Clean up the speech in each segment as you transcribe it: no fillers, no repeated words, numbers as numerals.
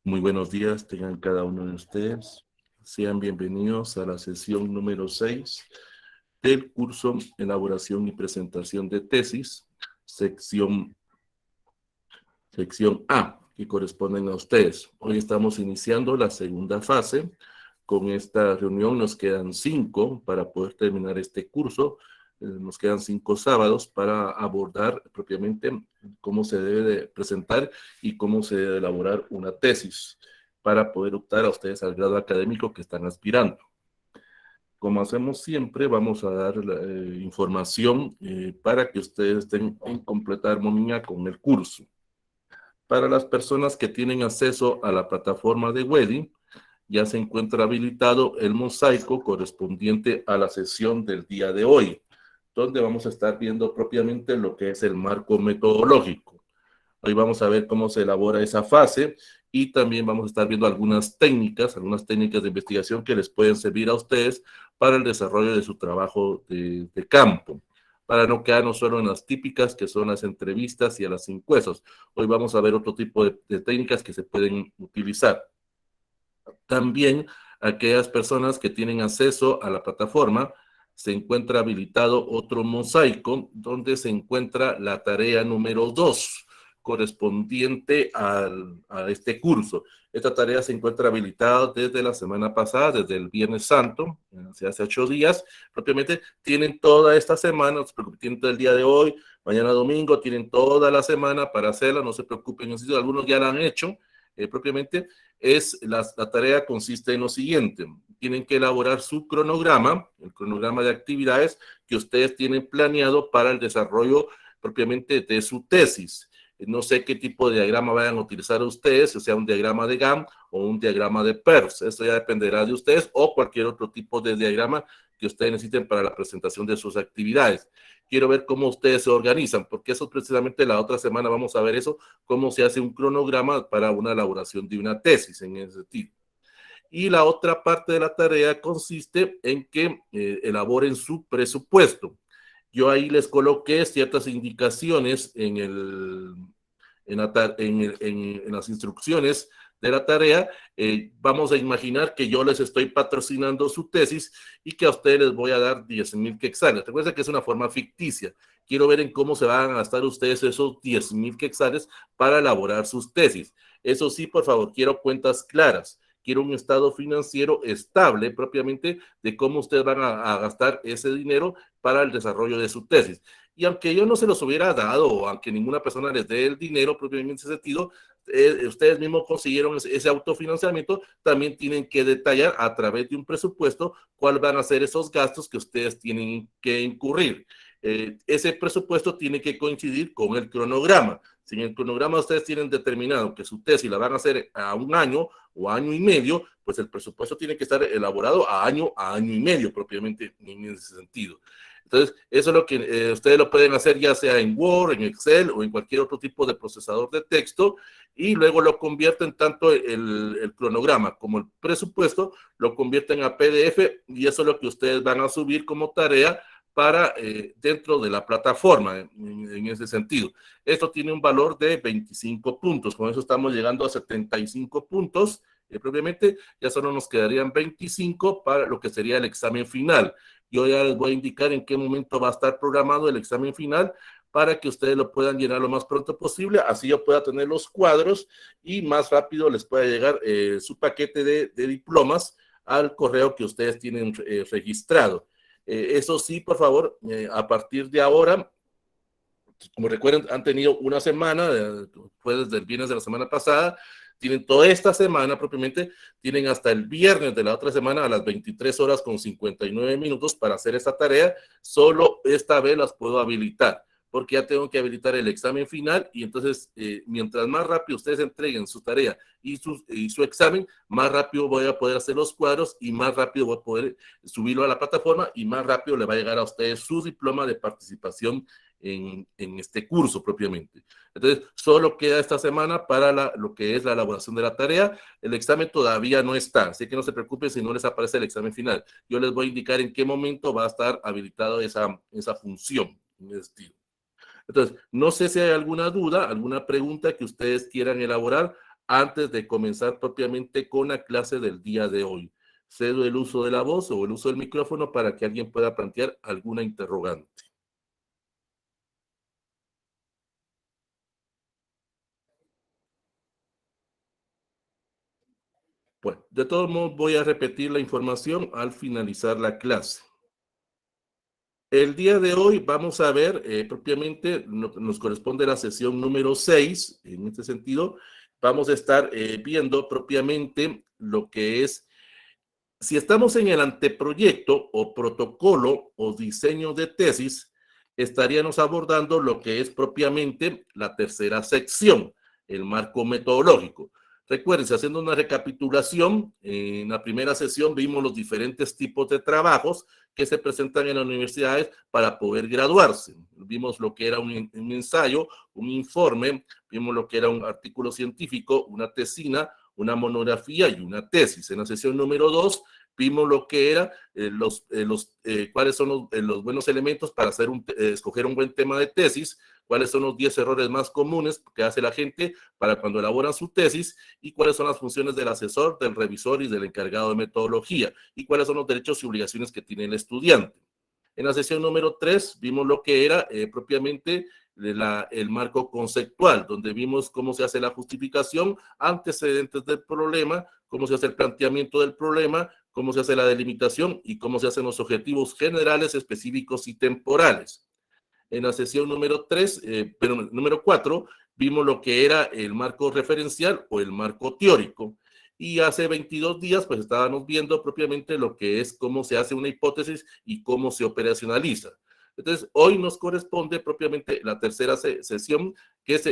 Muy buenos días, tengan cada uno de ustedes. Sean bienvenidos a la sesión número 6 del curso Elaboración y Presentación de Tesis, sección A, que corresponden a ustedes. Hoy estamos iniciando la segunda fase. Con esta reunión nos quedan 5 para poder terminar este curso. Nos quedan 5 sábados para abordar propiamente cómo se debe de presentar y cómo se debe elaborar una tesis para poder optar a ustedes al grado académico que están aspirando. Como hacemos siempre, vamos a dar información para que ustedes estén en completa armonía con el curso. Para las personas que tienen acceso a la plataforma de Wedding, ya se encuentra habilitado el mosaico correspondiente a la sesión del día de hoy, donde vamos a estar viendo propiamente lo que es el marco metodológico. Hoy vamos a ver cómo se elabora esa fase y también vamos a estar viendo algunas técnicas de investigación que les pueden servir a ustedes para el desarrollo de su trabajo de campo, para no quedarnos solo en las típicas que son las entrevistas y a las encuestas. Hoy vamos a ver otro tipo de técnicas que se pueden utilizar. También aquellas personas que tienen acceso a la plataforma, se encuentra habilitado otro mosaico donde se encuentra la tarea número 2 correspondiente a este curso. Esta tarea se encuentra habilitada desde la semana pasada, desde el Viernes Santo, hace 8 días. Propiamente tienen toda esta semana, no se preocupen, tienen todo el día de hoy, mañana domingo, tienen toda la semana para hacerla, no se preocupen, algunos ya la han hecho, propiamente. La tarea consiste en lo siguiente: tienen que elaborar su cronograma, el cronograma de actividades que ustedes tienen planeado para el desarrollo propiamente de su tesis. No sé qué tipo de diagrama vayan a utilizar ustedes, o sea, un diagrama de Gantt o un diagrama de Peirce. Esto ya dependerá de ustedes o cualquier otro tipo de diagrama que ustedes necesiten para la presentación de sus actividades. Quiero ver cómo ustedes se organizan, porque eso precisamente la otra semana vamos a ver eso, cómo se hace un cronograma para una elaboración de una tesis en ese sentido. Y la otra parte de la tarea consiste en que elaboren su presupuesto. Yo ahí les coloqué ciertas indicaciones en las instrucciones de la tarea. Vamos a imaginar que yo les estoy patrocinando su tesis y que a ustedes les voy a dar 10,000 quetzales. Recuerden que es una forma ficticia. Quiero ver en cómo se van a gastar ustedes esos 10,000 quetzales para elaborar sus tesis. Eso sí, por favor, quiero cuentas claras. Quiero un estado financiero estable propiamente de cómo ustedes van a gastar ese dinero para el desarrollo de su tesis. Y aunque yo no se los hubiera dado, o aunque ninguna persona les dé el dinero propiamente en ese sentido, ustedes mismos consiguieron ese autofinanciamiento, también tienen que detallar a través de un presupuesto cuáles van a ser esos gastos que ustedes tienen que incurrir. Ese presupuesto tiene que coincidir con el cronograma. Si en el cronograma ustedes tienen determinado que su tesis la van a hacer a un año o año y medio, pues el presupuesto tiene que estar elaborado a año y medio propiamente en ese sentido. Entonces, eso es lo que ustedes lo pueden hacer ya sea en Word, en Excel o en cualquier otro tipo de procesador de texto, y luego lo convierten tanto el cronograma como el presupuesto, lo convierten a PDF, y eso es lo que ustedes van a subir como tarea para dentro de la plataforma en ese sentido. Esto tiene un valor de 25 puntos, con eso estamos llegando a 75 puntos, propiamente ya solo nos quedarían 25 para lo que sería el examen final. Yo ya les voy a indicar en qué momento va a estar programado el examen final para que ustedes lo puedan llenar lo más pronto posible, así yo pueda tener los cuadros y más rápido les pueda llegar su paquete de diplomas al correo que ustedes tienen registrado. Eso sí, por favor, a partir de ahora, como recuerden, han tenido una semana, fue desde el viernes de la semana pasada, tienen toda esta semana propiamente, tienen hasta el viernes de la otra semana a las 23 horas con 59 minutos para hacer esta tarea. Solo esta vez las puedo habilitar, porque ya tengo que habilitar el examen final y entonces mientras más rápido ustedes entreguen su tarea y su examen, más rápido voy a poder hacer los cuadros y más rápido voy a poder subirlo a la plataforma y más rápido le va a llegar a ustedes su diploma de participación en este curso propiamente. Entonces, solo queda esta semana para lo que es la elaboración de la tarea. El examen todavía no está, así que no se preocupen si no les aparece el examen final. Yo les voy a indicar en qué momento va a estar habilitada esa función en ese estilo. Entonces, no sé si hay alguna duda, alguna pregunta que ustedes quieran elaborar antes de comenzar propiamente con la clase del día de hoy. Cedo el uso de la voz o el uso del micrófono para que alguien pueda plantear alguna interrogante. Bueno, de todos modos voy a repetir la información al finalizar la clase. El día de hoy vamos a ver propiamente, nos corresponde la sesión número 6, en este sentido, vamos a estar viendo propiamente lo que es, si estamos en el anteproyecto o protocolo o diseño de tesis, estaríamos abordando lo que es propiamente la tercera sección, el marco metodológico. Recuerden, haciendo una recapitulación, en la primera sesión vimos los diferentes tipos de trabajos que se presentan en las universidades para poder graduarse. Vimos lo que era un ensayo, un informe, vimos lo que era un artículo científico, una tesina, una monografía y una tesis. En la sesión número 2 vimos lo que era cuáles son los buenos elementos para escoger un buen tema de tesis, cuáles son los 10 errores más comunes que hace la gente para cuando elaboran su tesis y cuáles son las funciones del asesor, del revisor y del encargado de metodología y cuáles son los derechos y obligaciones que tiene el estudiante. En la sesión número 3 vimos lo que era propiamente el marco conceptual, donde vimos cómo se hace la justificación, antecedentes del problema, cómo se hace el planteamiento del problema, cómo se hace la delimitación y cómo se hacen los objetivos generales, específicos y temporales. En la sesión número 3, número 4, vimos lo que era el marco referencial o el marco teórico. Y hace 22 días, pues estábamos viendo propiamente lo que es cómo se hace una hipótesis y cómo se operacionaliza. Entonces, hoy nos corresponde propiamente la tercera sesión,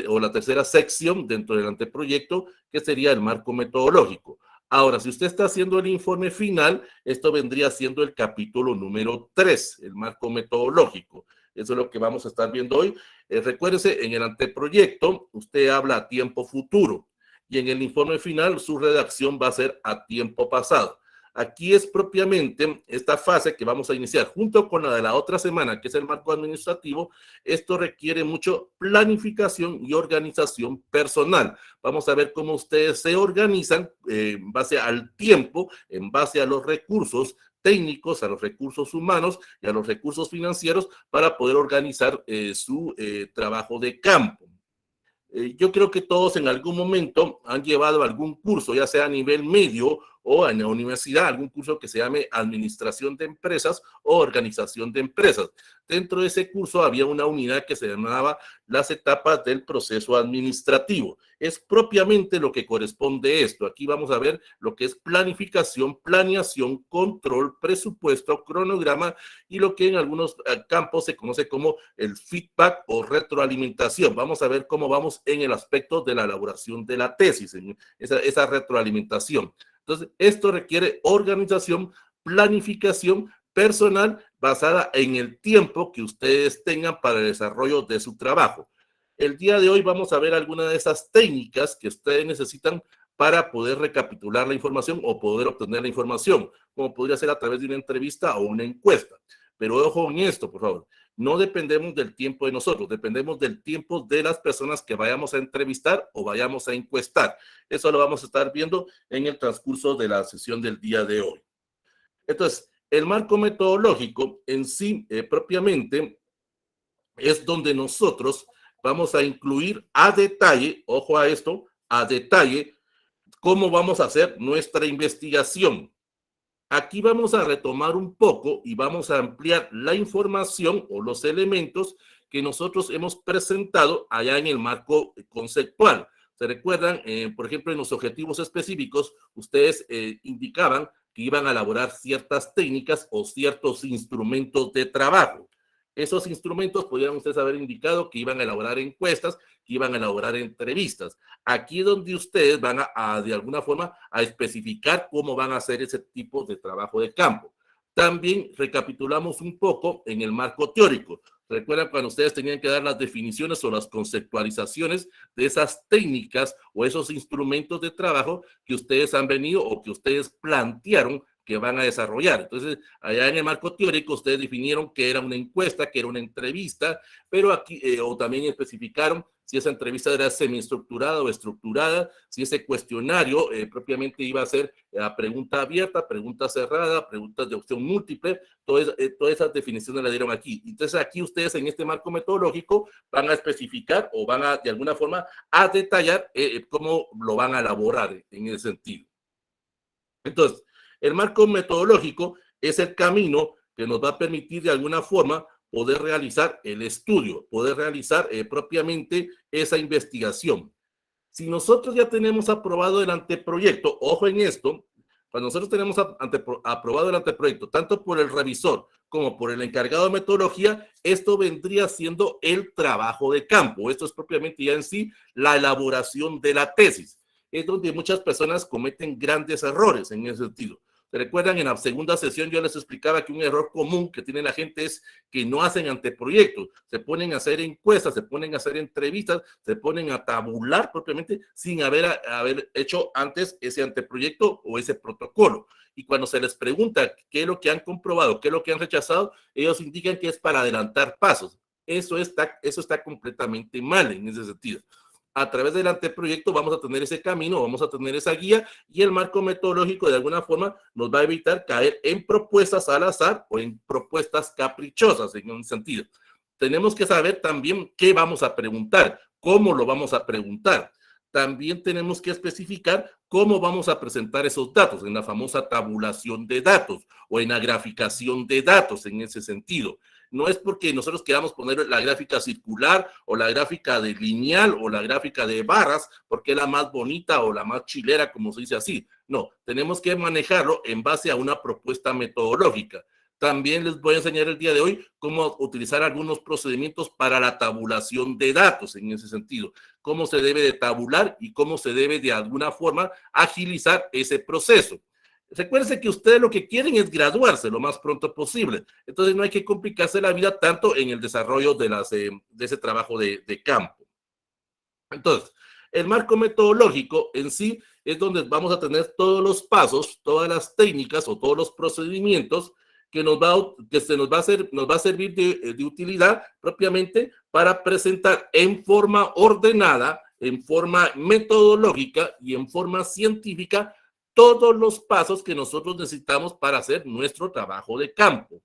o la tercera sección dentro del anteproyecto, que sería el marco metodológico. Ahora, si usted está haciendo el informe final, esto vendría siendo el capítulo número 3, el marco metodológico. Eso es lo que vamos a estar viendo hoy. Recuérdese, en el anteproyecto, usted habla a tiempo futuro y en el informe final su redacción va a ser a tiempo pasado. Aquí es propiamente esta fase que vamos a iniciar junto con la de la otra semana, que es el marco administrativo. Esto requiere mucho planificación y organización personal. Vamos a ver cómo ustedes se organizan en base al tiempo, en base a los recursos técnicos, a los recursos humanos y a los recursos financieros para poder organizar su trabajo de campo. Yo creo que todos en algún momento han llevado algún curso, ya sea a nivel medio o en la universidad, algún curso que se llame Administración de Empresas o Organización de Empresas. Dentro de ese curso había una unidad que se llamaba las etapas del proceso administrativo. Es propiamente lo que corresponde a esto. Aquí vamos a ver lo que es planificación, planeación, control, presupuesto, cronograma y lo que en algunos campos se conoce como el feedback o retroalimentación. Vamos a ver cómo vamos en el aspecto de la elaboración de la tesis, en esa retroalimentación. Entonces, esto requiere organización, planificación personal basada en el tiempo que ustedes tengan para el desarrollo de su trabajo. El día de hoy vamos a ver algunas de esas técnicas que ustedes necesitan para poder recapitular la información o poder obtener la información, como podría ser a través de una entrevista o una encuesta. Pero ojo en esto, por favor. No dependemos del tiempo de nosotros, dependemos del tiempo de las personas que vayamos a entrevistar o vayamos a encuestar. Eso lo vamos a estar viendo en el transcurso de la sesión del día de hoy. Entonces, el marco metodológico en sí propiamente es donde nosotros vamos a incluir a detalle, ojo a esto, a detalle, cómo vamos a hacer nuestra investigación. Aquí vamos a retomar un poco y vamos a ampliar la información o los elementos que nosotros hemos presentado allá en el marco conceptual. ¿Se recuerdan? Por ejemplo, en los objetivos específicos, ustedes indicaban que iban a elaborar ciertas técnicas o ciertos instrumentos de trabajo. Esos instrumentos podrían ustedes haber indicado que iban a elaborar encuestas, que iban a elaborar entrevistas. Aquí es donde ustedes van de alguna forma, a especificar cómo van a hacer ese tipo de trabajo de campo. También recapitulamos un poco en el marco teórico. Recuerdan cuando ustedes tenían que dar las definiciones o las conceptualizaciones de esas técnicas o esos instrumentos de trabajo que ustedes han venido o que ustedes plantearon que van a desarrollar. Entonces, allá en el marco teórico, ustedes definieron que era una encuesta, que era una entrevista, pero aquí, o también especificaron si esa entrevista era semiestructurada o estructurada, si ese cuestionario propiamente iba a ser a pregunta abierta, pregunta cerrada, preguntas de opción múltiple, todas esas definiciones las dieron aquí. Entonces aquí ustedes en este marco metodológico van a especificar o van a de alguna forma a detallar cómo lo van a elaborar en ese sentido. Entonces, el marco metodológico es el camino que nos va a permitir de alguna forma poder realizar el estudio, poder realizar propiamente esa investigación. Si nosotros ya tenemos aprobado el anteproyecto, ojo en esto, cuando nosotros tenemos aprobado el anteproyecto, tanto por el revisor como por el encargado de metodología, esto vendría siendo el trabajo de campo. Esto es propiamente ya en sí la elaboración de la tesis. Es donde muchas personas cometen grandes errores en ese sentido. ¿Se recuerdan? En la segunda sesión yo les explicaba que un error común que tiene la gente es que no hacen anteproyectos, se ponen a hacer encuestas, se ponen a hacer entrevistas, se ponen a tabular propiamente sin haber hecho antes ese anteproyecto o ese protocolo. Y cuando se les pregunta qué es lo que han comprobado, qué es lo que han rechazado, ellos indican que es para adelantar pasos. Eso está completamente mal en ese sentido. A través del anteproyecto vamos a tener ese camino, vamos a tener esa guía y el marco metodológico de alguna forma nos va a evitar caer en propuestas al azar o en propuestas caprichosas en un sentido. Tenemos que saber también qué vamos a preguntar, cómo lo vamos a preguntar. También tenemos que especificar cómo vamos a presentar esos datos en la famosa tabulación de datos o en la graficación de datos en ese sentido. No es porque nosotros queramos poner la gráfica circular o la gráfica de lineal o la gráfica de barras porque es la más bonita o la más chilera, como se dice así. No, tenemos que manejarlo en base a una propuesta metodológica. También les voy a enseñar el día de hoy cómo utilizar algunos procedimientos para la tabulación de datos en ese sentido. Cómo se debe de tabular y cómo se debe de alguna forma agilizar ese proceso. Recuérdense que ustedes lo que quieren es graduarse lo más pronto posible. Entonces no hay que complicarse la vida tanto en el desarrollo de ese trabajo de campo. Entonces, el marco metodológico en sí es donde vamos a tener todos los pasos, todas las técnicas o todos los procedimientos que nos va a servir de utilidad propiamente para presentar en forma ordenada, en forma metodológica y en forma científica todos los pasos que nosotros necesitamos para hacer nuestro trabajo de campo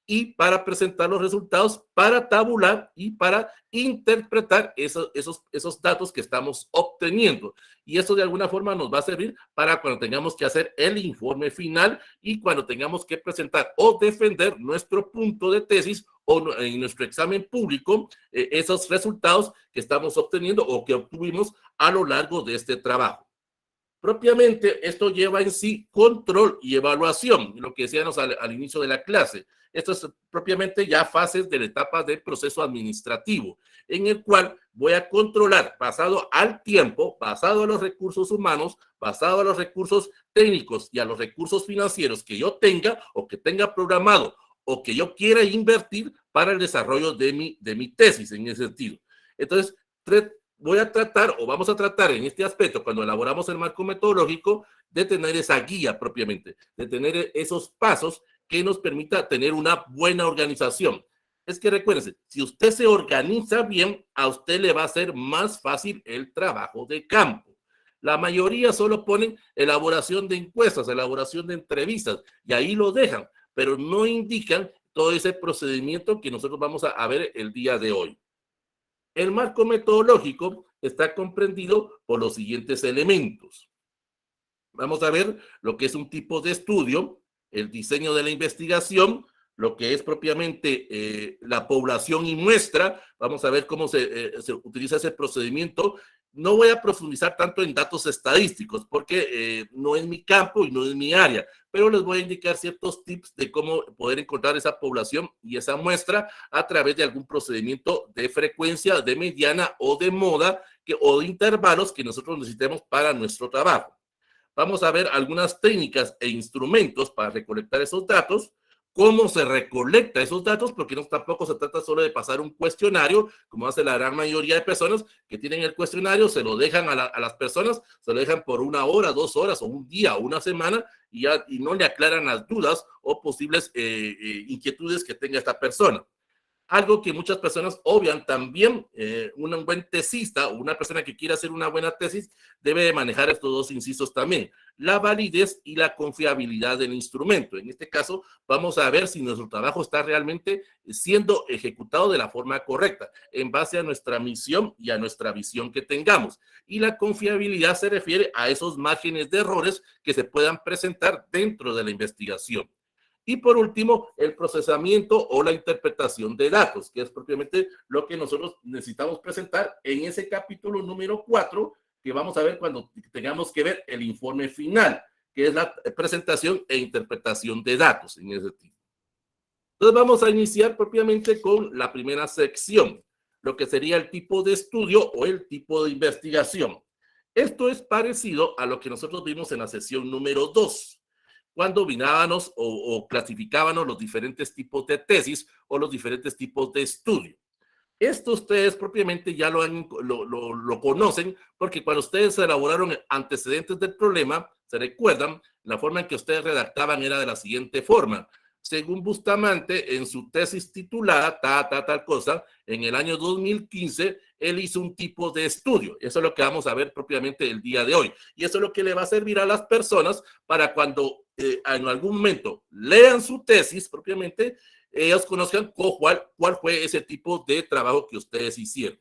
y para presentar los resultados, para tabular y para interpretar esos datos que estamos obteniendo. Y eso de alguna forma nos va a servir para cuando tengamos que hacer el informe final y cuando tengamos que presentar o defender nuestro punto de tesis o en nuestro examen público, esos resultados que estamos obteniendo o que obtuvimos a lo largo de este trabajo. Propiamente, esto lleva en sí control y evaluación, lo que decíamos al inicio de la clase. Esto es propiamente ya fases de la etapa de proceso administrativo, en el cual voy a controlar, basado al tiempo, basado a los recursos humanos, basado a los recursos técnicos y a los recursos financieros que yo tenga o que tenga programado o que yo quiera invertir para el desarrollo de mi tesis en ese sentido. Entonces, voy a tratar o vamos a tratar en este aspecto, cuando elaboramos el marco metodológico, de tener esa guía propiamente, de tener esos pasos que nos permita tener una buena organización. Es que recuérdense, si usted se organiza bien, a usted le va a ser más fácil el trabajo de campo. La mayoría solo ponen elaboración de encuestas, elaboración de entrevistas, y ahí lo dejan, pero no indican todo ese procedimiento que nosotros vamos a ver el día de hoy. El marco metodológico está comprendido por los siguientes elementos. Vamos a ver lo que es un tipo de estudio, el diseño de la investigación, lo que es propiamente la población y muestra. Vamos a ver cómo se utiliza ese procedimiento. No voy a profundizar tanto en datos estadísticos porque no es mi campo y no es mi área, pero les voy a indicar ciertos tips de cómo poder encontrar esa población y esa muestra a través de algún procedimiento de frecuencia, de mediana o de moda o de intervalos que nosotros necesitemos para nuestro trabajo. Vamos a ver algunas técnicas e instrumentos para recolectar esos datos, cómo se recolecta esos datos, porque tampoco se trata solo de pasar un cuestionario, como hace la gran mayoría de personas que tienen el cuestionario, se lo dejan a las personas, se lo dejan por 1 hora, 2 horas, o un día, o una semana, y no le aclaran las dudas o posibles inquietudes que tenga esta persona. Algo que muchas personas obvian también, un buen tesista o una persona que quiera hacer una buena tesis debe de manejar estos dos incisos también, la validez y la confiabilidad del instrumento. En este caso, vamos a ver si nuestro trabajo está realmente siendo ejecutado de la forma correcta, en base a nuestra misión y a nuestra visión que tengamos. Y la confiabilidad se refiere a esos márgenes de errores que se puedan presentar dentro de la investigación. Y por último, el procesamiento o la interpretación de datos, que es propiamente lo que nosotros necesitamos presentar en ese capítulo número 4, que vamos a ver cuando tengamos que ver el informe final, que es la presentación e interpretación de datos en ese tipo. Entonces vamos a iniciar propiamente con la primera sección, lo que sería el tipo de estudio o el tipo de investigación. Esto es parecido a lo que nosotros vimos en la sesión número 2, cuando binábamos o clasificábamos los diferentes tipos de tesis o los diferentes tipos de estudio. Esto ustedes propiamente ya lo conocen, porque cuando ustedes elaboraron antecedentes del problema, se recuerdan, la forma en que ustedes redactaban era de la siguiente forma. Según Bustamante, en su tesis titulada tal cosa, en el año 2015, él hizo un tipo de estudio. Eso es lo que vamos a ver propiamente el día de hoy. Y eso es lo que le va a servir a las personas para cuando en algún momento lean su tesis propiamente, ellos conozcan cuál fue ese tipo de trabajo que ustedes hicieron.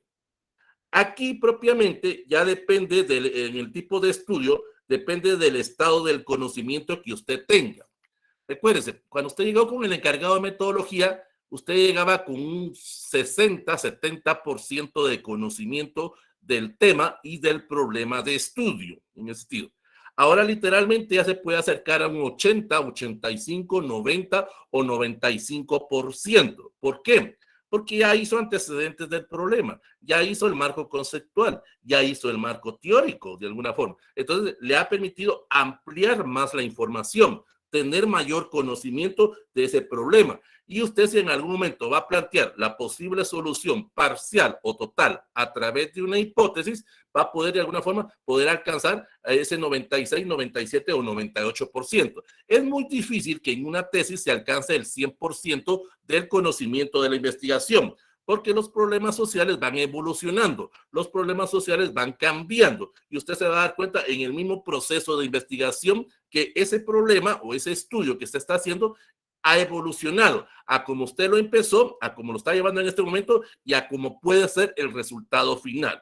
Aquí propiamente ya depende en el tipo de estudio, depende del estado del conocimiento que usted tenga. Recuérdese, cuando usted llegó con el encargado de metodología, usted llegaba con un 60-70% de conocimiento del tema y del problema de estudio, en ese sentido. Ahora literalmente ya se puede acercar a un 80, 85, 90 o 95%. ¿Por qué? Porque ya hizo antecedentes del problema, ya hizo el marco conceptual, ya hizo el marco teórico de alguna forma. Entonces le ha permitido ampliar más la información, tener mayor conocimiento de ese problema. Y usted, si en algún momento va a plantear la posible solución parcial o total a través de una hipótesis, va a poder de alguna forma poder alcanzar a ese 96, 97 o 98%. Es muy difícil que en una tesis se alcance el 100% del conocimiento de la investigación, porque los problemas sociales van evolucionando, los problemas sociales van cambiando y usted se va a dar cuenta en el mismo proceso de investigación que ese problema o ese estudio que usted está haciendo ha evolucionado a como usted lo empezó, a como lo está llevando en este momento y a cómo puede ser el resultado final.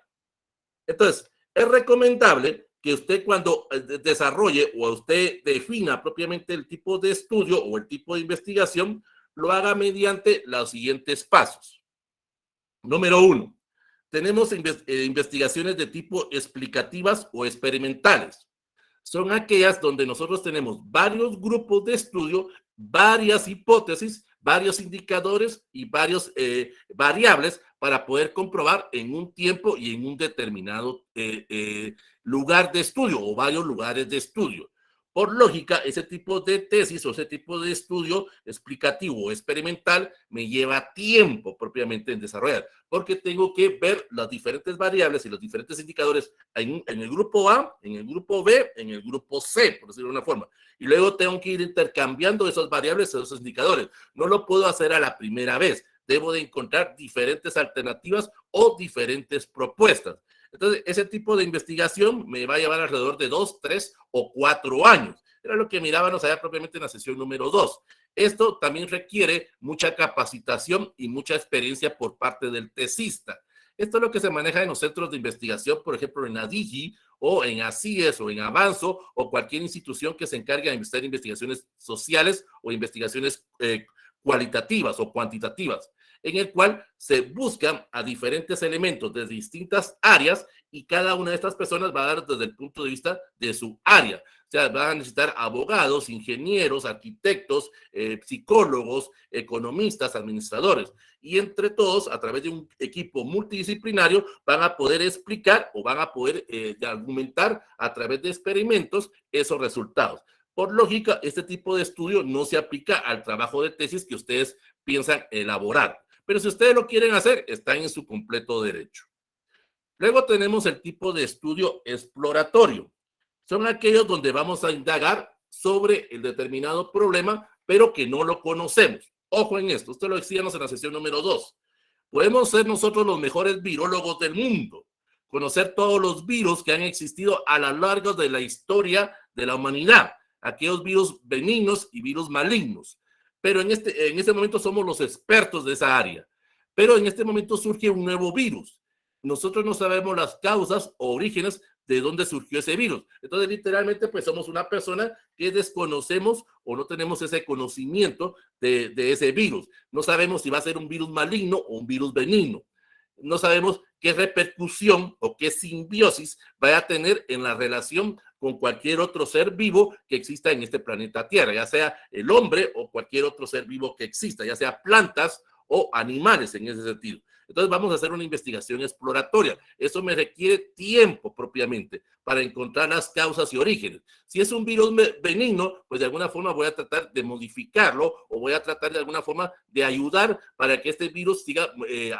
Entonces, es recomendable que usted cuando desarrolle o usted defina propiamente el tipo de estudio o el tipo de investigación, lo haga mediante los siguientes pasos. Número 1, tenemos investigaciones de tipo explicativas o experimentales. Son aquellas donde nosotros tenemos varios grupos de estudio, varias hipótesis, varios indicadores y varios variables para poder comprobar en un tiempo y en un determinado lugar de estudio o varios lugares de estudio. Por lógica, ese tipo de tesis o ese tipo de estudio explicativo o experimental me lleva tiempo propiamente en desarrollar, porque tengo que ver las diferentes variables y los diferentes indicadores en el grupo A, en el grupo B, en el grupo C, por decirlo de una forma. Y luego tengo que ir intercambiando esas variables, esos indicadores. No lo puedo hacer a la primera vez. Debo de encontrar diferentes alternativas o diferentes propuestas. Entonces, ese tipo de investigación me va a llevar alrededor de 2, 3 o 4 años. Era lo que mirábamos allá propiamente en la sesión número 2. Esto también requiere mucha capacitación y mucha experiencia por parte del tesista. Esto es lo que se maneja en los centros de investigación, por ejemplo, en ADIGI o en ACIES o en Avanzo o cualquier institución que se encargue de hacer investigaciones sociales o investigaciones cualitativas o cuantitativas, en el cual se buscan a diferentes elementos de distintas áreas y cada una de estas personas va a dar desde el punto de vista de su área. O sea, van a necesitar abogados, ingenieros, arquitectos, psicólogos, economistas, administradores. Y entre todos, a través de un equipo multidisciplinario, van a poder explicar o van a poder argumentar a través de experimentos esos resultados. Por lógica, este tipo de estudio no se aplica al trabajo de tesis que ustedes piensan elaborar. Pero si ustedes lo quieren hacer, están en su completo derecho. Luego tenemos el tipo de estudio exploratorio. Son aquellos donde vamos a indagar sobre el determinado problema, pero que no lo conocemos. Ojo en esto, esto lo decíamos en la sesión número 2. Podemos ser nosotros los mejores virólogos del mundo, conocer todos los virus que han existido a lo largo de la historia de la humanidad, aquellos virus benignos y virus malignos. Pero en este momento somos los expertos de esa área. Pero en este momento surge un nuevo virus. Nosotros no sabemos las causas o orígenes de dónde surgió ese virus. Entonces, literalmente, pues somos una persona que desconocemos o no tenemos ese conocimiento de ese virus. No sabemos si va a ser un virus maligno o un virus benigno. No sabemos qué repercusión o qué simbiosis va a tener en la relación con cualquier otro ser vivo que exista en este planeta Tierra, ya sea el hombre o cualquier otro ser vivo que exista, ya sea plantas o animales en ese sentido. Entonces vamos a hacer una investigación exploratoria. Eso me requiere tiempo propiamente para encontrar las causas y orígenes. Si es un virus benigno, pues de alguna forma voy a tratar de modificarlo o voy a tratar de alguna forma de ayudar para que este virus siga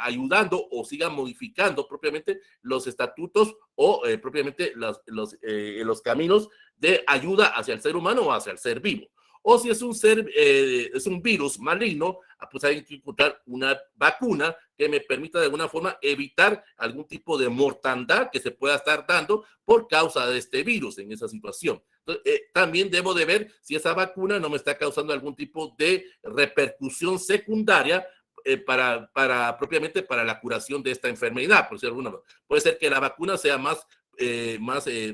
ayudando o siga modificando propiamente los estatutos o propiamente los caminos de ayuda hacia el ser humano o hacia el ser vivo. O si es un virus maligno, pues hay que encontrar una vacuna que me permita de alguna forma evitar algún tipo de mortandad que se pueda estar dando por causa de este virus en esa situación. Entonces, también debo de ver si esa vacuna no me está causando algún tipo de repercusión secundaria propiamente para la curación de esta enfermedad, por decirlo de alguna manera. Puede ser que la vacuna sea más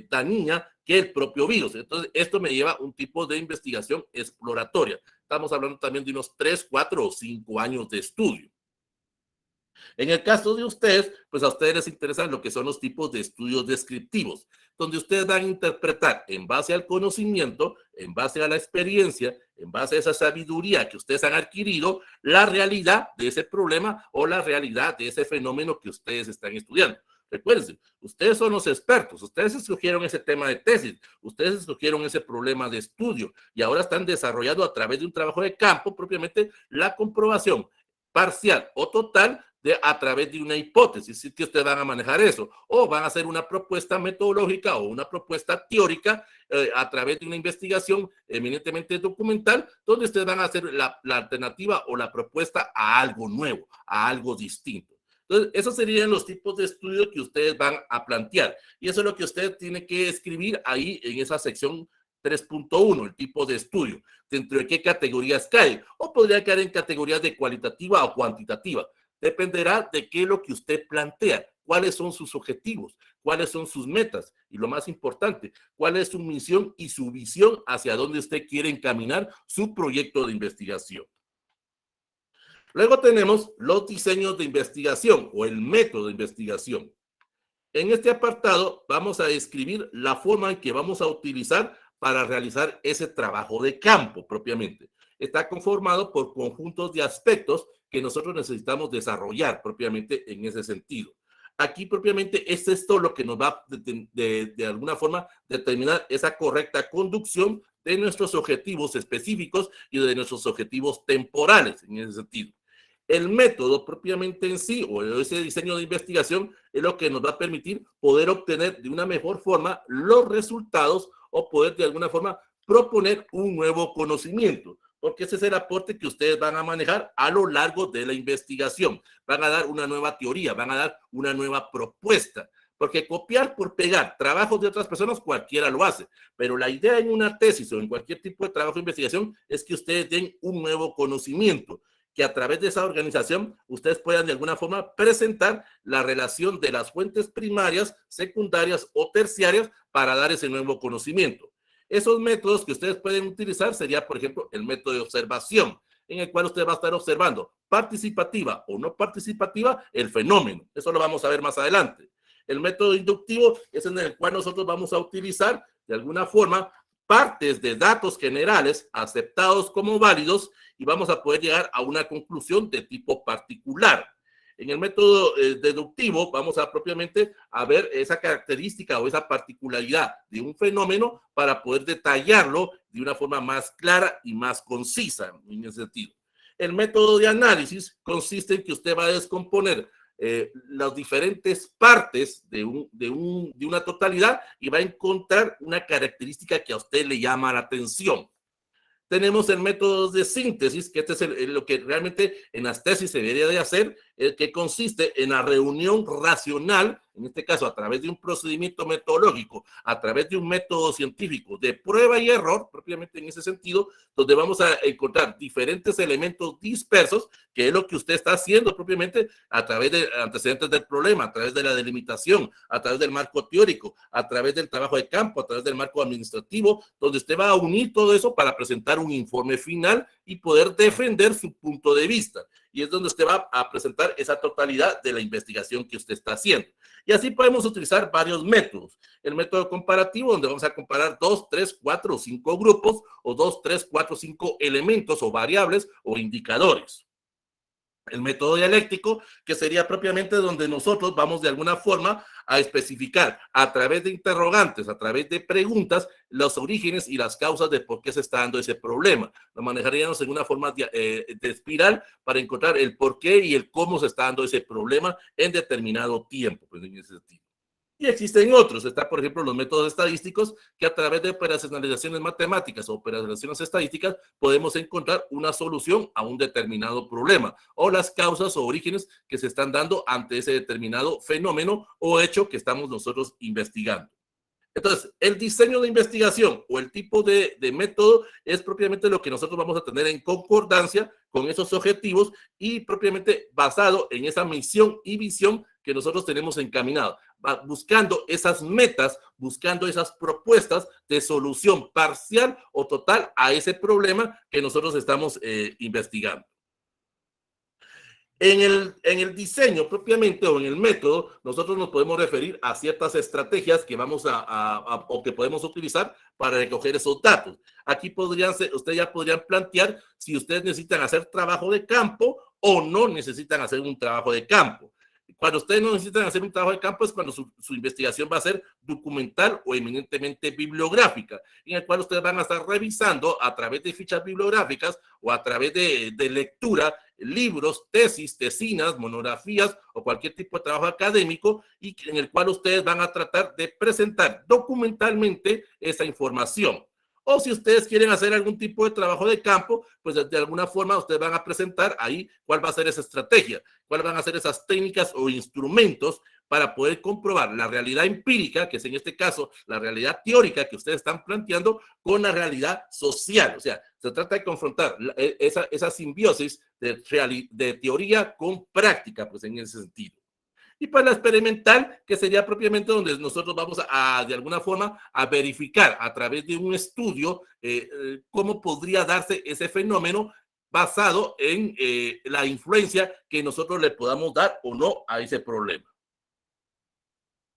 dañina que el propio virus. Entonces, esto me lleva a un tipo de investigación exploratoria. Estamos hablando también de unos 3, 4 o 5 años de estudio. En el caso de ustedes, pues a ustedes les interesan lo que son los tipos de estudios descriptivos, donde ustedes van a interpretar en base al conocimiento, en base a la experiencia, en base a esa sabiduría que ustedes han adquirido, la realidad de ese problema o la realidad de ese fenómeno que ustedes están estudiando. Recuerden, ustedes son los expertos, ustedes escogieron ese tema de tesis, ustedes escogieron ese problema de estudio y ahora están desarrollando a través de un trabajo de campo propiamente la comprobación parcial o total a través de una hipótesis, si que ustedes van a manejar eso, o van a hacer una propuesta metodológica o una propuesta teórica a través de una investigación eminentemente documental, donde ustedes van a hacer la alternativa o la propuesta a algo nuevo, a algo distinto. Entonces, esos serían los tipos de estudios que ustedes van a plantear. Y eso es lo que usted tiene que escribir ahí en esa sección 3.1, el tipo de estudio. ¿Dentro de qué categorías cae? O podría caer en categorías de cualitativa o cuantitativa. Dependerá de qué es lo que usted plantea, cuáles son sus objetivos, cuáles son sus metas y lo más importante, cuál es su misión y su visión hacia dónde usted quiere encaminar su proyecto de investigación. Luego tenemos los diseños de investigación o el método de investigación. En este apartado vamos a describir la forma en que vamos a utilizar para realizar ese trabajo de campo propiamente. Está conformado por conjuntos de aspectos que nosotros necesitamos desarrollar propiamente en ese sentido. Aquí propiamente es esto lo que nos va de alguna forma determinar esa correcta conducción de nuestros objetivos específicos y de nuestros objetivos temporales en ese sentido. El método propiamente en sí o ese diseño de investigación es lo que nos va a permitir poder obtener de una mejor forma los resultados o poder de alguna forma proponer un nuevo conocimiento, porque ese es el aporte que ustedes van a manejar a lo largo de la investigación. Van a dar una nueva teoría, van a dar una nueva propuesta, porque copiar por pegar trabajos de otras personas cualquiera lo hace, pero la idea en una tesis o en cualquier tipo de trabajo de investigación es que ustedes den un nuevo conocimiento, que a través de esa organización ustedes puedan de alguna forma presentar la relación de las fuentes primarias, secundarias o terciarias para dar ese nuevo conocimiento. Esos métodos que ustedes pueden utilizar sería, por ejemplo, el método de observación, en el cual usted va a estar observando participativa o no participativa el fenómeno. Eso lo vamos a ver más adelante. El método inductivo es en el cual nosotros vamos a utilizar de alguna forma partes de datos generales aceptados como válidos y vamos a poder llegar a una conclusión de tipo particular. En el método deductivo vamos a propiamente a ver esa característica o esa particularidad de un fenómeno para poder detallarlo de una forma más clara y más concisa en ese sentido. El método de análisis consiste en que usted va a descomponer las diferentes partes de una totalidad y va a encontrar una característica que a usted le llama la atención. tenemos el método de síntesis, que este es lo que realmente en las tesis se debería de hacer, que consiste en la reunión racional, en este caso a través de un procedimiento metodológico, a través de un método científico de prueba y error, propiamente en ese sentido, donde vamos a encontrar diferentes elementos dispersos, que es lo que usted está haciendo propiamente a través de antecedentes del problema, a través de la delimitación, a través del marco teórico, a través del trabajo de campo, a través del marco administrativo, donde usted va a unir todo eso para presentar un informe final y poder defender su punto de vista. Y es donde usted va a presentar esa totalidad de la investigación que usted está haciendo. Y así podemos utilizar varios métodos. El método comparativo, donde vamos a comparar 2, 3, 4 o 5 grupos, o 2, 3, 4, 5 elementos o variables o indicadores. El método dialéctico, que sería propiamente donde nosotros vamos de alguna forma a especificar a través de interrogantes, a través de preguntas, los orígenes y las causas de por qué se está dando ese problema. Lo manejaríamos en una forma de espiral para encontrar el por qué y el cómo se está dando ese problema en determinado tiempo, pues en ese sentido. Y existen otros, está por ejemplo los métodos estadísticos, que a través de operacionalizaciones matemáticas o operaciones estadísticas podemos encontrar una solución a un determinado problema o las causas o orígenes que se están dando ante ese determinado fenómeno o hecho que estamos nosotros investigando. Entonces, el diseño de investigación o el tipo de método es propiamente lo que nosotros vamos a tener en concordancia con esos objetivos y propiamente basado en esa misión y visión que nosotros tenemos encaminado, buscando esas metas, buscando esas propuestas de solución parcial o total a ese problema que nosotros estamos investigando. En el diseño propiamente o en el método, nosotros nos podemos referir a ciertas estrategias que vamos o que podemos utilizar para recoger esos datos. Aquí ustedes ya podrían plantear si ustedes necesitan hacer trabajo de campo o no necesitan hacer un trabajo de campo. Cuando ustedes no necesitan hacer un trabajo de campo es cuando su investigación va a ser documental o eminentemente bibliográfica, en el cual ustedes van a estar revisando a través de fichas bibliográficas o a través de lectura, libros, tesis, tesinas, monografías o cualquier tipo de trabajo académico y en el cual ustedes van a tratar de presentar documentalmente esa información. O si ustedes quieren hacer algún tipo de trabajo de campo, pues de alguna forma ustedes van a presentar ahí cuál va a ser esa estrategia, cuáles van a ser esas técnicas o instrumentos para poder comprobar la realidad empírica, que es en este caso la realidad teórica que ustedes están planteando, con la realidad social. O sea, se trata de confrontar esa simbiosis de teoría con práctica, pues en ese sentido. Y para la experimental, que sería propiamente donde nosotros vamos de alguna forma, a verificar a través de un estudio cómo podría darse ese fenómeno basado en la influencia que nosotros le podamos dar o no a ese problema.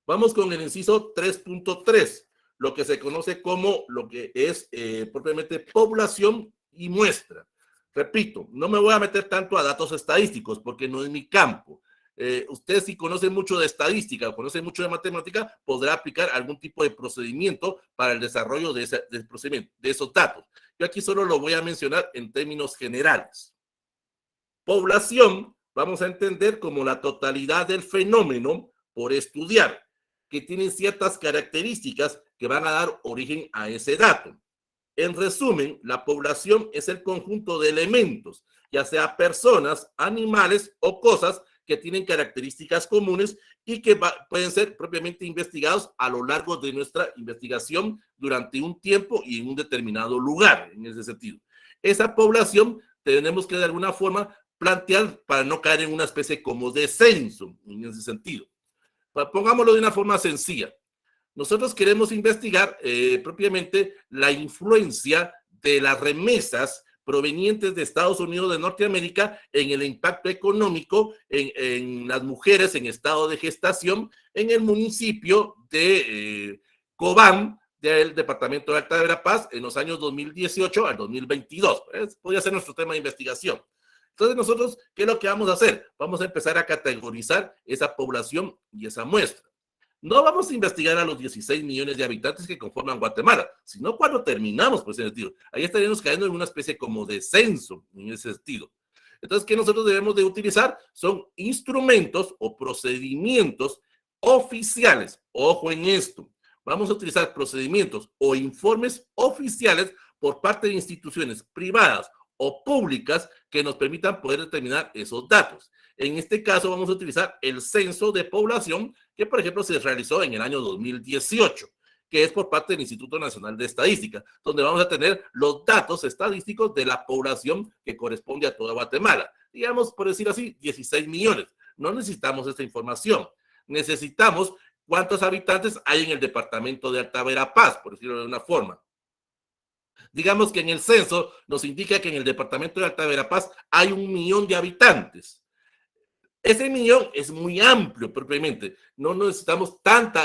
Vamos con el inciso 3.3, lo que se conoce como lo que es propiamente población y muestra. Repito, no me voy a meter tanto a datos estadísticos porque no es mi campo. Usted si conoce mucho de estadística o conoce mucho de matemática, podrá aplicar algún tipo de procedimiento para el desarrollo de esos datos. Yo aquí solo lo voy a mencionar en términos generales. Población, vamos a entender como la totalidad del fenómeno por estudiar, que tienen ciertas características que van a dar origen a ese dato. En resumen, la población es el conjunto de elementos, ya sea personas, animales o cosas que tienen características comunes y que pueden ser propiamente investigados a lo largo de nuestra investigación durante un tiempo y en un determinado lugar, en ese sentido. Esa población tenemos que de alguna forma plantear para no caer en una especie como de censo, en ese sentido. Pongámoslo de una forma sencilla. Nosotros queremos investigar propiamente la influencia de las remesas provenientes de Estados Unidos de Norteamérica en el impacto económico en las mujeres en estado de gestación en el municipio de Cobán, del departamento de Alta de Verapaz, en los años 2018 al 2022. Podría ser nuestro tema de investigación. Entonces nosotros, ¿qué es lo que vamos a hacer? Vamos a empezar a categorizar esa población y esa muestra. No vamos a investigar a los 16 millones de habitantes que conforman Guatemala, sino cuando terminamos, pues en el sentido. Ahí estaríamos cayendo en una especie como de censo, en ese sentido. Entonces, ¿qué nosotros debemos de utilizar? Son instrumentos o procedimientos oficiales. Ojo en esto. Vamos a utilizar procedimientos o informes oficiales por parte de instituciones privadas o públicas que nos permitan poder determinar esos datos. En este caso vamos a utilizar el censo de población que, por ejemplo, se realizó en el año 2018, que es por parte del Instituto Nacional de Estadística, donde vamos a tener los datos estadísticos de la población que corresponde a toda Guatemala. Digamos, por decir así, 16 millones. No necesitamos esta información. Necesitamos cuántos habitantes hay en el departamento de Alta Verapaz, por decirlo de una forma. Digamos que en el censo nos indica que en el departamento de Alta Verapaz hay 1 millón de habitantes. Ese millón es muy amplio propiamente. No necesitamos tanto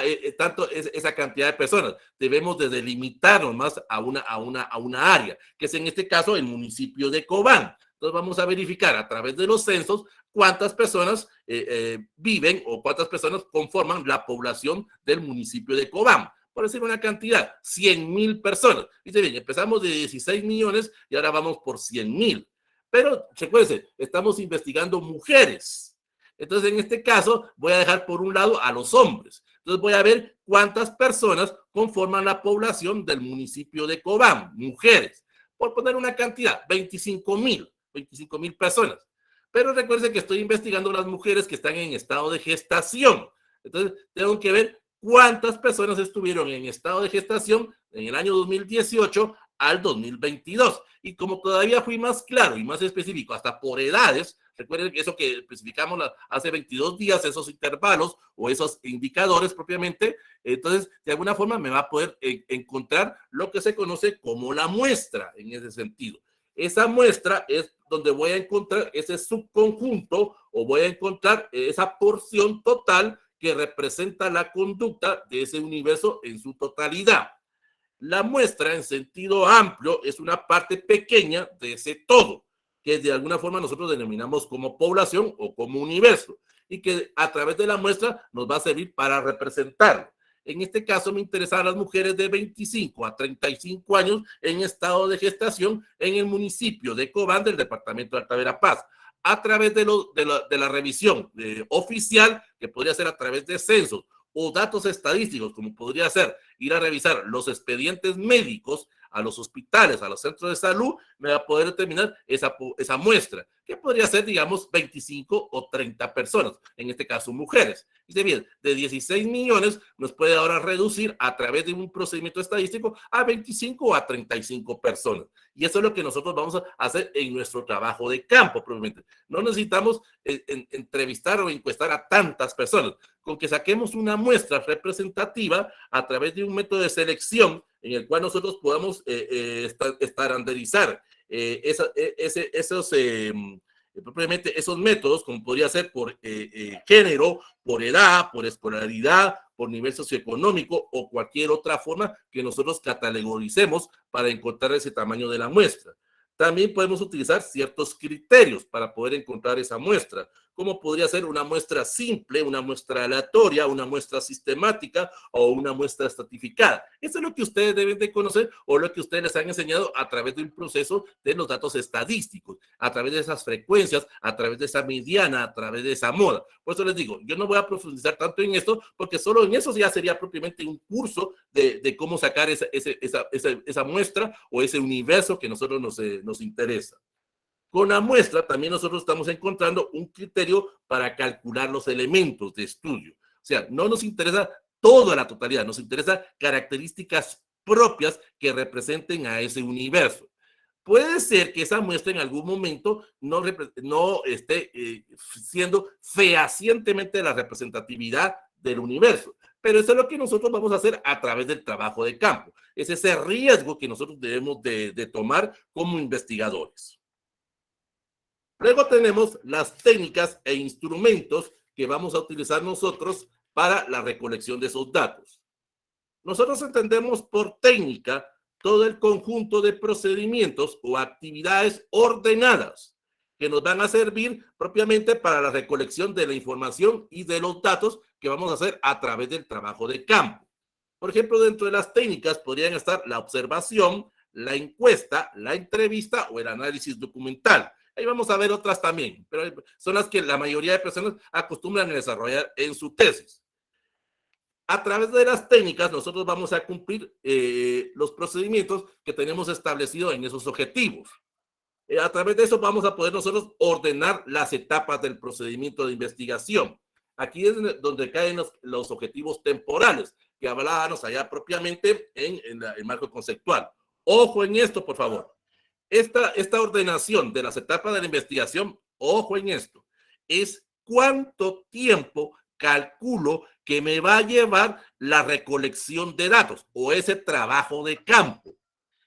esa cantidad de personas. Debemos de delimitarnos más a una área, que es en este caso el municipio de Cobán. Entonces vamos a verificar a través de los censos cuántas personas viven o cuántas personas conforman la población del municipio de Cobán. Por decir una cantidad, 100,000 personas. Dice bien, empezamos de 16 millones y ahora vamos por 100,000. Pero recuérdense, estamos investigando mujeres. Entonces, en este caso, voy a dejar por un lado a los hombres. Entonces, voy a ver cuántas personas conforman la población del municipio de Cobán, mujeres. Por poner una cantidad, 25,000 personas. Pero recuerden que estoy investigando las mujeres que están en estado de gestación. Entonces, tengo que ver cuántas personas estuvieron en estado de gestación en el año 2018 al 2022. Y como todavía fui más claro y más específico, hasta por edades, recuerden que eso que especificamos hace 22 días, esos intervalos o esos indicadores propiamente, entonces de alguna forma me va a poder encontrar lo que se conoce como la muestra en ese sentido. Esa muestra es donde voy a encontrar ese subconjunto o voy a encontrar esa porción total que representa la conducta de ese universo en su totalidad. La muestra en sentido amplio es una parte pequeña de ese todo, que de alguna forma nosotros denominamos como población o como universo, y que a través de la muestra nos va a servir para representarlo. En este caso me interesan las mujeres de 25 a 35 años en estado de gestación en el municipio de Cobán del departamento de Alta Verapaz, a través de la revisión oficial, que podría ser a través de censos o datos estadísticos, como podría ser ir a revisar los expedientes médicos a los hospitales, a los centros de salud, me va a poder determinar esa muestra, que podría ser, digamos, 25 o 30 personas, en este caso mujeres. Dice bien, de 16 millones nos puede ahora reducir a través de un procedimiento estadístico a 25 o a 35 personas. Y eso es lo que nosotros vamos a hacer en nuestro trabajo de campo, probablemente. No necesitamos entrevistar o encuestar a tantas personas. Con que saquemos una muestra representativa a través de un método de selección en el cual nosotros podamos estandarizar propiamente esos métodos, como podría ser por género, por edad, por escolaridad, por nivel socioeconómico o cualquier otra forma que nosotros categoricemos para encontrar ese tamaño de la muestra. También podemos utilizar ciertos criterios para poder encontrar esa muestra, como podría ser una muestra simple, una muestra aleatoria, una muestra sistemática o una muestra estratificada. Eso es lo que ustedes deben de conocer o lo que ustedes les han enseñado a través de un proceso de los datos estadísticos, a través de esas frecuencias, a través de esa mediana, a través de esa moda. Por eso les digo, yo no voy a profundizar tanto en esto porque solo en eso ya sería propiamente un curso de cómo sacar esa muestra o ese universo que nosotros nos interesa. Con la muestra también nosotros estamos encontrando un criterio para calcular los elementos de estudio. O sea, no nos interesa toda la totalidad, nos interesa características propias que representen a ese universo. Puede ser que esa muestra en algún momento no esté siendo fehacientemente la representatividad del universo, pero eso es lo que nosotros vamos a hacer a través del trabajo de campo. Es ese riesgo que nosotros debemos de tomar como investigadores. Luego tenemos las técnicas e instrumentos que vamos a utilizar nosotros para la recolección de esos datos. Nosotros entendemos por técnica todo el conjunto de procedimientos o actividades ordenadas que nos van a servir propiamente para la recolección de la información y de los datos que vamos a hacer a través del trabajo de campo. Por ejemplo, dentro de las técnicas podrían estar la observación, la encuesta, la entrevista o el análisis documental. Ahí vamos a ver otras también, pero son las que la mayoría de personas acostumbran a desarrollar en su tesis. A través de las técnicas, nosotros vamos a cumplir los procedimientos que tenemos establecidos en esos objetivos. A través de eso vamos a poder nosotros ordenar las etapas del procedimiento de investigación. Aquí es donde caen los objetivos temporales que hablábamos allá propiamente en el marco conceptual. Ojo en esto, por favor. Esta ordenación de las etapas de la investigación, ojo en esto, es cuánto tiempo calculo que me va a llevar la recolección de datos o ese trabajo de campo.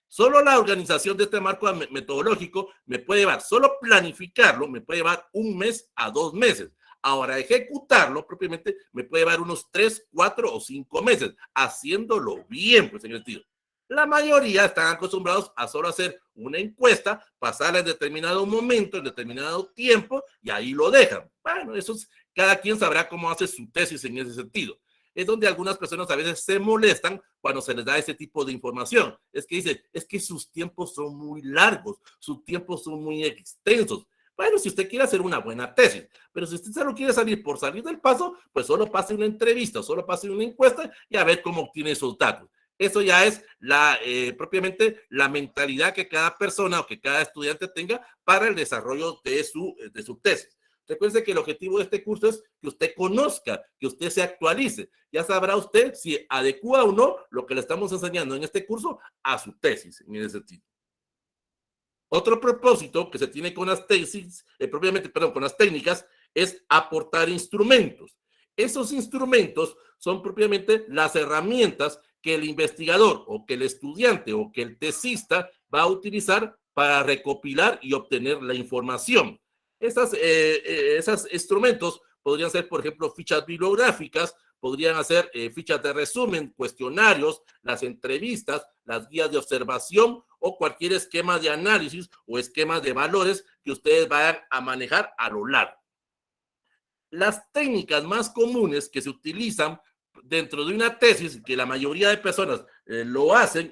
Solo la organización de este marco metodológico me puede llevar, solo planificarlo me puede llevar 1 mes a 2 meses. Ahora, ejecutarlo propiamente me puede llevar unos 3, 4 o 5 meses, haciéndolo bien, pues en el sentido. La mayoría están acostumbrados a solo hacer una encuesta, pasarla en determinado momento, en determinado tiempo, y ahí lo dejan. Bueno, eso es, cada quien sabrá cómo hace su tesis en ese sentido. Es donde algunas personas a veces se molestan cuando se les da ese tipo de información. Es que dicen, es que sus tiempos son muy largos, sus tiempos son muy extensos. Bueno, si usted quiere hacer una buena tesis, pero si usted solo quiere salir por salir del paso, pues solo pase una entrevista, solo pase una encuesta y a ver cómo obtiene esos datos. Eso ya es propiamente la mentalidad que cada persona o que cada estudiante tenga para el desarrollo de su tesis. Recuerde que el objetivo de este curso es que usted conozca, que usted se actualice. Ya sabrá usted si adecua o no lo que le estamos enseñando en este curso a su tesis, en ese sentido. Otro propósito que se tiene con las tesis, con las técnicas, es aportar instrumentos. Esos instrumentos son propiamente las herramientas que el investigador o que el estudiante o que el tesista va a utilizar para recopilar y obtener la información. Esos instrumentos podrían ser, por ejemplo, fichas bibliográficas, podrían ser fichas de resumen, cuestionarios, las entrevistas, las guías de observación o cualquier esquema de análisis o esquema de valores que ustedes vayan a manejar a lo largo. Las técnicas más comunes que se utilizan dentro de una tesis, que la mayoría de personas lo hacen,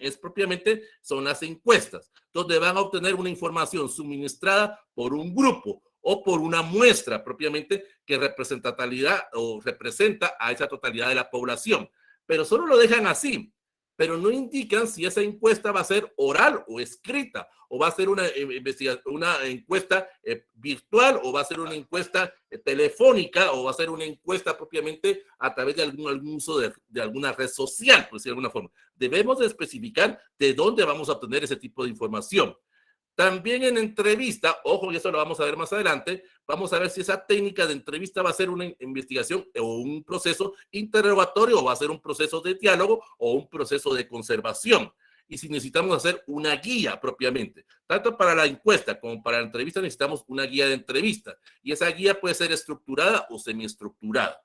son las encuestas, donde van a obtener una información suministrada por un grupo o por una muestra propiamente que representa a esa totalidad de la población. Pero solo lo dejan así, pero no indican si esa encuesta va a ser oral o escrita, o va a ser una encuesta virtual, o va a ser una encuesta telefónica, o va a ser una encuesta propiamente a través de algún uso de alguna red social, por decirlo de alguna forma. Debemos de especificar de dónde vamos a obtener ese tipo de información. También en entrevista, ojo, y eso lo vamos a ver más adelante, vamos a ver si esa técnica de entrevista va a ser una investigación o un proceso interrogatorio, o va a ser un proceso de diálogo o un proceso de conservación. Y si necesitamos hacer una guía propiamente, tanto para la encuesta como para la entrevista necesitamos una guía de entrevista. Y esa guía puede ser estructurada o semiestructurada.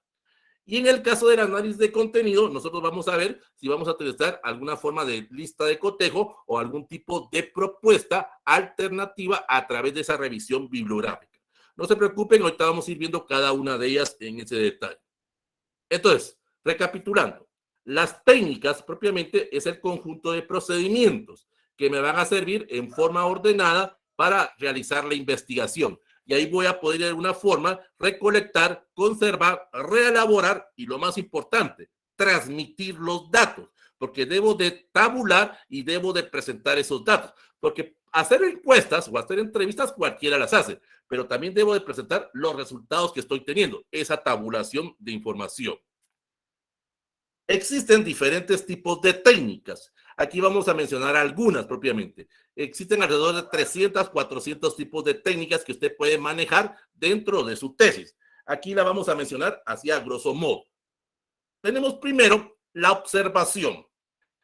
Y en el caso del análisis de contenido, nosotros vamos a ver si vamos a utilizar alguna forma de lista de cotejo o algún tipo de propuesta alternativa a través de esa revisión bibliográfica. No se preocupen, ahorita vamos a ir viendo cada una de ellas en ese detalle. Entonces, recapitulando, las técnicas propiamente es el conjunto de procedimientos que me van a servir en forma ordenada para realizar la investigación. Y ahí voy a poder de alguna forma recolectar, conservar, reelaborar y lo más importante, transmitir los datos, porque debo de tabular y debo de presentar esos datos, porque hacer encuestas o hacer entrevistas cualquiera las hace, pero también debo de presentar los resultados que estoy teniendo, esa tabulación de información. Existen diferentes tipos de técnicas. Aquí vamos a mencionar algunas propiamente. Existen alrededor de 300, 400 tipos de técnicas que usted puede manejar dentro de su tesis. Aquí la vamos a mencionar así a grosso modo. Tenemos primero la observación.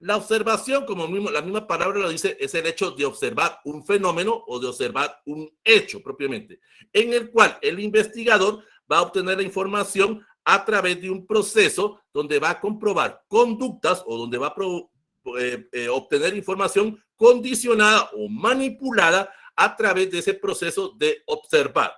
La observación, como la misma palabra lo dice, es el hecho de observar un fenómeno o de observar un hecho propiamente, en el cual el investigador va a obtener la información a través de un proceso donde va a comprobar conductas o donde va a obtener información condicionada o manipulada a través de ese proceso de observar.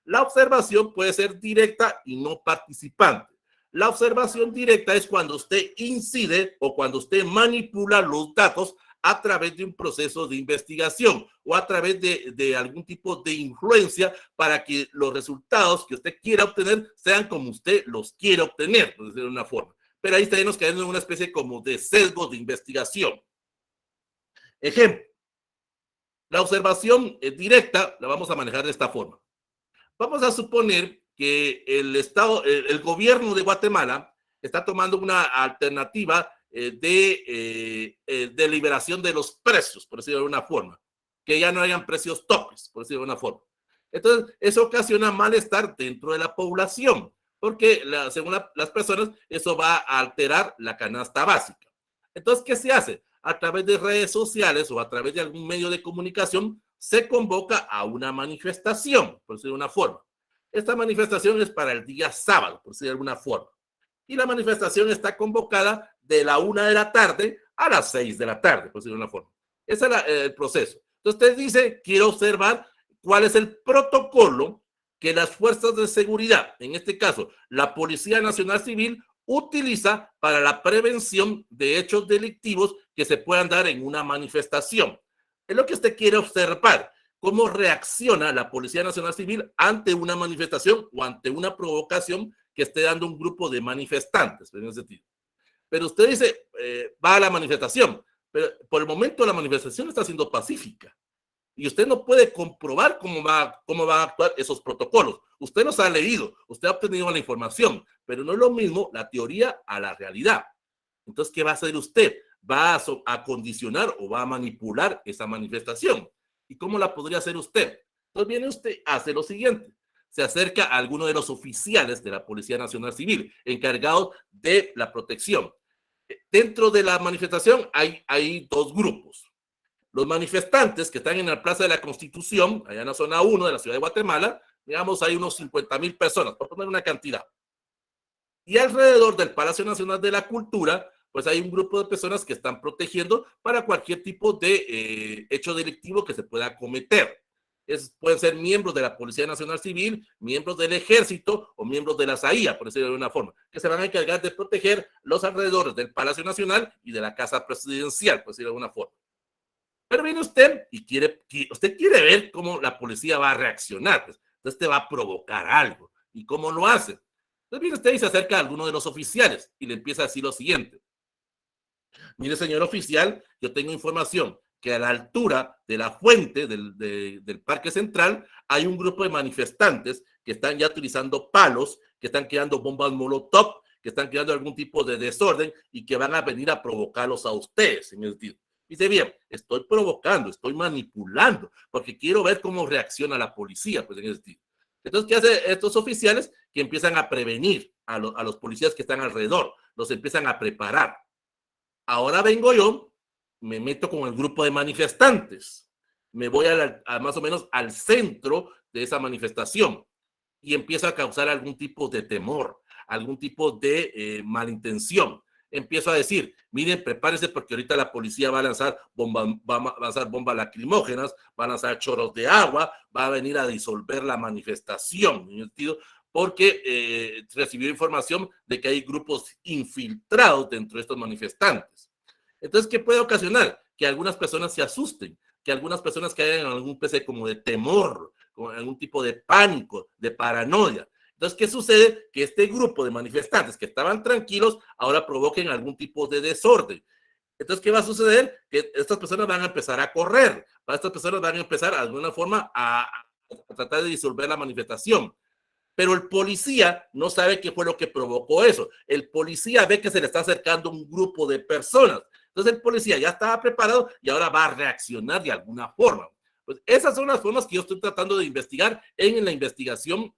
La observación puede ser directa y no participante. La observación directa es cuando usted incide o cuando usted manipula los datos a través de un proceso de investigación o a través de algún tipo de influencia para que los resultados que usted quiera obtener sean como usted los quiere obtener, por decirlo de una forma. pero ahí tenemos cayendo en una especie como de sesgo de investigación. Ejemplo, la observación directa la vamos a manejar de esta forma. Vamos a suponer que el gobierno de Guatemala está tomando una alternativa de liberación de los precios, por decirlo de alguna forma, que ya no hayan precios topes, por decirlo de alguna forma. Entonces, eso ocasiona malestar dentro de la población, porque según las personas, eso va a alterar la canasta básica. Entonces, ¿qué se hace? A través de redes sociales o a través de algún medio de comunicación, se convoca a una manifestación, por decirlo de una forma. Esta manifestación es para el día sábado, por decirlo de alguna forma. Y la manifestación está convocada de la 1 de la tarde a las 6 de la tarde, por decirlo de una forma. Ese es el proceso. Entonces usted dice, quiero observar cuál es el protocolo que las fuerzas de seguridad, en este caso la Policía Nacional Civil, utiliza para la prevención de hechos delictivos que se puedan dar en una manifestación. Es lo que usted quiere observar, cómo reacciona la Policía Nacional Civil ante una manifestación o ante una provocación que esté dando un grupo de manifestantes, en ese sentido. Pero usted dice, va a la manifestación, pero por el momento la manifestación está siendo pacífica y usted no puede comprobar cómo va a actuar esos protocolos. Usted los ha leído, usted ha obtenido la información, pero no es lo mismo la teoría a la realidad. Entonces, ¿qué va a hacer usted? ¿Va a condicionar o va a manipular esa manifestación? ¿Y cómo la podría hacer usted? Entonces viene usted, hace lo siguiente. Se acerca a alguno de los oficiales de la Policía Nacional Civil, encargados de la protección. Dentro de la manifestación hay dos grupos. Los manifestantes que están en la Plaza de la Constitución, allá en la zona 1 de la ciudad de Guatemala, digamos, hay unos 50,000 personas, por poner una cantidad. Y alrededor del Palacio Nacional de la Cultura, pues hay un grupo de personas que están protegiendo para cualquier tipo de hecho delictivo que se pueda cometer. Pueden ser miembros de la Policía Nacional Civil, miembros del Ejército o miembros de la SAIA, por decirlo de una forma, que se van a encargar de proteger los alrededores del Palacio Nacional y de la Casa Presidencial, por decirlo de alguna forma. Pero viene usted y usted quiere ver cómo la policía va a reaccionar. Pues. Entonces te va a provocar algo. ¿Y cómo lo hace? Entonces viene usted y se acerca a alguno de los oficiales y le empieza a decir lo siguiente. Mire, señor oficial, yo tengo información que a la altura de la fuente del Parque Central hay un grupo de manifestantes que están ya utilizando palos, que están creando bombas molotov, que están creando algún tipo de desorden y que van a venir a provocarlos a ustedes en el sentido. Dice, bien, estoy provocando, estoy manipulando, porque quiero ver cómo reacciona la policía, pues en ese sentido. Entonces, ¿qué hacen estos oficiales? Que empiezan a prevenir a los policías que están alrededor, los empiezan a preparar. Ahora vengo yo, me meto con el grupo de manifestantes, me voy más o menos al centro de esa manifestación y empiezo a causar algún tipo de temor, algún tipo de malintención. Empiezo a decir, miren, prepárense porque ahorita la policía va a lanzar bombas lacrimógenas, va a lanzar chorros de agua, va a venir a disolver la manifestación, ¿en el sentido? Porque recibió información de que hay grupos infiltrados dentro de estos manifestantes. Entonces, ¿qué puede ocasionar? Que algunas personas se asusten, que algunas personas caigan en algún especie como de temor, con algún tipo de pánico, de paranoia. Entonces, ¿qué sucede? Que este grupo de manifestantes que estaban tranquilos ahora provoquen algún tipo de desorden. Entonces, ¿qué va a suceder? Que estas personas van a empezar a correr, estas personas van a empezar de alguna forma a tratar de disolver la manifestación. Pero el policía no sabe qué fue lo que provocó eso. El policía ve que se le está acercando un grupo de personas. Entonces el policía ya estaba preparado y ahora va a reaccionar de alguna forma. Pues esas son las formas que yo estoy tratando de investigar en la investigación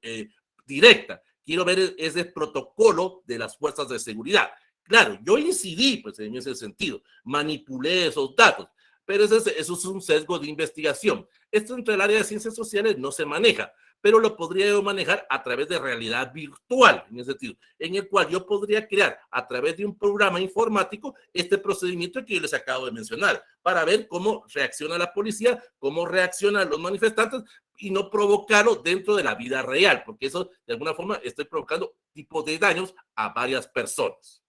directa. Quiero ver ese protocolo de las fuerzas de seguridad. Claro, yo incidí pues, en ese sentido, manipulé esos datos, pero eso es un sesgo de investigación. Esto entre el área de ciencias sociales no se maneja, pero lo podría yo manejar a través de realidad virtual, en ese sentido, en el cual yo podría crear a través de un programa informático este procedimiento que yo les acabo de mencionar, para ver cómo reacciona la policía, cómo reaccionan los manifestantes y no provocarlo dentro de la vida real, porque eso de alguna forma estoy provocando tipo de daños a varias personas.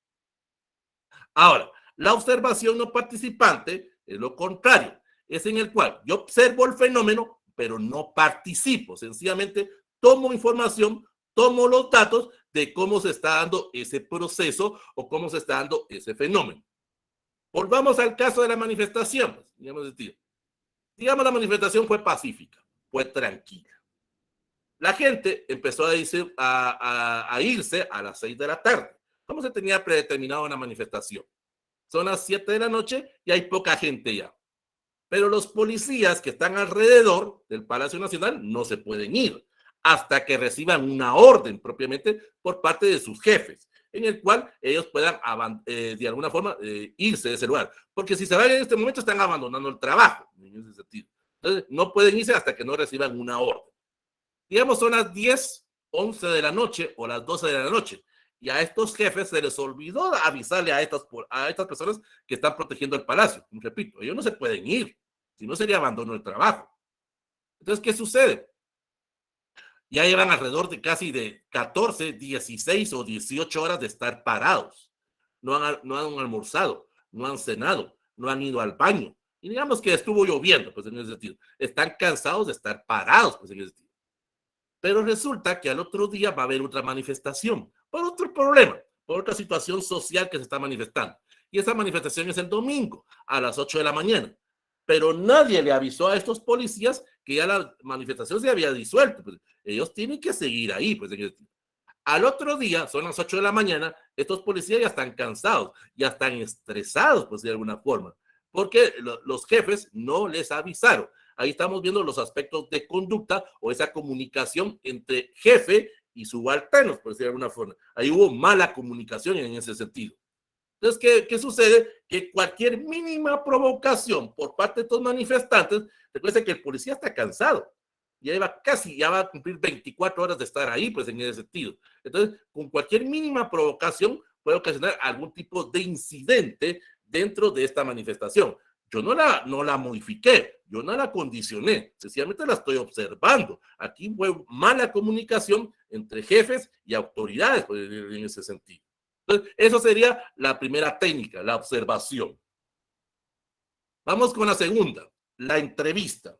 Ahora, la observación no participante es lo contrario, es en el cual yo observo el fenómeno, pero no participo, sencillamente tomo información, tomo los datos, de cómo se está dando ese proceso o cómo se está dando ese fenómeno. Volvamos al caso de la manifestación. Digamos, la manifestación fue pacífica, fue tranquila. La gente empezó a irse a las 6 de la tarde. ¿Cómo se tenía predeterminado una manifestación? Son las 7 de la noche y hay poca gente ya. Pero los policías que están alrededor del Palacio Nacional no se pueden ir hasta que reciban una orden propiamente por parte de sus jefes, en el cual ellos puedan de alguna forma irse de ese lugar. Porque si se van en este momento están abandonando el trabajo, en ese sentido. Entonces no pueden irse hasta que no reciban una orden. Digamos, son las 10, 11 de la noche o las 12 de la noche. Y a estos jefes se les olvidó avisarle a estas personas que están protegiendo el palacio. Repito, ellos no se pueden ir, si no sería abandono del trabajo. Entonces, ¿qué sucede? Ya llevan alrededor de casi de 14, 16 o 18 horas de estar parados. No han almorzado, no han cenado, no han ido al baño. Y digamos que estuvo lloviendo, pues en ese sentido. Están cansados de estar parados, pues en ese sentido. Pero resulta que al otro día va a haber otra manifestación, por otro problema, por otra situación social que se está manifestando. Y esa manifestación es el domingo, a las 8 de la mañana. Pero nadie le avisó a estos policías que ya la manifestación se había disuelto. Pues ellos tienen que seguir ahí. Pues al otro día, son las 8 de la mañana, estos policías ya están cansados, ya están estresados, pues de alguna forma, porque los jefes no les avisaron. Ahí estamos viendo los aspectos de conducta o esa comunicación entre jefe y subalternos, por decir de alguna forma. Ahí hubo mala comunicación en ese sentido. Entonces, ¿qué sucede? Que cualquier mínima provocación por parte de estos manifestantes, recuerden que el policía está cansado. Ya va a cumplir 24 horas de estar ahí, pues en ese sentido. Entonces, con cualquier mínima provocación puede ocasionar algún tipo de incidente dentro de esta manifestación. Yo no la modifiqué, yo no la condicioné, sencillamente la estoy observando. Aquí fue mala comunicación entre jefes y autoridades, pues, en ese sentido. Entonces, eso sería la primera técnica, la observación. Vamos con la segunda, la entrevista.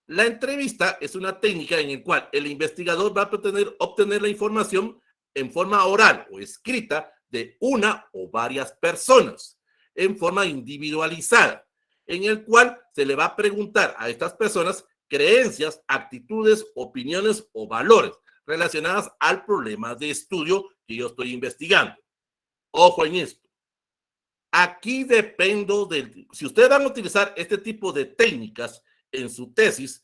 La entrevista es una técnica en la cual el investigador va a obtener la información en forma oral o escrita de una o varias personas, en forma individualizada, en el cual se le va a preguntar a estas personas creencias, actitudes, opiniones o valores relacionadas al problema de estudio que yo estoy investigando. Ojo en esto. Aquí dependo si ustedes van a utilizar este tipo de técnicas en su tesis,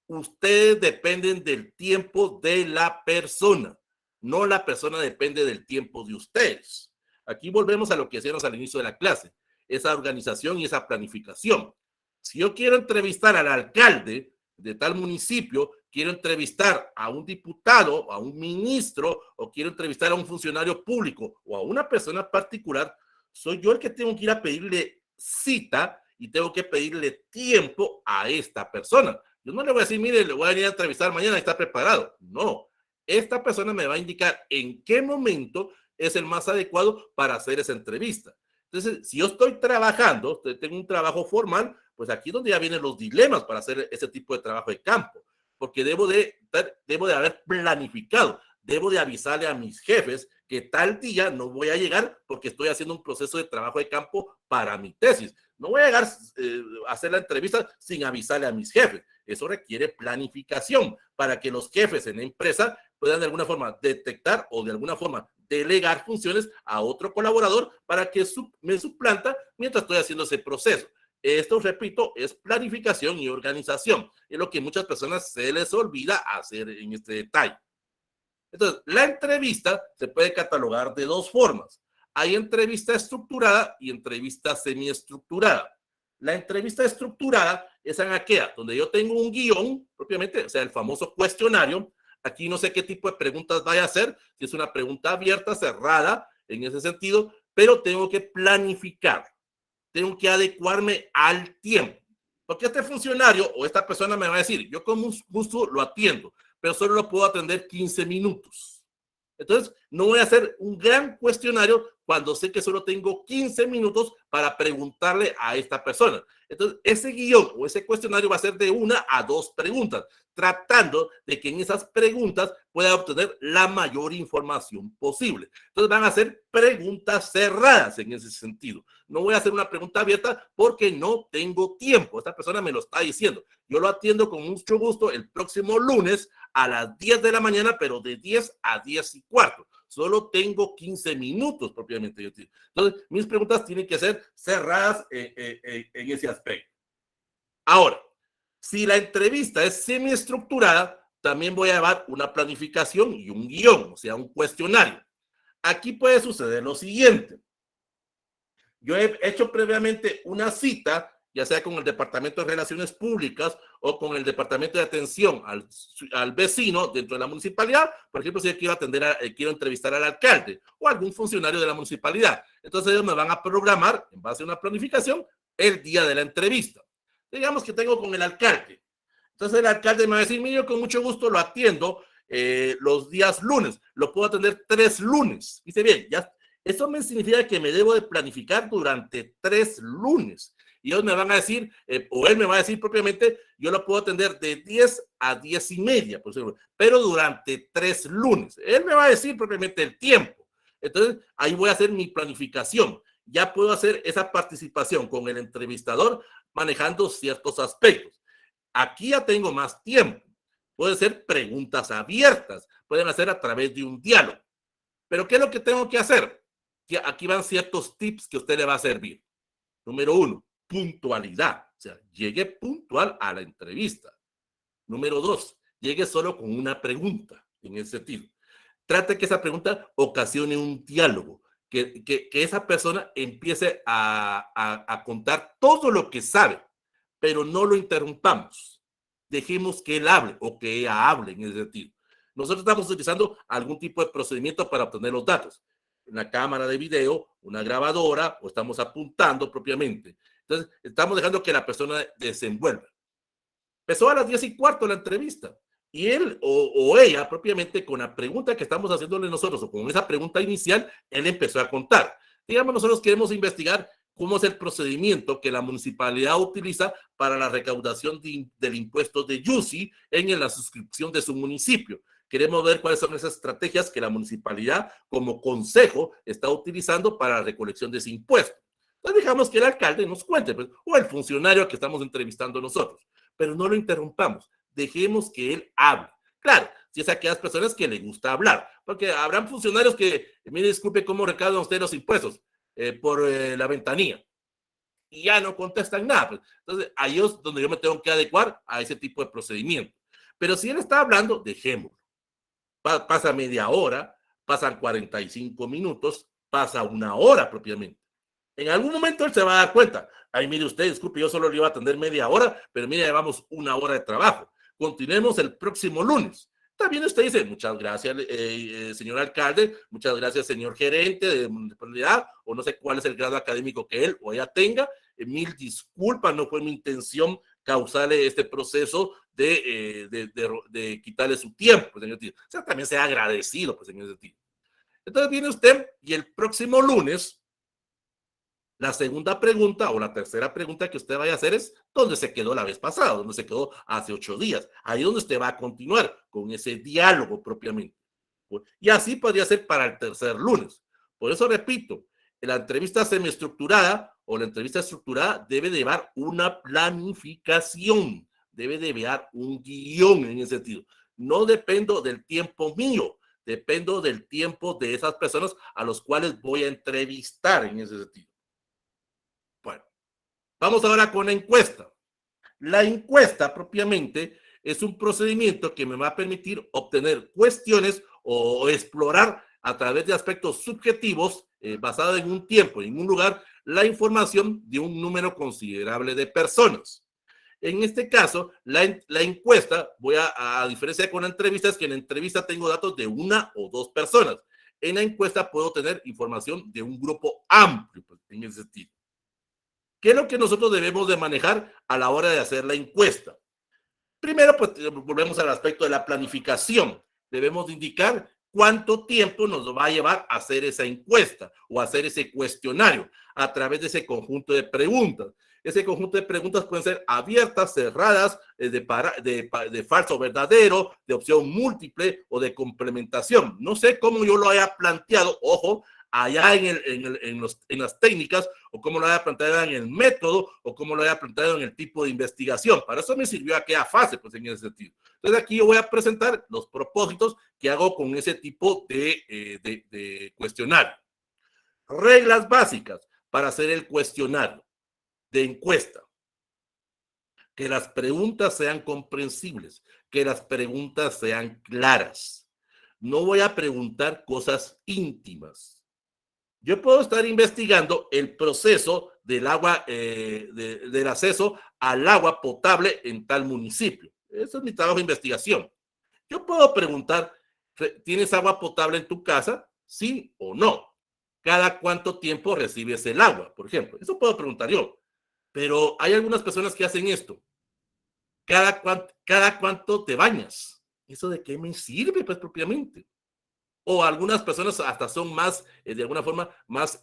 ustedes dependen del tiempo de la persona, no la persona depende del tiempo de ustedes. Aquí volvemos a lo que hacíamos al inicio de la clase, esa organización y esa planificación. Si yo quiero entrevistar al alcalde de tal municipio, quiero entrevistar a un diputado, a un ministro, o quiero entrevistar a un funcionario público o a una persona particular, soy yo el que tengo que ir a pedirle cita y tengo que pedirle tiempo a esta persona. Yo no le voy a decir, mire, le voy a venir a entrevistar mañana y está preparado. No, esta persona me va a indicar en qué momento es el más adecuado para hacer esa entrevista. Entonces, si yo estoy trabajando, tengo un trabajo formal, pues aquí es donde ya vienen los dilemas para hacer ese tipo de trabajo de campo, porque debo de haber planificado, debo de avisarle a mis jefes que tal día no voy a llegar porque estoy haciendo un proceso de trabajo de campo para mi tesis. No voy a llegar a hacer la entrevista sin avisarle a mis jefes. Eso requiere planificación para que los jefes en la empresa puedan de alguna forma detectar o de alguna forma delegar funciones a otro colaborador para que me suplanta mientras estoy haciendo ese proceso. Esto, repito, es planificación y organización. Es lo que muchas personas se les olvida hacer en este detalle. Entonces, la entrevista se puede catalogar de dos formas. Hay entrevista estructurada y entrevista semiestructurada. La entrevista estructurada es en aquella donde yo tengo un guión, propiamente, o sea, el famoso cuestionario. Aquí no sé qué tipo de preguntas vaya a hacer, si es una pregunta abierta, cerrada, en ese sentido, pero tengo que planificar, tengo que adecuarme al tiempo. Porque este funcionario o esta persona me va a decir, yo con gusto lo atiendo, pero solo lo puedo atender 15 minutos. Entonces, no voy a hacer un gran cuestionario cuando sé que solo tengo 15 minutos para preguntarle a esta persona. Entonces, ese guión o ese cuestionario va a ser de 1 a 2 preguntas, tratando de que en esas preguntas pueda obtener la mayor información posible. Entonces, van a ser preguntas cerradas en ese sentido. No voy a hacer una pregunta abierta porque no tengo tiempo. Esta persona me lo está diciendo. Yo lo atiendo con mucho gusto el próximo lunes a las 10 de la mañana, pero de 10 a 10:15. Solo tengo 15 minutos propiamente. Entonces, mis preguntas tienen que ser cerradas en ese aspecto. Ahora, si la entrevista es semiestructurada, también voy a llevar una planificación y un guión, o sea, un cuestionario. Aquí puede suceder lo siguiente. Yo he hecho previamente una cita, ya sea con el Departamento de Relaciones Públicas o con el Departamento de Atención al vecino dentro de la municipalidad. Por ejemplo, si yo quiero quiero entrevistar al alcalde o algún funcionario de la municipalidad. Entonces ellos me van a programar, en base a una planificación, el día de la entrevista. Digamos que tengo con el alcalde. Entonces el alcalde me va a decir, mire, yo con mucho gusto lo atiendo los días lunes. Lo puedo atender 3 lunes. Dice, bien, ya. Eso me significa que me debo de planificar durante 3 lunes. Y ellos me van a decir, o él me va a decir propiamente, yo lo puedo atender de 10 a 10:30, por ejemplo, pero durante 3 lunes. Él me va a decir propiamente el tiempo. Entonces, ahí voy a hacer mi planificación. Ya puedo hacer esa participación con el entrevistador manejando ciertos aspectos. Aquí ya tengo más tiempo. Pueden ser preguntas abiertas, pueden hacer a través de un diálogo. Pero ¿qué es lo que tengo que hacer? Aquí van ciertos tips que a usted le va a servir. Número 1, puntualidad. O sea, llegue puntual a la entrevista. Número 2, llegue solo con una pregunta en ese sentido. Trate que esa pregunta ocasione un diálogo, que esa persona empiece a contar todo lo que sabe, pero no lo interrumpamos. Dejemos que él hable o que ella hable en ese sentido. Nosotros estamos utilizando algún tipo de procedimiento para obtener los datos. Una cámara de video, una grabadora, o estamos apuntando propiamente. Entonces, estamos dejando que la persona desenvuelva. Empezó a las 10:15 la entrevista. Y él o ella propiamente, con la pregunta que estamos haciéndole nosotros, o con esa pregunta inicial, él empezó a contar. Digamos, nosotros queremos investigar cómo es el procedimiento que la municipalidad utiliza para la recaudación del impuesto de YUSI en la suscripción de su municipio. Queremos ver cuáles son esas estrategias que la municipalidad como consejo está utilizando para la recolección de ese impuesto. Entonces dejamos que el alcalde nos cuente, pues, o el funcionario que estamos entrevistando nosotros, pero no lo interrumpamos, dejemos que él hable. Claro, si es aquellas personas que le gusta hablar, porque habrán funcionarios que, mire, disculpe, ¿cómo recaudan ustedes los impuestos? Por la ventanilla. Y ya no contestan nada. Pues. Entonces, ahí es donde yo me tengo que adecuar a ese tipo de procedimiento. Pero si él está hablando, dejémoslo. Pasa media hora, pasan 45 minutos, pasa 1 hora propiamente. En algún momento él se va a dar cuenta. Ay, mire usted, disculpe, yo solo le iba a atender media hora, pero mire, llevamos 1 hora de trabajo. Continuemos el próximo lunes. También usted dice, muchas gracias, señor alcalde, muchas gracias, señor gerente de municipalidad, o no sé cuál es el grado académico que él o ella tenga. Mil disculpas, no fue mi intención causarle este proceso de quitarle su tiempo, pues, señor. O sea, también sea agradecido, pues, en ese sentido. Entonces viene usted y el próximo lunes, la segunda pregunta o la tercera pregunta que usted vaya a hacer es ¿dónde se quedó la vez pasada? ¿Dónde se quedó hace 8 días? Ahí es donde usted va a continuar con ese diálogo propiamente. Y así podría ser para el tercer lunes. Por eso repito, la entrevista semiestructurada o la entrevista estructurada debe de llevar una planificación, debe de llevar un guión en ese sentido. No dependo del tiempo mío, dependo del tiempo de esas personas a los cuales voy a entrevistar en ese sentido. Bueno, vamos ahora con la encuesta. La encuesta propiamente es un procedimiento que me va a permitir obtener cuestiones o explorar a través de aspectos subjetivos basados en un tiempo, en un lugar, la información de un número considerable de personas. En este caso, la encuesta, a diferencia con la entrevista, es que en la entrevista tengo datos de 1 o 2 personas. En la encuesta puedo tener información de un grupo amplio, pues, en ese sentido. ¿Qué es lo que nosotros debemos de manejar a la hora de hacer la encuesta? Primero, pues volvemos al aspecto de la planificación. Debemos de indicar cuánto tiempo nos va a llevar a hacer esa encuesta o a hacer ese cuestionario a través de ese conjunto de preguntas. Ese conjunto de preguntas pueden ser abiertas, cerradas, de falso o verdadero, de opción múltiple o de complementación. No sé cómo yo lo haya planteado, ojo, allá en las técnicas, o cómo lo haya planteado en el método, o cómo lo haya planteado en el tipo de investigación. Para eso me sirvió aquella fase, pues en ese sentido. Entonces aquí yo voy a presentar los propósitos que hago con ese tipo de cuestionario. Reglas básicas para hacer el cuestionario de encuesta. Que las preguntas sean comprensibles, que las preguntas sean claras. No voy a preguntar cosas íntimas. Yo puedo estar investigando el proceso del agua, del acceso al agua potable en tal municipio. Eso es mi trabajo de investigación. Yo puedo preguntar, ¿tienes agua potable en tu casa? ¿Sí o no? ¿Cada cuánto tiempo recibes el agua? Por ejemplo, eso puedo preguntar yo. Pero hay algunas personas que hacen esto. ¿Cada cuánto te bañas? ¿Eso de qué me sirve, pues, propiamente? O algunas personas hasta son más, de alguna forma, más,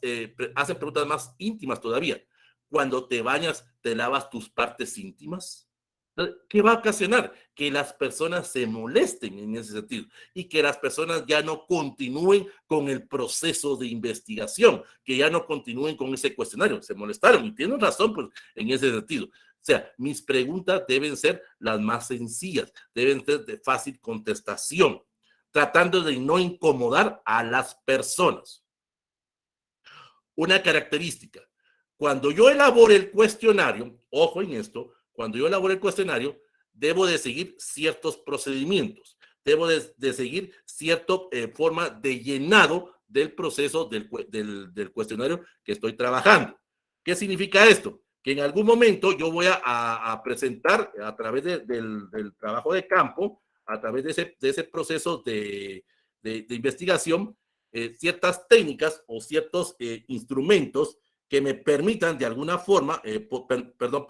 hacen preguntas más íntimas todavía. Cuando te bañas, ¿te lavas tus partes íntimas? ¿Qué va a ocasionar? Que las personas se molesten en ese sentido y que las personas ya no continúen con el proceso de investigación, que ya no continúen con ese cuestionario. Se molestaron y tienen razón, pues, en ese sentido. O sea, mis preguntas deben ser las más sencillas, deben ser de fácil contestación, tratando de no incomodar a las personas. Una característica, cuando yo elabore el cuestionario, ojo en esto, cuando yo elabore el cuestionario, debo de seguir ciertos procedimientos, debo de seguir cierta forma de llenado del proceso del cuestionario que estoy trabajando. ¿Qué significa esto? Que en algún momento yo voy a presentar a través del trabajo de campo, a través de ese proceso de investigación, ciertas técnicas o ciertos instrumentos que me permitan de alguna forma, perdón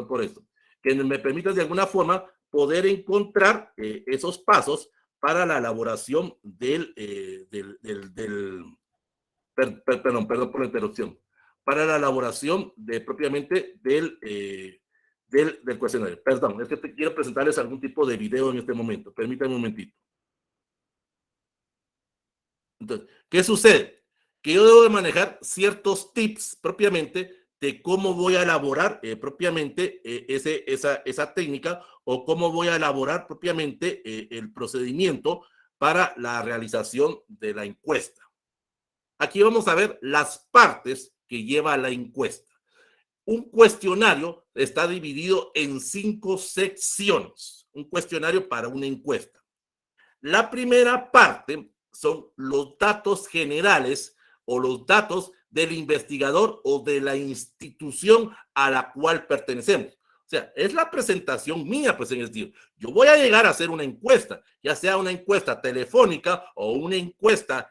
por esto, que me permitan de alguna forma poder encontrar esos pasos para la elaboración perdón por la interrupción, para la elaboración de propiamente del cuestionario. Perdón, es que quiero presentarles algún tipo de video en este momento. Permítanme un momentito. Entonces, ¿qué sucede? Que yo debo de manejar ciertos tips propiamente de cómo voy a elaborar propiamente esa técnica o cómo voy a elaborar propiamente el procedimiento para la realización de la encuesta. Aquí vamos a ver las partes que lleva la encuesta. Un cuestionario está dividido en 5 secciones. Un cuestionario para una encuesta. La primera parte son los datos generales o los datos del investigador o de la institución a la cual pertenecemos. O sea, es la presentación mía, pues en el sentido. Yo voy a llegar a hacer una encuesta, ya sea una encuesta telefónica o una encuesta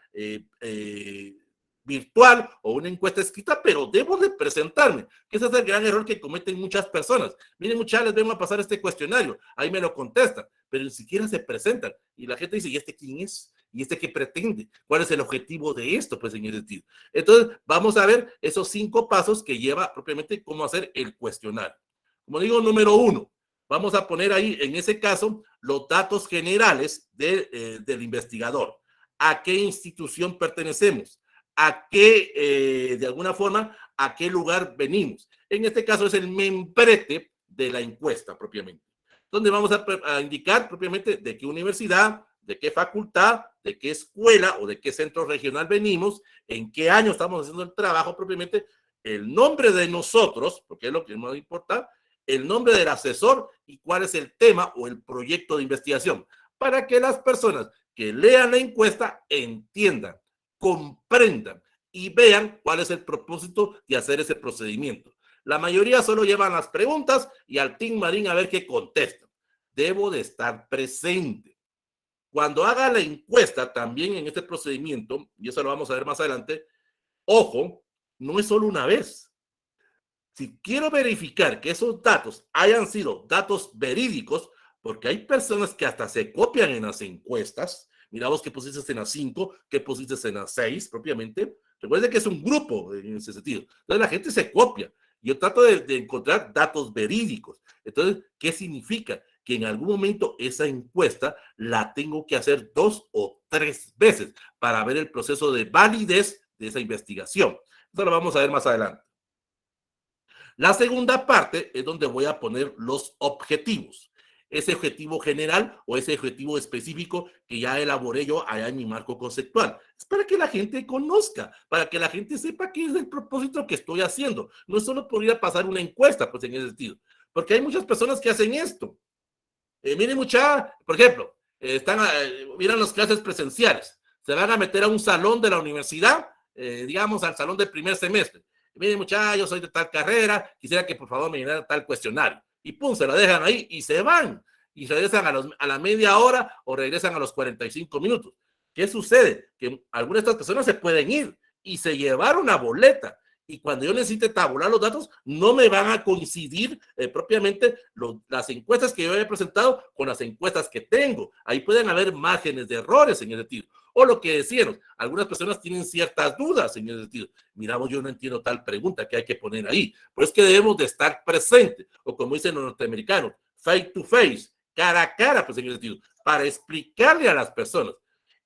virtual o una encuesta escrita, pero debo de presentarme, que ese es el gran error que cometen muchas personas. Miren, muchachos, les vengo a pasar este cuestionario, ahí me lo contestan, pero ni siquiera se presentan. Y la gente dice, ¿y este quién es? ¿Y este qué pretende? ¿Cuál es el objetivo de esto? Pues en ese sentido. Entonces, vamos a ver esos 5 pasos que lleva propiamente cómo hacer el cuestionario. Como digo, número 1, vamos a poner ahí, en ese caso, los datos generales del investigador. ¿A qué institución pertenecemos? ¿A qué, de alguna forma, a qué lugar venimos? En este caso es el membrete de la encuesta propiamente, donde vamos a indicar propiamente de qué universidad, de qué facultad, de qué escuela o de qué centro regional venimos, en qué año estamos haciendo el trabajo propiamente, el nombre de nosotros, porque es lo que más importa, el nombre del asesor y cuál es el tema o el proyecto de investigación, para que las personas que lean la encuesta entiendan, comprendan y vean cuál es el propósito de hacer ese procedimiento. La mayoría solo llevan las preguntas y al Team Marín a ver qué contestan. Debo de estar presente. Cuando haga la encuesta también en este procedimiento, y eso lo vamos a ver más adelante, ojo, no es solo una vez. Si quiero verificar que esos datos hayan sido datos verídicos, porque hay personas que hasta se copian en las encuestas. Mira vos qué pusiste en la 5, qué pusiste en la 6 propiamente. Recuerden que es un grupo en ese sentido. Entonces la gente se copia. Yo trato de encontrar datos verídicos. Entonces, ¿qué significa? Que en algún momento esa encuesta la tengo que hacer 2 o 3 veces para ver el proceso de validez de esa investigación. Eso lo vamos a ver más adelante. La segunda parte es donde voy a poner los objetivos. Ese objetivo general o ese objetivo específico que ya elaboré yo allá en mi marco conceptual. Es para que la gente conozca, para que la gente sepa qué es el propósito que estoy haciendo. No solo podría pasar una encuesta, pues en ese sentido. Porque hay muchas personas que hacen esto. Miren mucha, por ejemplo, miran las clases presenciales. Se van a meter a un salón de la universidad, digamos al salón del primer semestre. Miren muchachos, yo soy de tal carrera, quisiera que por favor me llenara tal cuestionario. Y pum, se lo dejan ahí y se van. Y regresan a la media hora o regresan a los 45 minutos. ¿Qué sucede? Que algunas de estas personas se pueden ir y se llevaron una boleta. Y cuando yo necesite tabular los datos, no me van a coincidir propiamente las encuestas que yo he presentado con las encuestas que tengo. Ahí pueden haber márgenes de errores en ese sentido. O lo que decían, algunas personas tienen ciertas dudas en ese sentido. Miramos, yo no entiendo tal pregunta que hay que poner ahí. Pero es que debemos de estar presentes, o como dicen los norteamericanos, face to face, cara a cara, pues en ese sentido, para explicarle a las personas.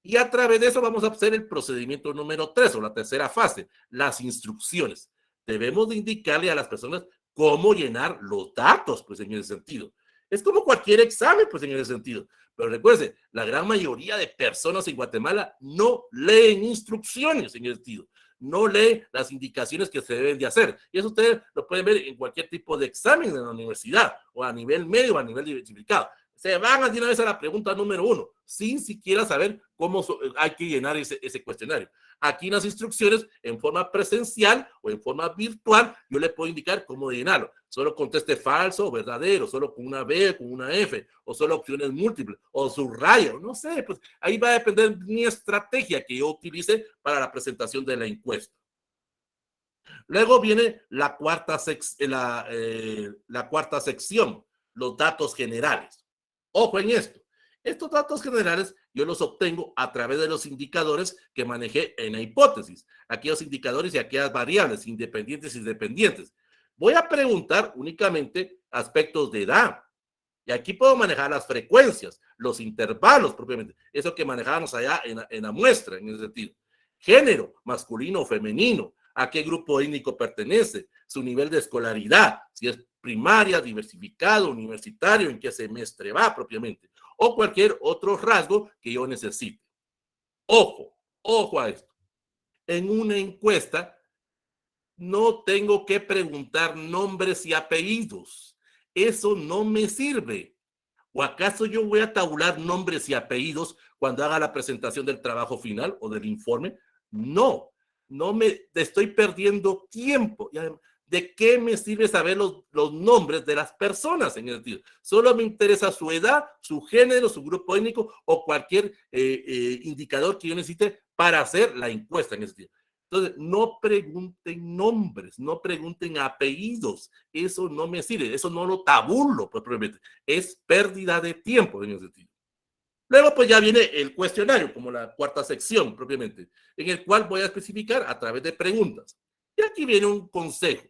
Y a través de eso vamos a hacer el procedimiento número 3 o la tercera fase, las instrucciones. Debemos de indicarle a las personas cómo llenar los datos, pues en ese sentido. Es como cualquier examen, pues en ese sentido. Pero recuerden, la gran mayoría de personas en Guatemala no leen instrucciones en ese sentido. No lee las indicaciones que se deben de hacer. Y eso ustedes lo pueden ver en cualquier tipo de examen en la universidad o a nivel medio o a nivel diversificado. Se van a de una vez a la pregunta número 1, sin siquiera saber cómo hay que llenar ese cuestionario. Aquí en las instrucciones, en forma presencial o en forma virtual, yo le puedo indicar cómo llenarlo. Solo conteste falso o verdadero, solo con una B, con una F, o solo opciones múltiples, o subraya, no sé, pues ahí va a depender mi estrategia que yo utilice para la presentación de la encuesta. Luego viene la cuarta sección, los datos generales. Ojo en esto. Estos datos generales yo los obtengo a través de los indicadores que manejé en la hipótesis. Aquellos indicadores y aquellas variables independientes y dependientes. Voy a preguntar únicamente aspectos de edad. Y aquí puedo manejar las frecuencias, los intervalos propiamente. Eso que manejábamos allá en la muestra, en ese sentido. Género, masculino o femenino. A qué grupo étnico pertenece, su nivel de escolaridad, si es primaria, diversificado, universitario, en qué semestre va propiamente, o cualquier otro rasgo que yo necesite. Ojo, ojo a esto. En una encuesta no tengo que preguntar nombres y apellidos. Eso no me sirve. ¿O acaso yo voy a tabular nombres y apellidos cuando haga la presentación del trabajo final o del informe? No, no me estoy perdiendo tiempo. Y además, ¿de qué me sirve saber los nombres de las personas en el sentido? Solo me interesa su edad, su género, su grupo étnico o cualquier indicador que yo necesite para hacer la encuesta en ese sentido. Entonces, no pregunten nombres, no pregunten apellidos. Eso no me sirve, eso no lo tabulo propiamente. Es pérdida de tiempo en ese sentido. Luego, pues ya viene el cuestionario, como la cuarta sección propiamente, en el cual voy a especificar a través de preguntas. Y aquí viene un consejo.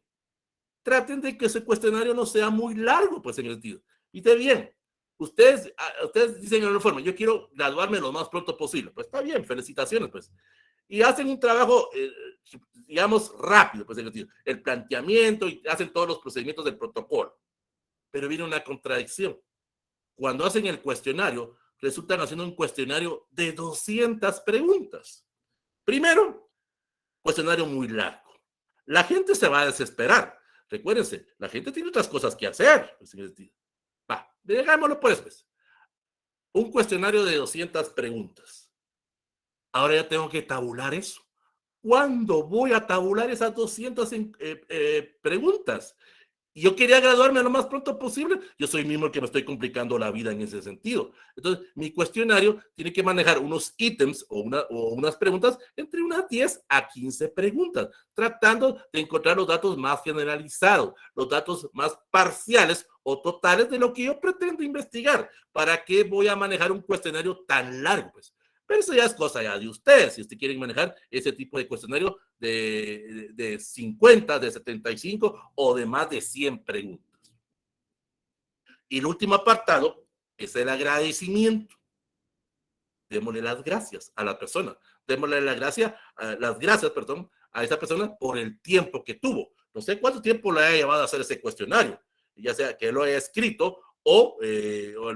Traten de que ese cuestionario no sea muy largo, pues en el sentido. Y de bien, ustedes dicen en la forma, yo quiero graduarme lo más pronto posible. Pues está bien, felicitaciones, pues. Y hacen un trabajo, digamos, rápido, pues en el sentido. El planteamiento y hacen todos los procedimientos del protocolo. Pero viene una contradicción. Cuando hacen el cuestionario, resultan haciendo un cuestionario de 200 preguntas. Primero, cuestionario muy largo. La gente se va a desesperar. Recuérdense, la gente tiene otras cosas que hacer. Pues, va, digámoslo pues. Un cuestionario de 200 preguntas. Ahora ya tengo que tabular eso. ¿Cuándo voy a tabular esas 200 preguntas? Y yo quería graduarme lo más pronto posible. Yo soy mismo el que me estoy complicando la vida en ese sentido. Entonces, mi cuestionario tiene que manejar unos ítems o unas preguntas entre unas 10 a 15 preguntas, tratando de encontrar los datos más generalizados, los datos más parciales o totales de lo que yo pretendo investigar. ¿Para qué voy a manejar un cuestionario tan largo? Pues Pero eso ya es cosa ya de ustedes, si usted quiere manejar ese tipo de cuestionario de 50, de 75 o de más de 100 preguntas. Y el último apartado es el agradecimiento. Démosle las gracias a la persona. Démosle las gracias, perdón, a esa persona por el tiempo que tuvo. No sé cuánto tiempo le haya llevado a hacer ese cuestionario, ya sea que lo haya escrito o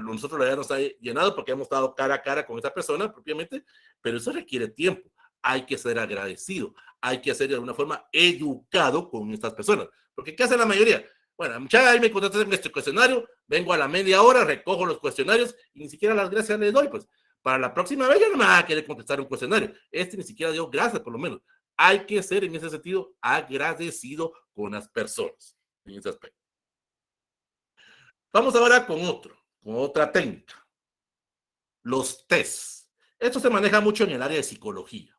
nosotros lo hayamos llenado porque hemos estado cara a cara con esa persona propiamente, pero eso requiere tiempo. Hay que ser agradecido, hay que ser de alguna forma educado con estas personas. Porque ¿qué hace la mayoría? Bueno, muchachos, ahí me contestan en este cuestionario, vengo a la media hora, recojo los cuestionarios y ni siquiera las gracias les doy, pues. Para la próxima vez ya no me va a querer contestar un cuestionario. Ni siquiera dio gracias, por lo menos. Hay que ser, en ese sentido, agradecido con las personas, en ese aspecto. Vamos ahora con otra técnica. Los tests. Esto se maneja mucho en el área de psicología.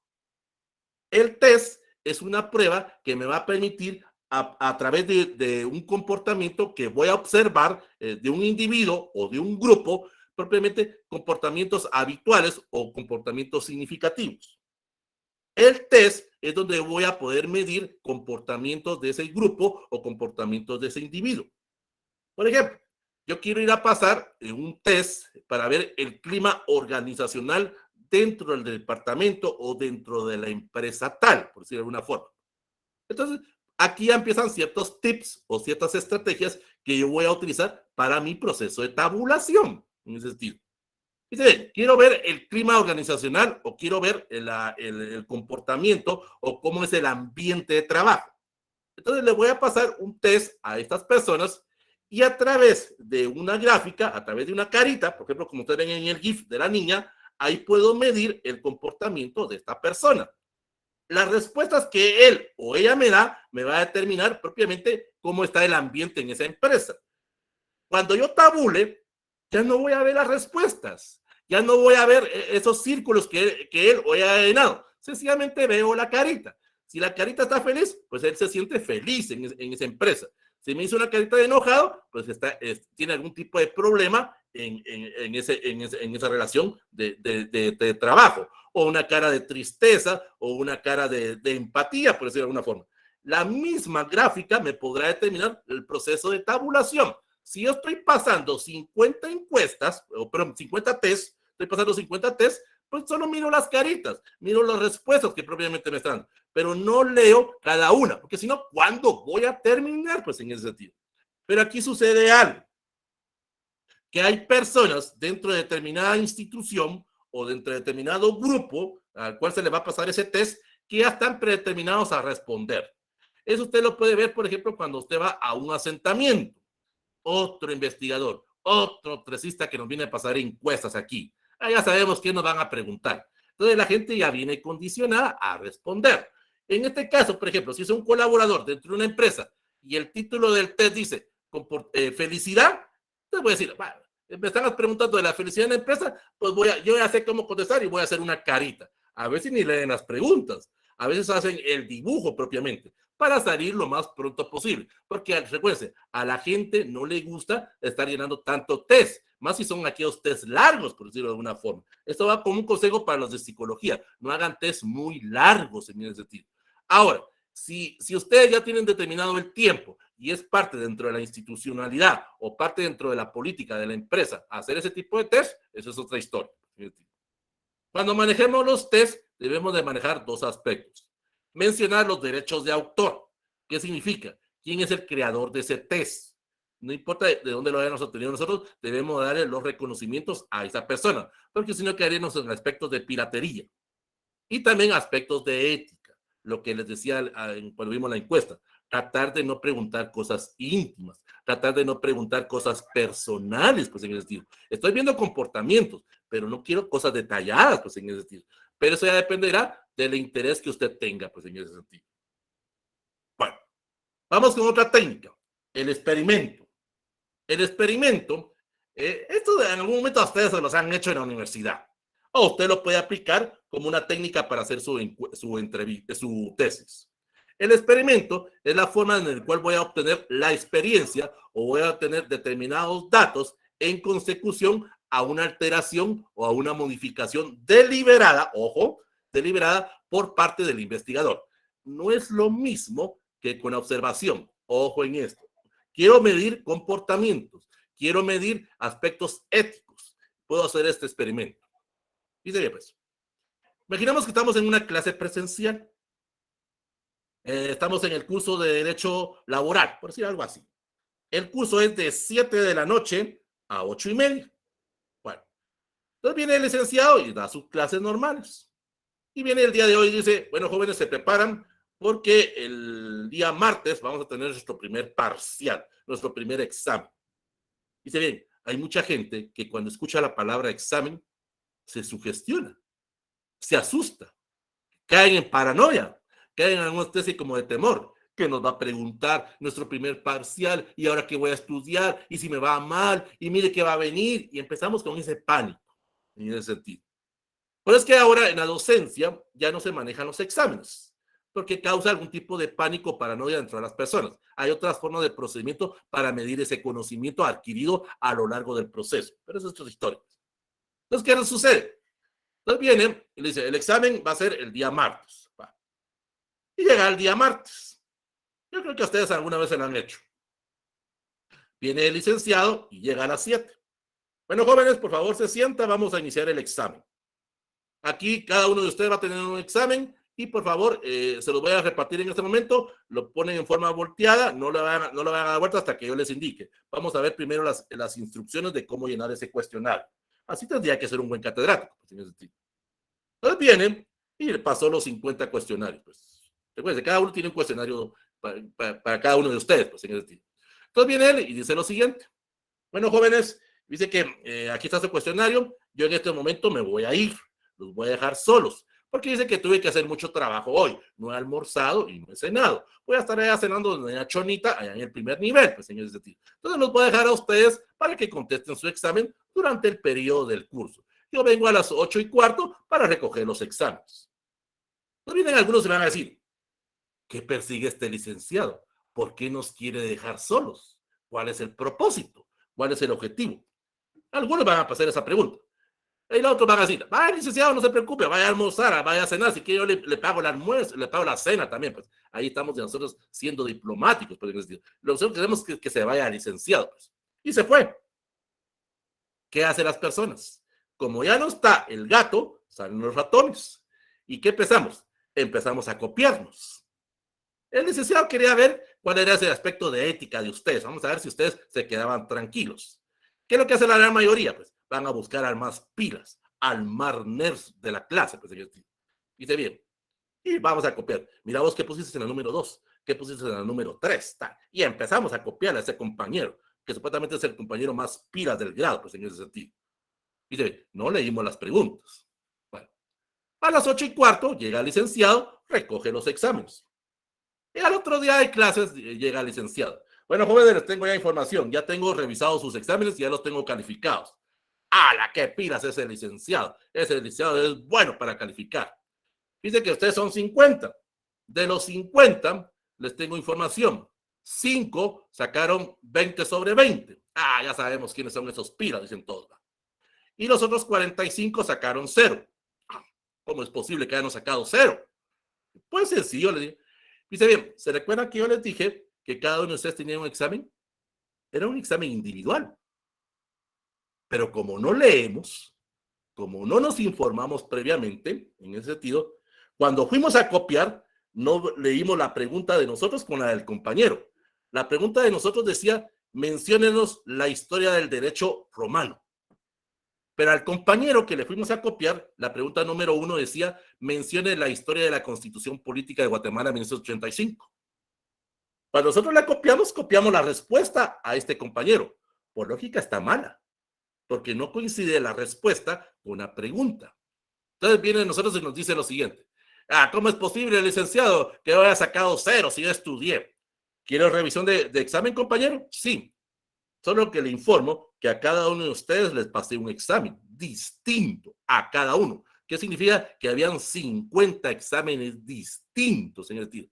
El test es una prueba que me va a permitir a través de un comportamiento que voy a observar de un individuo o de un grupo, propiamente comportamientos habituales o comportamientos significativos. El test es donde voy a poder medir comportamientos de ese grupo o comportamientos de ese individuo. Por ejemplo, yo quiero ir a pasar un test para ver el clima organizacional dentro del departamento o dentro de la empresa tal, por decirlo de alguna forma. Entonces, aquí ya empiezan ciertos tips o ciertas estrategias que yo voy a utilizar para mi proceso de tabulación, en ese sentido. Dice, quiero ver el clima organizacional o quiero ver el comportamiento o cómo es el ambiente de trabajo. Entonces le voy a pasar un test a estas personas y a través de una gráfica, a través de una carita, por ejemplo, como ustedes ven en el GIF de la niña, ahí puedo medir el comportamiento de esta persona. Las respuestas que él o ella me da me va a determinar propiamente cómo está el ambiente en esa empresa. Cuando yo tabule, ya no voy a ver las respuestas, ya no voy a ver esos círculos que él o ella ha llenado. Sencillamente veo la carita. Si la carita está feliz, pues él se siente feliz en esa empresa. Si me hizo una carita de enojado, pues tiene algún tipo de problema en esa relación de trabajo. O una cara de tristeza o una cara de empatía, por decirlo de alguna forma. La misma gráfica me podrá determinar el proceso de tabulación. Si yo estoy pasando 50 encuestas, o perdón, 50 tests, estoy pasando 50 tests, pues solo miro las caritas, miro las respuestas que propiamente me están dando, pero no leo cada una, porque si no, ¿cuándo voy a terminar? Pues en ese sentido. Pero aquí sucede algo, que hay personas dentro de determinada institución o dentro de determinado grupo al cual se le va a pasar ese test que ya están predeterminados a responder. Eso usted lo puede ver, por ejemplo, cuando usted va a un asentamiento. Otro investigador, otro tresista que nos viene a pasar encuestas aquí. Ya sabemos qué nos van a preguntar. Entonces la gente ya viene condicionada a responder. En este caso, por ejemplo, si es un colaborador dentro de una empresa y el título del test dice felicidad, entonces voy a decir, bueno, me están preguntando de la felicidad en la empresa, pues yo ya sé cómo contestar y voy a hacer una carita. A veces ni leen las preguntas, a veces hacen el dibujo propiamente para salir lo más pronto posible. Porque recuérdense, a la gente no le gusta estar llenando tanto test, más si son aquellos test largos, por decirlo de alguna forma. Esto va como un consejo para los de psicología. No hagan test muy largos en ese sentido. Ahora, si ustedes ya tienen determinado el tiempo y es parte dentro de la institucionalidad o parte dentro de la política de la empresa hacer ese tipo de test, eso es otra historia. Cuando manejemos los test, debemos de manejar dos aspectos. Mencionar los derechos de autor. ¿Qué significa? ¿Quién es el creador de ese test? No importa de dónde lo hayamos obtenido nosotros, debemos darle los reconocimientos a esa persona, porque si no quedaríamos en aspectos de piratería. Y también aspectos de ética, lo que les decía cuando vimos la encuesta. Tratar de no preguntar cosas íntimas, tratar de no preguntar cosas personales, pues en ese sentido. Estoy viendo comportamientos, pero no quiero cosas detalladas, pues en ese sentido. Pero eso ya dependerá del interés que usted tenga, pues en ese sentido. Bueno, vamos con otra técnica, el experimento. El experimento, esto en algún momento a ustedes se los han hecho en la universidad, o usted lo puede aplicar como una técnica para hacer su tesis. El experimento es la forma en la cual voy a obtener la experiencia o voy a obtener determinados datos en consecución a una alteración o a una modificación deliberada, ojo, deliberada por parte del investigador. No es lo mismo que con observación. Ojo en esto. Quiero medir comportamientos, quiero medir aspectos éticos. Puedo hacer este experimento. Dice bien, pues. Imaginemos que estamos en una clase presencial. Estamos en el curso de Derecho Laboral, por decir algo así. El curso es de 7 de la noche a 8:30. Bueno, entonces viene el licenciado y da sus clases normales. Y viene el día de hoy y dice, bueno, jóvenes, se preparan porque el día martes vamos a tener nuestro primer parcial, nuestro primer examen. Dice bien, hay mucha gente que cuando escucha la palabra examen se sugestiona, se asusta, caen en paranoia, caen en una especie como de temor, que nos va a preguntar nuestro primer parcial y ahora qué voy a estudiar y si me va mal y mire qué va a venir, y empezamos con ese pánico en ese sentido. Pero es que ahora en la docencia ya no se manejan los exámenes, porque causa algún tipo de pánico o paranoia dentro de las personas. Hay otras formas de procedimiento para medir ese conocimiento adquirido a lo largo del proceso, pero eso es otra historia. Entonces, ¿qué sucede? Entonces viene y le dice, el examen va a ser el día martes. Va. Y llega el día martes. Yo creo que ustedes alguna vez se lo han hecho. Viene el licenciado y llega a las 7. Bueno, jóvenes, por favor, se sienta, vamos a iniciar el examen. Aquí cada uno de ustedes va a tener un examen y por favor, se los voy a repartir en este momento, lo ponen en forma volteada, no lo van a dar vuelta hasta que yo les indique. Vamos a ver primero las instrucciones de cómo llenar ese cuestionario. Así tendría que ser un buen catedrático. Entonces vienen y le pasó los 50 cuestionarios. Pues. Recuerden, cada uno tiene un cuestionario para cada uno de ustedes. Pues, en ese estilo. Entonces viene él y dice lo siguiente. Bueno, jóvenes, dice que aquí está su cuestionario, yo en este momento me voy a ir, los voy a dejar solos, porque dice que tuve que hacer mucho trabajo hoy, no he almorzado y no he cenado, voy a estar allá cenando donde doña Chonita, allá en el primer nivel, pues señores de ti. Entonces los voy a dejar a ustedes para que contesten su examen durante el periodo del curso. Yo vengo a las 8:15 para recoger los exámenes. Entonces vienen algunos y me van a decir, ¿qué persigue este licenciado? ¿Por qué nos quiere dejar solos? ¿Cuál es el propósito? ¿Cuál es el objetivo? Algunos van a pasar esa pregunta. Y los otros van a decir, vaya licenciado, no se preocupe, vaya a almorzar, vaya a cenar, si quiere yo le pago el almuerzo, le pago la cena también. Pues ahí estamos nosotros siendo diplomáticos. Pues, nosotros queremos que se vaya licenciado. Pues. Y se fue. ¿Qué hacen las personas? Como ya no está el gato, salen los ratones. ¿Y qué empezamos? Empezamos a copiarnos. El licenciado quería ver cuál era ese aspecto de ética de ustedes. Vamos a ver si ustedes se quedaban tranquilos. ¿Qué es lo que hace la gran mayoría? Pues van a buscar al más pilas, al más nerd de la clase. Pues, dice bien. Y vamos a copiar. Mira vos qué pusiste en el número 2, qué pusiste en el número 3. Y empezamos a copiar a ese compañero, que supuestamente es el compañero más pilas del grado, pues en ese sentido. Dice, no leímos las preguntas. Bueno, a las 8:15 llega el licenciado, recoge los exámenes. Y al otro día de clases llega el licenciado. Bueno, jóvenes, les tengo ya información. Ya tengo revisado sus exámenes y ya los tengo calificados. ¡Hala, qué pilas ese licenciado! Ese licenciado es bueno para calificar. Dice que ustedes son 50. De los 50, les tengo información. 5 sacaron 20 sobre 20. Ah, ya sabemos quiénes son esos pilas, dicen todos. Y los otros 45 sacaron 0. ¿Cómo es posible que hayan sacado 0? Pues sencillo, les digo. Dice bien, ¿se recuerdan que yo les dije que cada uno de ustedes tenía un examen? Era un examen individual. Pero como no leemos, como no nos informamos previamente, en ese sentido, cuando fuimos a copiar, no leímos la pregunta de nosotros con la del compañero. La pregunta de nosotros decía, menciónenos la historia del derecho romano. Pero al compañero que le fuimos a copiar, la pregunta número 1 decía, mencione la historia de la Constitución Política de Guatemala en 1985. Cuando nosotros la copiamos, copiamos la respuesta a este compañero. Por lógica está mala, porque no coincide la respuesta con la pregunta. Entonces viene nosotros y nos dice lo siguiente. ¿Cómo es posible, licenciado, que yo haya sacado 0 si yo estudié? ¿Quiere revisión de examen, compañero? Sí. Solo que le informo que a cada uno de ustedes les pasé un examen distinto a cada uno. ¿Qué significa? Que habían 50 exámenes distintos, señor tío.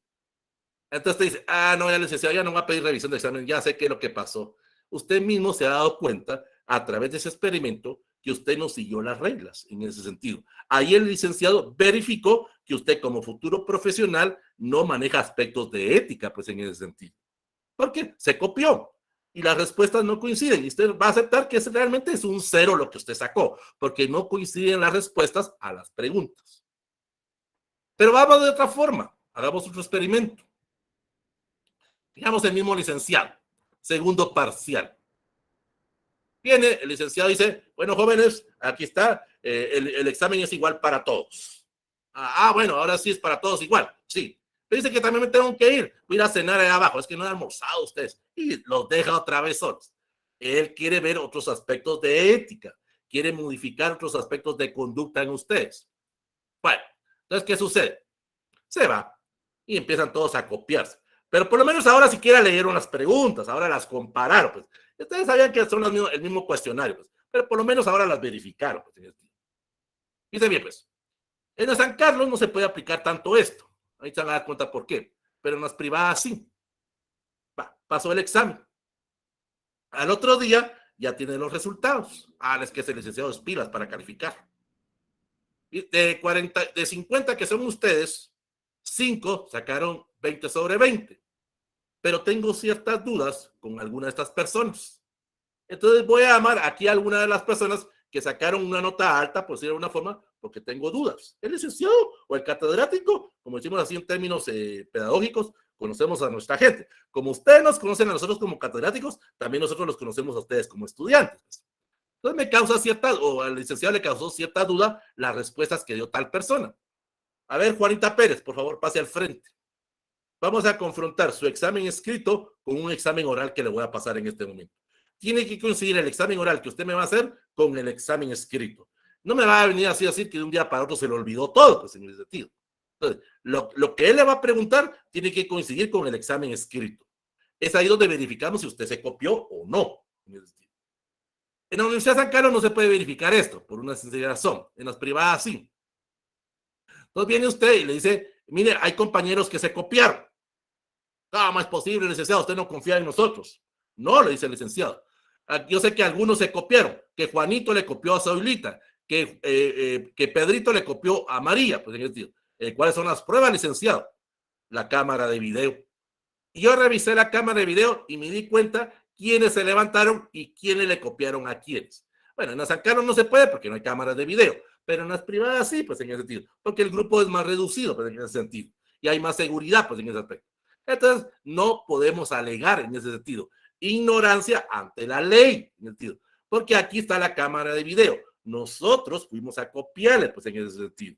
Entonces te dice, no, ya licenciado, ya no va a pedir revisión de examen, ya sé qué es lo que pasó. Usted mismo se ha dado cuenta a través de ese experimento que usted no siguió las reglas en ese sentido. Ahí el licenciado verificó que usted como futuro profesional no maneja aspectos de ética, pues en ese sentido. Porque se copió y las respuestas no coinciden. Y usted va a aceptar que realmente es un 0 lo que usted sacó, porque no coinciden las respuestas a las preguntas. Pero vamos de otra forma. Hagamos otro experimento. Digamos el mismo licenciado, segundo parcial. Viene, el licenciado dice, bueno, jóvenes, aquí está, el examen es igual para todos. Bueno, ahora sí es para todos igual, sí. Pero dice que también me tengo que ir, voy a ir a cenar ahí abajo, es que no han almorzado ustedes. Y los deja otra vez solos. Él quiere ver otros aspectos de ética, quiere modificar otros aspectos de conducta en ustedes. Bueno, entonces, ¿qué sucede? Se va y empiezan todos a copiarse. Pero por lo menos ahora siquiera leyeron las preguntas, ahora las compararon. Pues. Ustedes sabían que son el mismo cuestionario, pues, pero por lo menos ahora las verificaron. Pues. Dice bien, pues, en San Carlos no se puede aplicar tanto esto. Ahí se van a dar cuenta por qué. Pero en las privadas sí. Pasó el examen. Al otro día ya tiene los resultados. Es que es el licenciado de pilas para calificar. Y de 50 que son ustedes, 5 sacaron 20 sobre 20. Pero tengo ciertas dudas con alguna de estas personas. Entonces voy a llamar aquí a alguna de las personas que sacaron una nota alta, por decirlo de alguna forma, porque tengo dudas. El licenciado o el catedrático, como decimos así en términos pedagógicos, conocemos a nuestra gente. Como ustedes nos conocen a nosotros como catedráticos, también nosotros los conocemos a ustedes como estudiantes. Entonces me causa cierta, o al licenciado le causó cierta duda las respuestas que dio tal persona. A ver, Juanita Pérez, por favor, pase al frente. Vamos a confrontar su examen escrito con un examen oral que le voy a pasar en este momento. Tiene que coincidir el examen oral que usted me va a hacer con el examen escrito. No me va a venir así a decir que de un día para otro se le olvidó todo, pues en ese sentido. Entonces, lo que él le va a preguntar tiene que coincidir con el examen escrito. Es ahí donde verificamos si usted se copió o no. En la Universidad de San Carlos no se puede verificar esto, por una sencilla razón. En las privadas sí. Entonces viene usted y le dice, mire, hay compañeros que se copiaron. ¿Cómo es posible, licenciado? Usted no confía en nosotros. No, le dice el licenciado. Yo sé que algunos se copiaron, que Juanito le copió a Saulita, que Pedrito le copió a María. Pues, ¿cuáles son las pruebas, licenciado? La cámara de video. Y yo revisé la cámara de video y me di cuenta quiénes se levantaron y quiénes le copiaron a quiénes. Bueno, en la San Carlos no se puede porque no hay cámaras de video, pero en las privadas sí, pues en ese sentido, porque el grupo es más reducido, pues en ese sentido, y hay más seguridad, pues en ese aspecto. Entonces, no podemos alegar en ese sentido ignorancia ante la ley, en ese sentido, porque aquí está la cámara de video. Nosotros fuimos a copiarle, pues en ese sentido.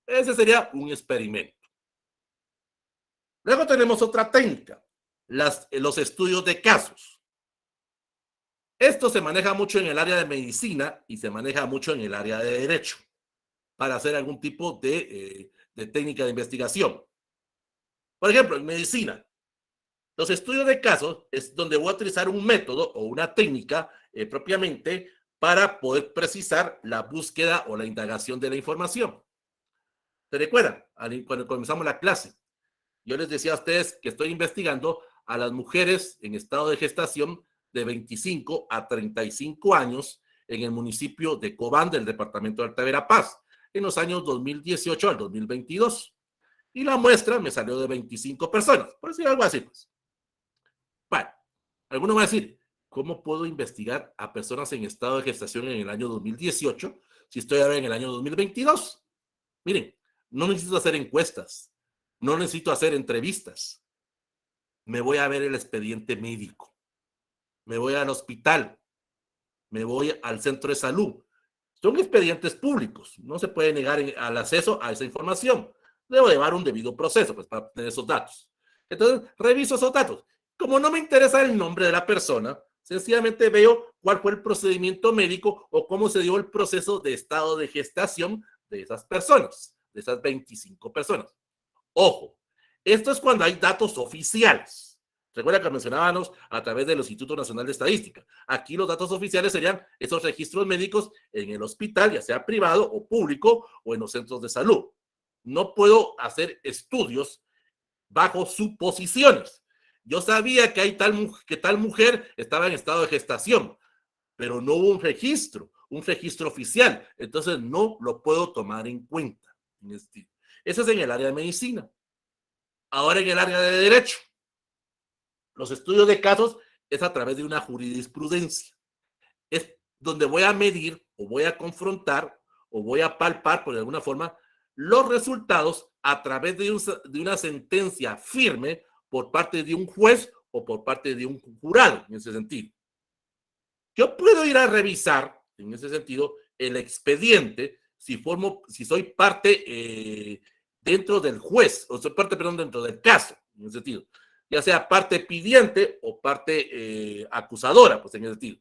Ese sería un experimento. Luego tenemos otra técnica, los estudios de casos. Esto se maneja mucho en el área de medicina y se maneja mucho en el área de derecho para hacer algún tipo de técnica de investigación. Por ejemplo, en medicina, los estudios de casos es donde voy a utilizar un método o una técnica propiamente para poder precisar la búsqueda o la indagación de la información. ¿Se recuerdan? Cuando comenzamos la clase, yo les decía a ustedes que estoy investigando a las mujeres en estado de gestación de 25 a 35 años en el municipio de Cobán del departamento de Alta Verapaz en los años 2018 al 2022. Y la muestra me salió de 25 personas, por decir algo así. Pues. Bueno, alguno va a decir, ¿cómo puedo investigar a personas en estado de gestación en el año 2018 si estoy ahora en el año 2022? Miren, no necesito hacer encuestas, no necesito hacer entrevistas. Me voy a ver el expediente médico, me voy al hospital, me voy al centro de salud. Son expedientes públicos, no se puede negar al acceso a esa información. Debo llevar un debido proceso pues, para tener esos datos. Entonces, reviso esos datos. Como no me interesa el nombre de la persona, sencillamente veo cuál fue el procedimiento médico o cómo se dio el proceso de estado de gestación de esas personas, de esas 25 personas. Ojo, esto es cuando hay datos oficiales. Recuerda que mencionábamos a través del Instituto Nacional de Estadística. Aquí los datos oficiales serían esos registros médicos en el hospital, ya sea privado o público o en los centros de salud. No puedo hacer estudios bajo suposiciones. Yo sabía que tal mujer estaba en estado de gestación, pero no hubo un registro un registro oficial, entonces no lo puedo tomar en cuenta. Eso es en el área de medicina. Ahora en el área de derecho, los estudios de casos es a través de una jurisprudencia. Es donde voy a medir o voy a confrontar o voy a palpar, por alguna forma, los resultados a través de una sentencia firme por parte de un juez o por parte de un jurado, en ese sentido. Yo puedo ir a revisar, en ese sentido, el expediente si soy parte dentro del juez, o soy parte, perdón, dentro del caso, en ese sentido. Ya sea parte pidiente o parte acusadora, pues en ese sentido.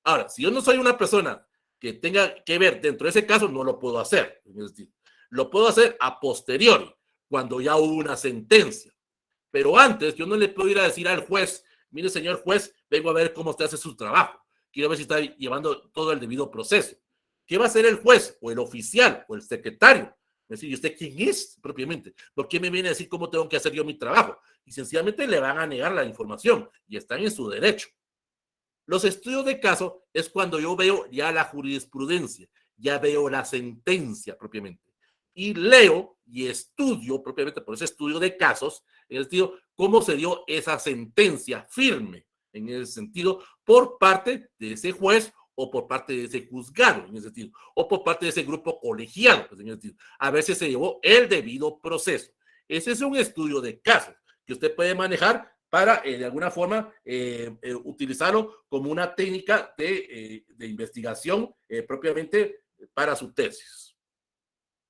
Ahora, si yo no soy una persona que tenga que ver dentro de ese caso, no lo puedo hacer, en ese sentido. Lo puedo hacer a posteriori, cuando ya hubo una sentencia. Pero antes, yo no le puedo ir a decir al juez, mire, señor juez, vengo a ver cómo usted hace su trabajo. Quiero ver si está llevando todo el debido proceso. ¿Qué va a hacer el juez o el oficial o el secretario? Es decir, ¿y usted quién es propiamente? ¿Por qué me viene a decir cómo tengo que hacer yo mi trabajo? Y sencillamente le van a negar la información y están en su derecho. Los estudios de caso es cuando yo veo ya la jurisprudencia, ya veo la sentencia propiamente. Y leo y estudio propiamente por ese estudio de casos, en el sentido, cómo se dio esa sentencia firme, en ese sentido, por parte de ese juez o por parte de ese juzgado, en ese sentido, o por parte de ese grupo colegiado, pues en ese sentido. A veces se llevó el debido proceso. Ese es un estudio de casos que usted puede manejar para de alguna forma utilizarlo como una técnica de investigación propiamente para su tesis.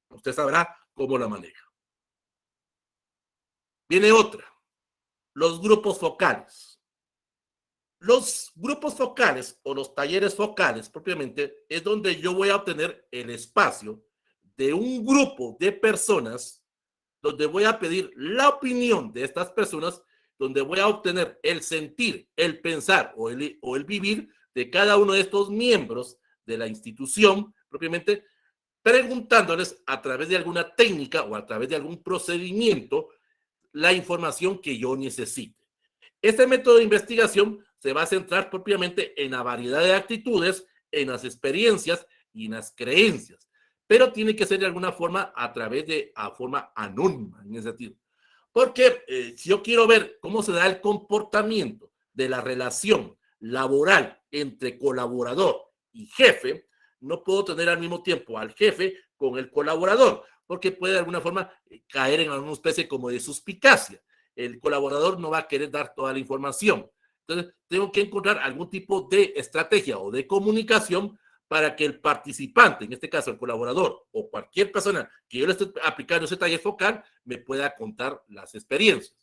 Usted sabrá cómo la maneja. Viene otra, los grupos focales. Los grupos focales o los talleres focales propiamente es donde yo voy a obtener el espacio de un grupo de personas donde voy a pedir la opinión de estas personas, donde voy a obtener el sentir, el pensar o el vivir de cada uno de estos miembros de la institución propiamente, preguntándoles a través de alguna técnica o a través de algún procedimiento la información que yo necesite. Este método de investigación se va a centrar propiamente en la variedad de actitudes, en las experiencias y en las creencias, pero tiene que ser de alguna forma a través de forma anónima, en ese sentido. Porque si yo quiero ver cómo se da el comportamiento de la relación laboral entre colaborador y jefe, no puedo tener al mismo tiempo al jefe con el colaborador, porque puede de alguna forma caer en alguna especie como de suspicacia. El colaborador no va a querer dar toda la información. Entonces, tengo que encontrar algún tipo de estrategia o de comunicación para que el participante, en este caso el colaborador o cualquier persona que yo le esté aplicando ese taller focal, me pueda contar las experiencias.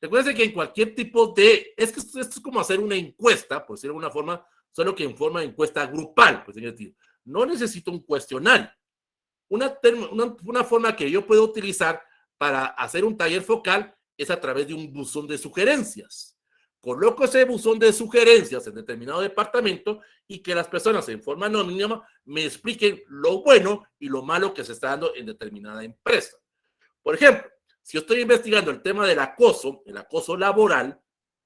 Recuerden que en cualquier tipo es que esto es como hacer una encuesta, por decirlo de alguna forma, solo que en forma de encuesta grupal, pues en el sentido. No necesito un cuestionario. Una forma que yo puedo utilizar para hacer un taller focal es a través de un buzón de sugerencias. Coloco ese buzón de sugerencias en determinado departamento y que las personas en forma anónima me expliquen lo bueno y lo malo que se está dando en determinada empresa. Por ejemplo, si yo estoy investigando el tema del acoso, el acoso laboral,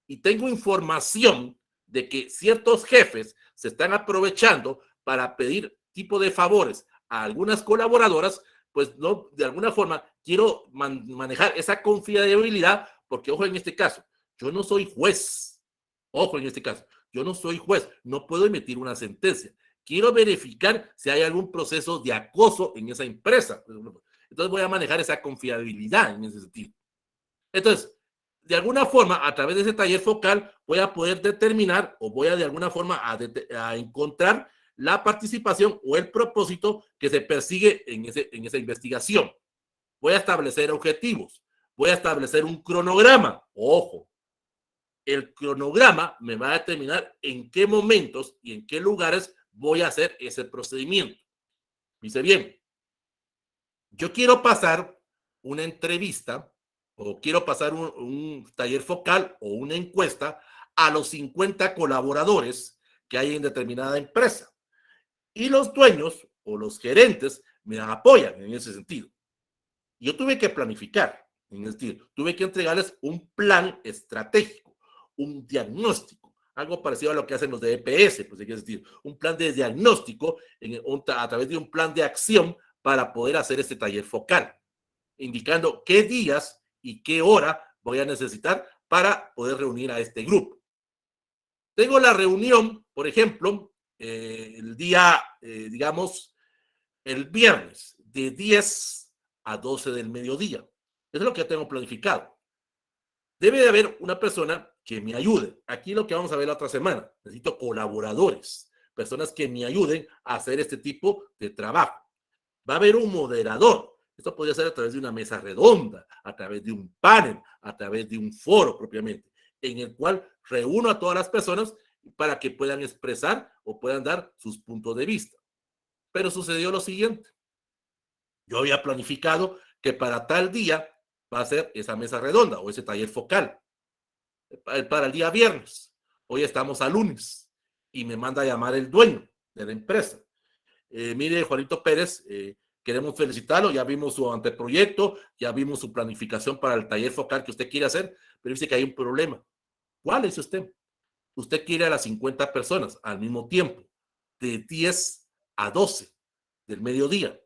y tengo información de que ciertos jefes se están aprovechando para pedir tipo de favores a algunas colaboradoras, pues no, de alguna forma quiero manejar esa confiabilidad, porque ojo en este caso, yo no soy juez, ojo en este caso, yo no soy juez, no puedo emitir una sentencia. Quiero verificar si hay algún proceso de acoso en esa empresa. Entonces voy a manejar esa confiabilidad en ese sentido. Entonces, de alguna forma, a través de ese taller focal, voy a poder determinar o voy a de alguna forma a encontrar la participación o el propósito que se persigue en esa investigación. Voy a establecer objetivos, voy a establecer un cronograma. Ojo, el cronograma me va a determinar en qué momentos y en qué lugares voy a hacer ese procedimiento. Dice bien, yo quiero pasar una entrevista o quiero pasar un taller focal o una encuesta a los 50 colaboradores que hay en determinada empresa. Y los dueños o los gerentes me apoyan en ese sentido. Yo tuve que planificar, en ese sentido, tuve que entregarles un plan estratégico, un diagnóstico, algo parecido a lo que hacen los de EPS, pues, es decir, un plan de diagnóstico a través de un plan de acción para poder hacer este taller focal, indicando qué días y qué hora voy a necesitar para poder reunir a este grupo. Tengo la reunión, por ejemplo, el día, digamos, el viernes, de 10 a 12 del mediodía. Eso es lo que ya tengo planificado. Debe de haber una persona que me ayude. Aquí lo que vamos a ver la otra semana. Necesito colaboradores, personas que me ayuden a hacer este tipo de trabajo. Va a haber un moderador. Esto podría ser a través de una mesa redonda, a través de un panel, a través de un foro propiamente, en el cual reúno a todas las personas para que puedan expresar o puedan dar sus puntos de vista. Pero sucedió lo siguiente. Yo había planificado que para tal día va a ser esa mesa redonda o ese taller focal para el día viernes. Hoy estamos a lunes y me manda a llamar el dueño de la empresa. Mire, Juanito Pérez, queremos felicitarlo, ya vimos su anteproyecto, ya vimos su planificación para el taller focal que usted quiere hacer, pero dice que hay un problema. ¿Cuál es usted? Usted quiere a las 50 personas al mismo tiempo, de 10 a 12 del mediodía.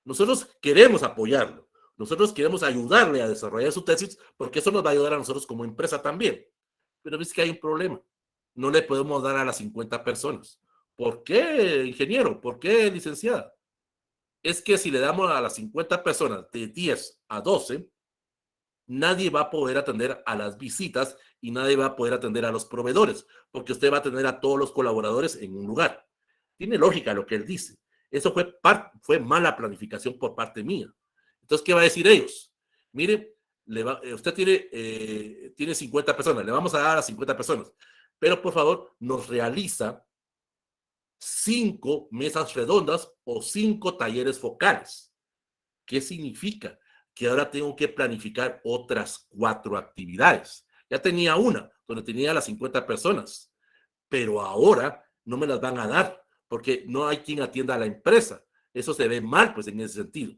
Nosotros queremos apoyarlo, nosotros queremos ayudarle a desarrollar su tesis porque eso nos va a ayudar a nosotros como empresa también. Pero dice que hay un problema. No le podemos dar a las 50 personas. ¿Por qué, ingeniero? ¿Por qué, licenciada? Es que si le damos a las 50 personas de 10 a 12, nadie va a poder atender a las visitas y nadie va a poder atender a los proveedores, porque usted va a tener a todos los colaboradores en un lugar. Tiene lógica lo que él dice. Eso fue mala planificación por parte mía. Entonces, ¿qué va a decir ellos? Mire, usted tiene 50 personas, le vamos a dar a 50 personas, pero por favor nos realiza 5 mesas redondas o 5 talleres focales. ¿Qué significa? Que ahora tengo que planificar otras 4 actividades. Ya tenía una, donde tenía las 50 personas, pero ahora no me las van a dar, porque no hay quien atienda a la empresa. Eso se ve mal, pues, en ese sentido.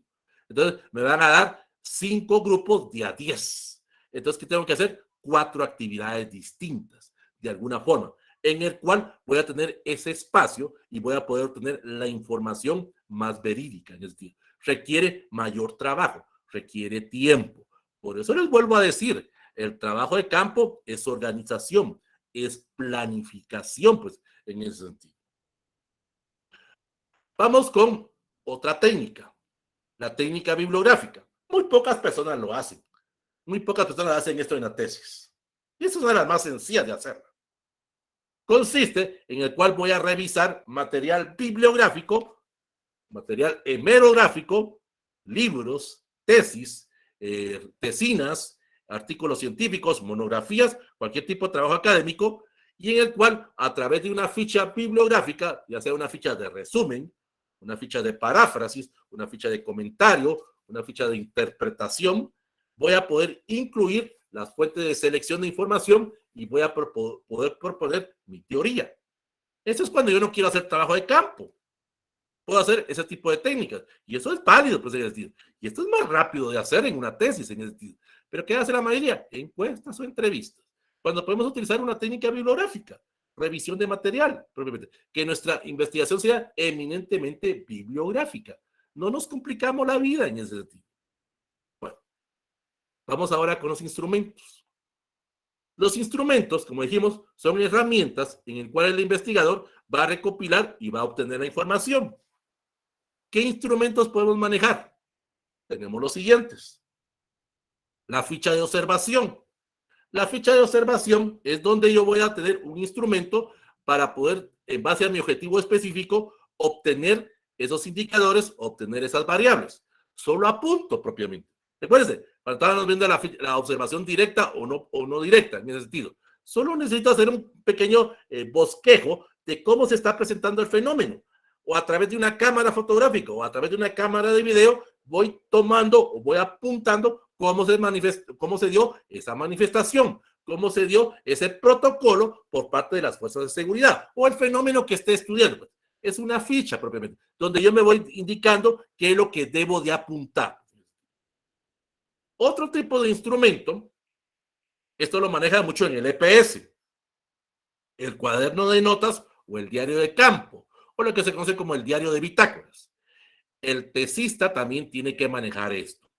Entonces, me van a dar 5 grupos de a 10. Entonces, ¿qué tengo que hacer? 4 actividades distintas, de alguna forma, en el cual voy a tener ese espacio y voy a poder obtener la información más verídica. Es decir, requiere mayor trabajo, requiere tiempo. Por eso les vuelvo a decir, el trabajo de campo es organización, es planificación, pues, en ese sentido. Vamos con otra técnica, la técnica bibliográfica. Muy pocas personas lo hacen. Muy pocas personas hacen esto en la tesis. Y eso es una de las más sencillas de hacerla. Consiste en el cual voy a revisar material bibliográfico, material hemerográfico, libros, tesis, tesinas, artículos científicos, monografías, cualquier tipo de trabajo académico, y en el cual, a través de una ficha bibliográfica, ya sea una ficha de resumen, una ficha de paráfrasis, una ficha de comentario, una ficha de interpretación, voy a poder incluir las fuentes de selección de información y voy a poder proponer mi teoría. Eso es cuando yo no quiero hacer trabajo de campo. Puedo hacer ese tipo de técnicas. Y eso es válido, pues, en ese sentido. Y esto es más rápido de hacer en una tesis, en ese sentido. Pero ¿qué hace la mayoría? Encuestas o entrevistas. Cuando podemos utilizar una técnica bibliográfica, revisión de material, propiamente. Que nuestra investigación sea eminentemente bibliográfica. No nos complicamos la vida en ese sentido. Bueno, vamos ahora con los instrumentos. Los instrumentos, como dijimos, son herramientas en las cuales el investigador va a recopilar y va a obtener la información. ¿Qué instrumentos podemos manejar? Tenemos los siguientes. La ficha de observación. La ficha de observación es donde yo voy a tener un instrumento para poder, en base a mi objetivo específico, obtener esos indicadores, obtener esas variables. Solo apunto propiamente. Recuérdense, cuando estábamos viendo la observación directa o no directa, en ese sentido. Solo necesito hacer un pequeño bosquejo de cómo se está presentando el fenómeno. O a través de una cámara fotográfica o a través de una cámara de video, voy tomando o voy apuntando cómo se dio esa manifestación, cómo se dio ese protocolo por parte de las fuerzas de seguridad o el fenómeno que esté estudiando. Es una ficha propiamente, donde yo me voy indicando qué es lo que debo de apuntar. Otro tipo de instrumento, esto lo maneja mucho en el EPS. el cuaderno de notas o el diario de campo, o lo que se conoce como el diario de bitácoras. El tesista también tiene que manejar esto.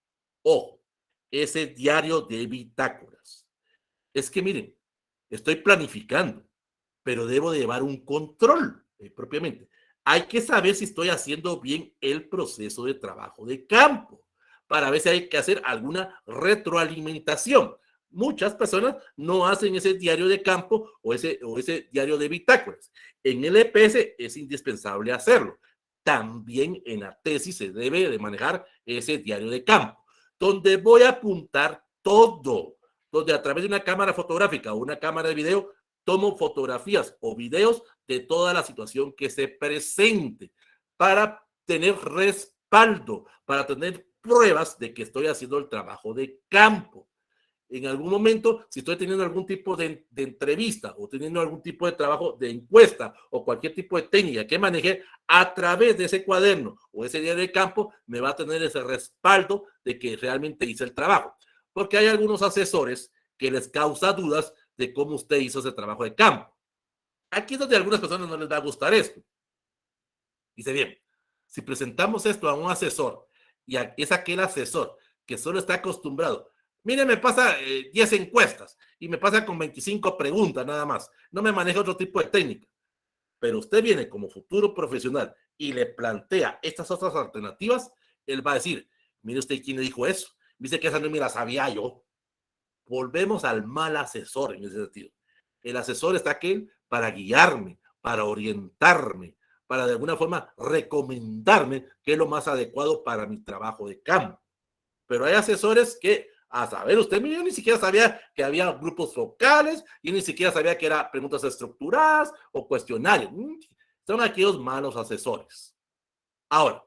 Ojo, ese diario de bitácoras. Es que miren, estoy planificando, pero debo de llevar un control propiamente. Hay que saber si estoy haciendo bien el proceso de trabajo de campo para ver si hay que hacer alguna retroalimentación. Muchas personas no hacen ese diario de campo o ese diario de bitácoras. En el EPS es indispensable hacerlo. También en la tesis se debe de manejar ese diario de campo, donde voy a apuntar todo, donde a través de una cámara fotográfica o una cámara de video tomo fotografías o videos de toda la situación que se presente para tener respaldo, para tener pruebas de que estoy haciendo el trabajo de campo. En algún momento, si estoy teniendo algún tipo de entrevista o teniendo algún tipo de trabajo de encuesta o cualquier tipo de técnica que maneje, a través de ese cuaderno o ese diario de campo, me va a tener ese respaldo de que realmente hice el trabajo. Porque hay algunos asesores que les causa dudas de cómo usted hizo ese trabajo de campo. Aquí es donde a algunas personas no les va a gustar esto. Dice bien, si presentamos esto a un asesor y es aquel asesor que solo está acostumbrado, mire, me pasa 10 encuestas y me pasa con 25 preguntas nada más, no me maneja otro tipo de técnica, pero usted viene como futuro profesional y le plantea estas otras alternativas, él va a decir, mire usted quién le dijo eso, dice que esa no me la sabía yo. Volvemos al mal asesor en ese sentido. El asesor está aquí para guiarme, para orientarme, para de alguna forma recomendarme qué es lo más adecuado para mi trabajo de campo. Pero hay asesores que, a saber, usted yo ni siquiera sabía que había grupos focales, y ni siquiera sabía que eran preguntas estructuradas o cuestionarios. Son aquellos malos asesores. Ahora,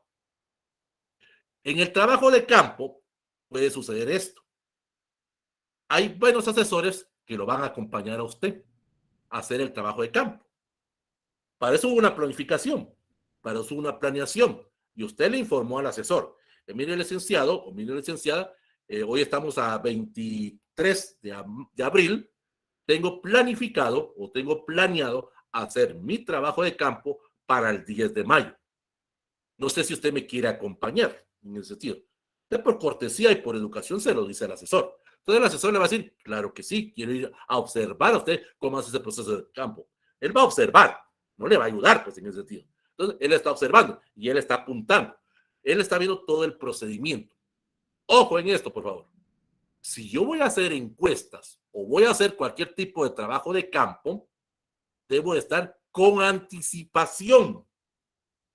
en el trabajo de campo puede suceder esto. Hay buenos asesores que lo van a acompañar a usted a hacer el trabajo de campo. Para eso hubo una planificación, para eso hubo una planeación. Y usted le informó al asesor. Mire, licenciado o mire, licenciada, hoy estamos a 23 de abril. Tengo planificado o tengo planeado hacer mi trabajo de campo para el 10 de mayo. No sé si usted me quiere acompañar en ese sentido. Usted por cortesía y por educación se lo dice al asesor. Entonces el asesor le va a decir, claro que sí, quiero ir a observar a usted cómo hace ese proceso de campo. Él va a observar, no le va a ayudar pues en ese sentido. Entonces él está observando y él está apuntando. Él está viendo todo el procedimiento. Ojo en esto, por favor. Si yo voy a hacer encuestas o voy a hacer cualquier tipo de trabajo de campo, debo estar con anticipación.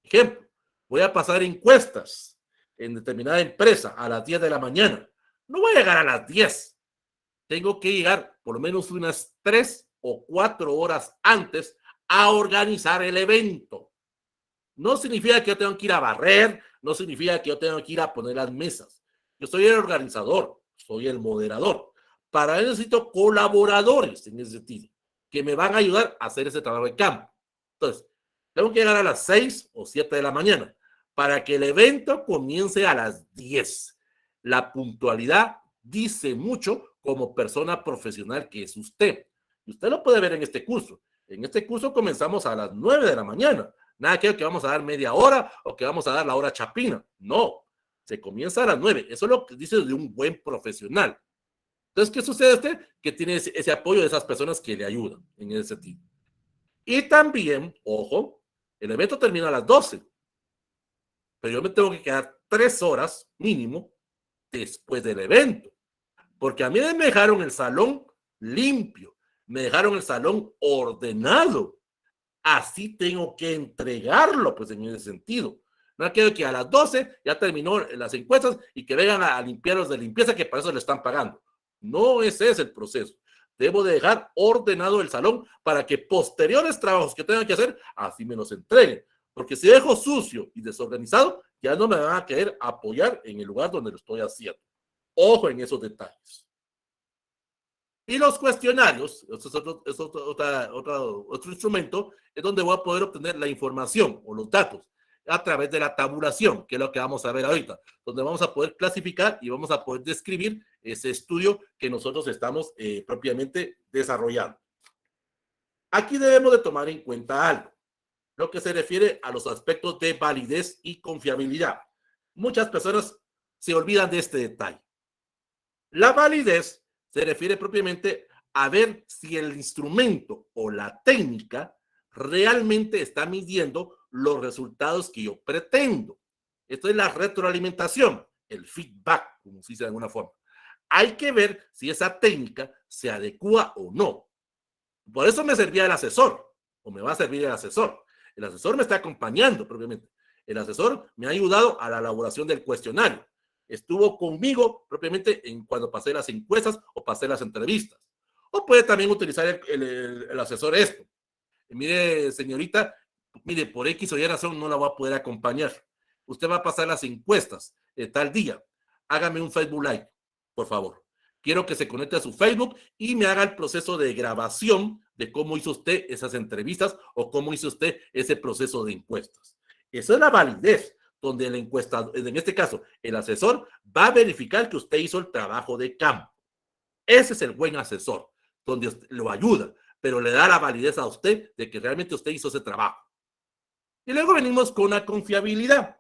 Ejemplo, voy a pasar encuestas en determinada empresa a las 10 de la mañana. No voy a llegar a las 10. Tengo que llegar por lo menos unas 3 o 4 horas antes a organizar el evento. No significa que yo tengo que ir a barrer, no significa que yo tengo que ir a poner las mesas. Yo soy el organizador, soy el moderador. Para eso necesito colaboradores en ese sentido, que me van a ayudar a hacer ese trabajo de campo. Entonces, tengo que llegar a las 6 o 7 de la mañana para que el evento comience a las 10. La puntualidad dice mucho como persona profesional que es usted. Y usted lo puede ver en este curso. En este curso comenzamos a las 9 de la mañana. Nada que vamos a dar media hora o que vamos a dar la hora chapina. No, se comienza a las 9. Eso es lo que dice de un buen profesional. Entonces, ¿qué sucede usted? Que tiene ese apoyo de esas personas que le ayudan en ese sentido. Y también, ojo, el evento termina a las 12, pero yo me tengo que quedar 3 horas mínimo después del evento, porque a mí me dejaron el salón limpio, me dejaron el salón ordenado. Así tengo que entregarlo, pues en ese sentido. No quiero que a las 12 ya terminó las encuestas y que vengan a limpiar los de limpieza que para eso le están pagando. No ese es el proceso. Debo de dejar ordenado el salón para que posteriores trabajos que tengan que hacer, así me los entreguen. Porque si dejo sucio y desorganizado, ya no me van a querer apoyar en el lugar donde lo estoy haciendo. Ojo en esos detalles. Y los cuestionarios, esto es otro instrumento, es donde voy a poder obtener la información o los datos a través de la tabulación, que es lo que vamos a ver ahorita, donde vamos a poder clasificar y vamos a poder describir ese estudio que nosotros estamos propiamente desarrollando. Aquí debemos de tomar en cuenta algo, lo que se refiere a los aspectos de validez y confiabilidad. Muchas personas se olvidan de este detalle. La validez se refiere propiamente a ver si el instrumento o la técnica realmente está midiendo los resultados que yo pretendo. Esto es la retroalimentación, el feedback, como se dice de alguna forma. Hay que ver si esa técnica se adecua o no. Por eso me servía el asesor, o me va a servir el asesor. El asesor me está acompañando propiamente. El asesor me ha ayudado a la elaboración del cuestionario. Estuvo conmigo propiamente en cuando pasé las encuestas o pasé las entrevistas. O puede también utilizar el asesor esto. Mire, señorita, mire, por X o Y razón no la voy a poder acompañar. Usted va a pasar las encuestas tal día. Hágame un Facebook Live, por favor. Quiero que se conecte a su Facebook y me haga el proceso de grabación de cómo hizo usted esas entrevistas o cómo hizo usted ese proceso de encuestas. Eso es la validez, donde el encuestador, en este caso, el asesor va a verificar que usted hizo el trabajo de campo. Ese es el buen asesor, donde lo ayuda, pero le da la validez a usted de que realmente usted hizo ese trabajo. Y luego venimos con la confiabilidad.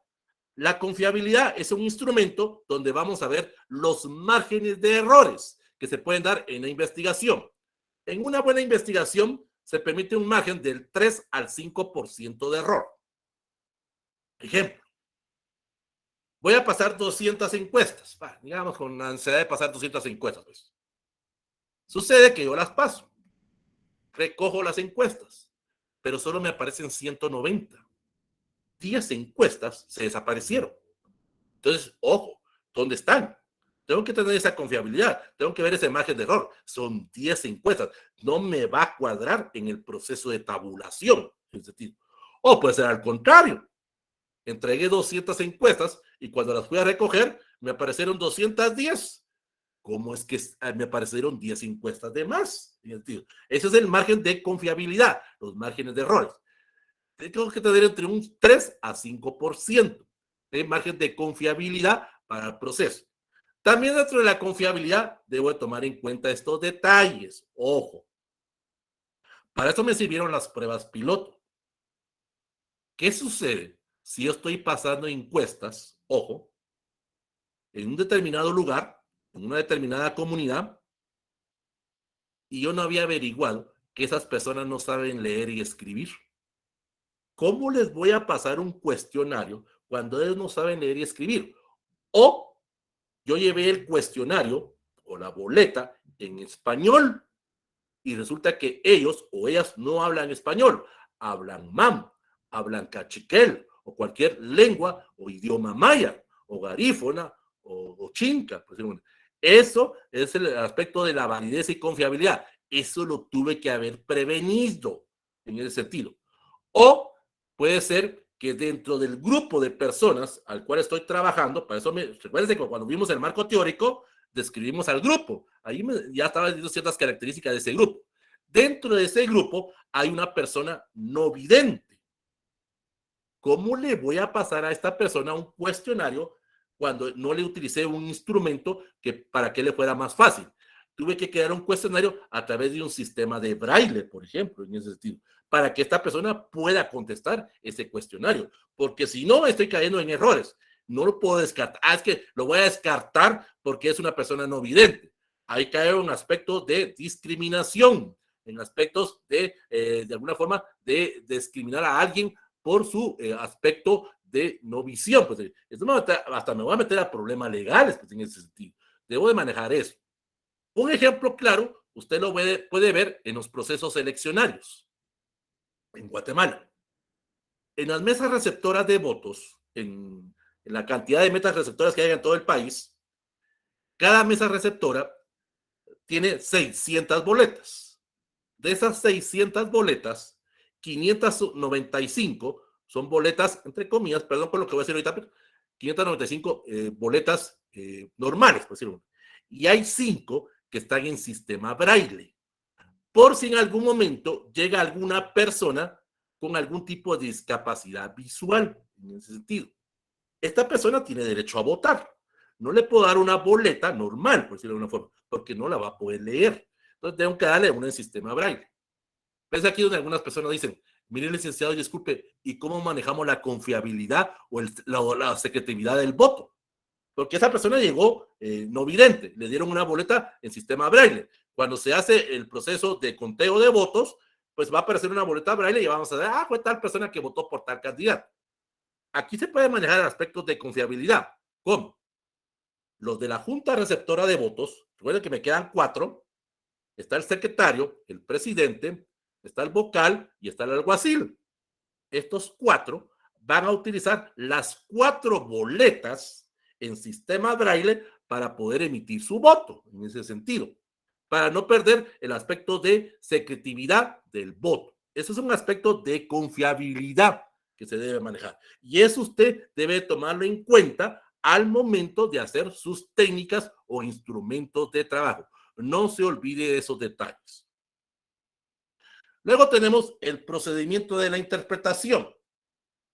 La confiabilidad es un instrumento donde vamos a ver los márgenes de errores que se pueden dar en la investigación. En una buena investigación se permite un margen del 3 al 5% de error. Ejemplo, voy a pasar 200 encuestas, digamos con la ansiedad de pasar 200 encuestas. Pues. Sucede que yo las paso, recojo las encuestas, pero solo me aparecen 190. 10 encuestas se desaparecieron. Entonces, ojo, ¿dónde están? Tengo que tener esa confiabilidad, tengo que ver ese margen de error. Son 10 encuestas, no me va a cuadrar en el proceso de tabulación. O puede ser al contrario. Entregué 200 encuestas y cuando las fui a recoger me aparecieron 210. ¿Cómo es que me aparecieron 10 encuestas de más? Ese es el margen de confiabilidad, los márgenes de errores. Tengo que tener entre un 3 a 5% de margen de confiabilidad para el proceso. También dentro de la confiabilidad debo de tomar en cuenta estos detalles. Ojo, para eso me sirvieron las pruebas piloto. ¿Qué sucede si yo estoy pasando encuestas, ojo, en un determinado lugar, en una determinada comunidad, y yo no había averiguado que esas personas no saben leer y escribir? ¿Cómo les voy a pasar un cuestionario cuando ellos no saben leer y escribir? O yo llevé el cuestionario o la boleta en español y resulta que ellos o ellas no hablan español, hablan mam, hablan cachiquel o cualquier lengua o idioma maya o garífona o chinca. Pues, eso es el aspecto de la validez y confiabilidad. Eso lo tuve que haber prevenido en ese sentido. O puede ser que dentro del grupo de personas al cual estoy trabajando, para eso recuérdense que cuando vimos el marco teórico, describimos al grupo. Ahí ya estaba diciendo ciertas características de ese grupo. Dentro de ese grupo hay una persona no vidente. ¿Cómo le voy a pasar a esta persona un cuestionario cuando no le utilicé un instrumento que para que le fuera más fácil? Tuve que crear un cuestionario a través de un sistema de braille, por ejemplo, en ese sentido, para que esta persona pueda contestar ese cuestionario, porque si no estoy cayendo en errores. No lo puedo descartar. Es que lo voy a descartar porque es una persona no vidente. Ahí cae un aspecto de discriminación, en aspectos de alguna forma, de discriminar a alguien por su aspecto de no visión. Pues, hasta me voy a meter a problemas legales pues, en ese sentido. Debo de manejar eso. Un ejemplo claro, usted lo puede ver en los procesos eleccionarios en Guatemala. En las mesas receptoras de votos, en la cantidad de mesas receptoras que hay en todo el país, cada mesa receptora tiene 600 boletas. De esas 600 boletas, 595 son boletas, entre comillas, perdón por lo que voy a decir ahorita, pero 595 boletas normales, por decirlo. Y hay 5 que están en sistema braille. Por si en algún momento llega alguna persona con algún tipo de discapacidad visual, en ese sentido. Esta persona tiene derecho a votar. No le puedo dar una boleta normal, por decirlo de alguna forma, porque no la va a poder leer. Entonces tengo que darle una en sistema braille. ¿Ves aquí donde algunas personas dicen, mire licenciado, disculpe, ¿y cómo manejamos la confiabilidad o la secretividad del voto? Porque esa persona llegó no vidente, le dieron una boleta en sistema braille. Cuando se hace el proceso de conteo de votos, pues va a aparecer una boleta braille y vamos a ver, fue tal persona que votó por tal candidato. Aquí se puede manejar aspectos de confiabilidad. ¿Cómo? Los de la Junta Receptora de Votos, recuerden que me quedan 4, está el secretario, el presidente, está el vocal y está el alguacil. Estos 4 van a utilizar las 4 boletas en sistema braille para poder emitir su voto, en ese sentido, para no perder el aspecto de secretividad del voto. Eso es un aspecto de confiabilidad que se debe manejar. Y eso usted debe tomarlo en cuenta al momento de hacer sus técnicas o instrumentos de trabajo. No se olvide de esos detalles. Luego tenemos el procedimiento de la interpretación.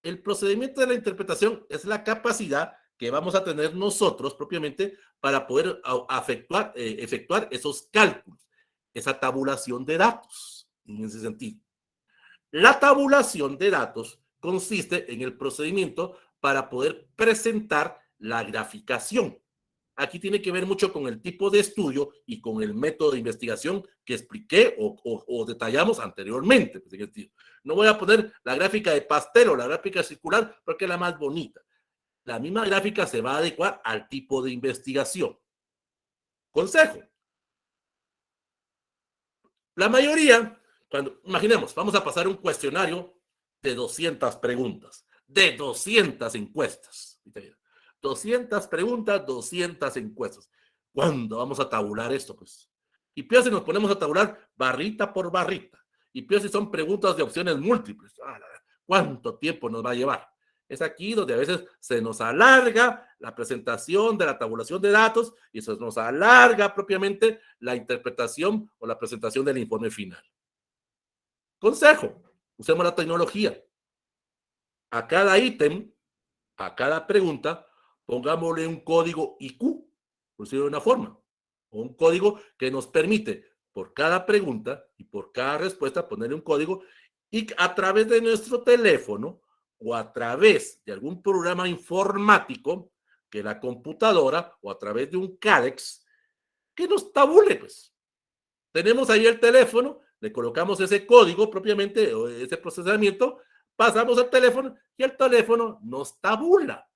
El procedimiento de la interpretación es la capacidad que vamos a tener nosotros propiamente para poder efectuar esos cálculos, esa tabulación de datos, en ese sentido. La tabulación de datos consiste en el procedimiento para poder presentar la graficación. Aquí tiene que ver mucho con el tipo de estudio y con el método de investigación que expliqué o detallamos anteriormente. No voy a poner la gráfica de pastel o la gráfica circular porque es la más bonita. La misma gráfica se va a adecuar al tipo de investigación. Consejo. La mayoría, imaginemos, vamos a pasar un cuestionario de 200 preguntas, de 200 encuestas. 200 preguntas, 200 encuestas. ¿Cuándo vamos a tabular esto? Pues? Y peor si nos ponemos a tabular barrita por barrita. Y peor si son preguntas de opciones múltiples. ¿Cuánto tiempo nos va a llevar? Es aquí donde a veces se nos alarga la presentación de la tabulación de datos y se nos alarga propiamente la interpretación o la presentación del informe final. Consejo, usemos la tecnología. A cada ítem, a cada pregunta, pongámosle un código IQ, por decirlo de una forma, o un código que nos permite por cada pregunta y por cada respuesta ponerle un código y a través de nuestro teléfono o a través de algún programa informático que la computadora o a través de un CADEX que nos tabule, pues. Tenemos ahí el teléfono, le colocamos ese código propiamente o ese procesamiento, pasamos al teléfono y el teléfono nos tabula.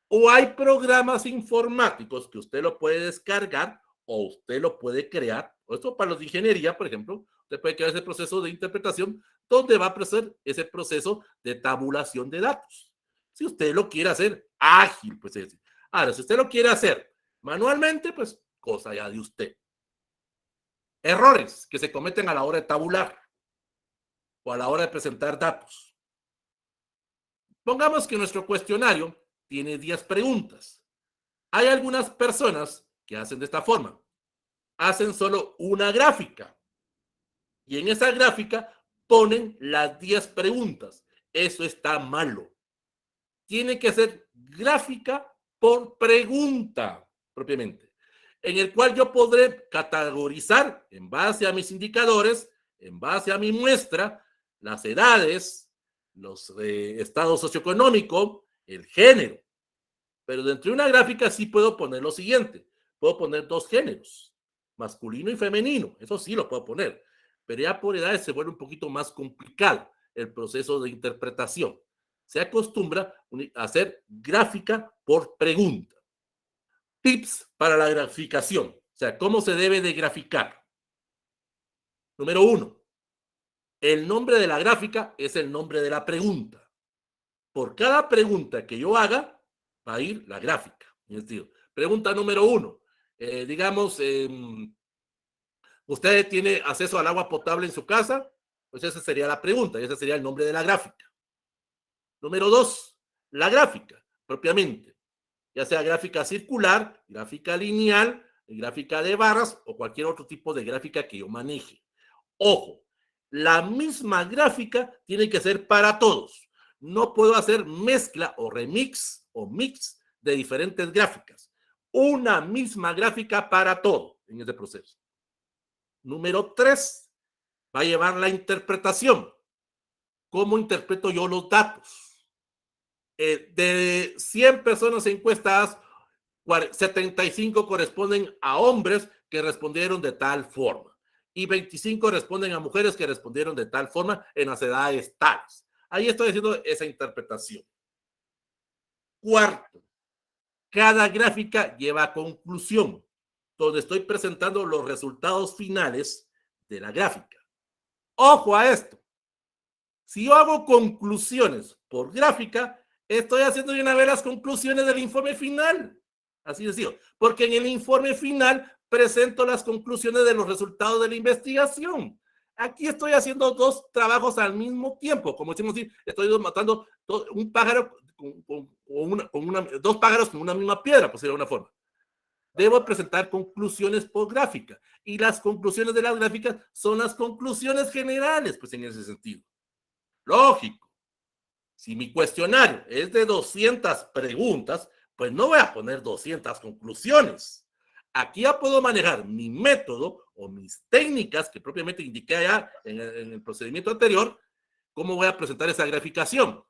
O hay programas informáticos que usted lo puede descargar o usted lo puede crear. Esto para los de ingeniería, por ejemplo, usted puede crear ese proceso de interpretación donde va a proceder ese proceso de tabulación de datos. Si usted lo quiere hacer ágil, pues es. Ahora, si usted lo quiere hacer manualmente, pues cosa ya de usted. Errores que se cometen a la hora de tabular o a la hora de presentar datos. Pongamos que nuestro cuestionario tiene 10 preguntas. Hay algunas personas que hacen de esta forma. Hacen solo una gráfica y en esa gráfica ponen las 10 preguntas. Eso está malo. Tiene que ser gráfica por pregunta propiamente, en el cual yo podré categorizar en base a mis indicadores, en base a mi muestra, las edades, los estados socioeconómicos, el género. Pero dentro de una gráfica sí puedo poner lo siguiente. Puedo poner 2 géneros, masculino y femenino. Eso sí lo puedo poner. Pero ya por edades se vuelve un poquito más complicado el proceso de interpretación. Se acostumbra a hacer gráfica por pregunta. Tips para la graficación. O sea, ¿cómo se debe de graficar? Número 1. El nombre de la gráfica es el nombre de la pregunta. Por cada pregunta que yo haga, va a ir la gráfica. Pregunta número 1. Digamos, ¿usted tiene acceso al agua potable en su casa? Pues esa sería la pregunta y ese sería el nombre de la gráfica. Número 2. La gráfica, propiamente. Ya sea gráfica circular, gráfica lineal, gráfica de barras o cualquier otro tipo de gráfica que yo maneje. Ojo, la misma gráfica tiene que ser para todos. No puedo hacer mezcla o remix o mix de diferentes gráficas. Una misma gráfica para todo en este proceso. Número 3. va a llevar la interpretación. ¿Cómo interpreto yo los datos? De 100 personas encuestadas, 75 corresponden a hombres que respondieron de tal forma y 25 responden a mujeres que respondieron de tal forma en las edades tales. Ahí estoy haciendo esa interpretación. Cuarto, cada gráfica lleva conclusión, donde estoy presentando los resultados finales de la gráfica. Ojo a esto. Si yo hago conclusiones por gráfica, estoy haciendo de una vez las conclusiones del informe final. Así de sencillo. Porque en el informe final presento las conclusiones de los resultados de la investigación. Aquí estoy haciendo dos trabajos al mismo tiempo. Como decimos, estoy matando un pájaro dos pájaros con una misma piedra, por decirlo de una forma. Debo presentar conclusiones por gráfica. Y las conclusiones de las gráficas son las conclusiones generales, pues en ese sentido. Lógico. Si mi cuestionario es de 200 preguntas, pues no voy a poner 200 conclusiones. Aquí ya puedo manejar mi método o mis técnicas que propiamente indiqué allá en el procedimiento anterior, cómo voy a presentar esa graficación.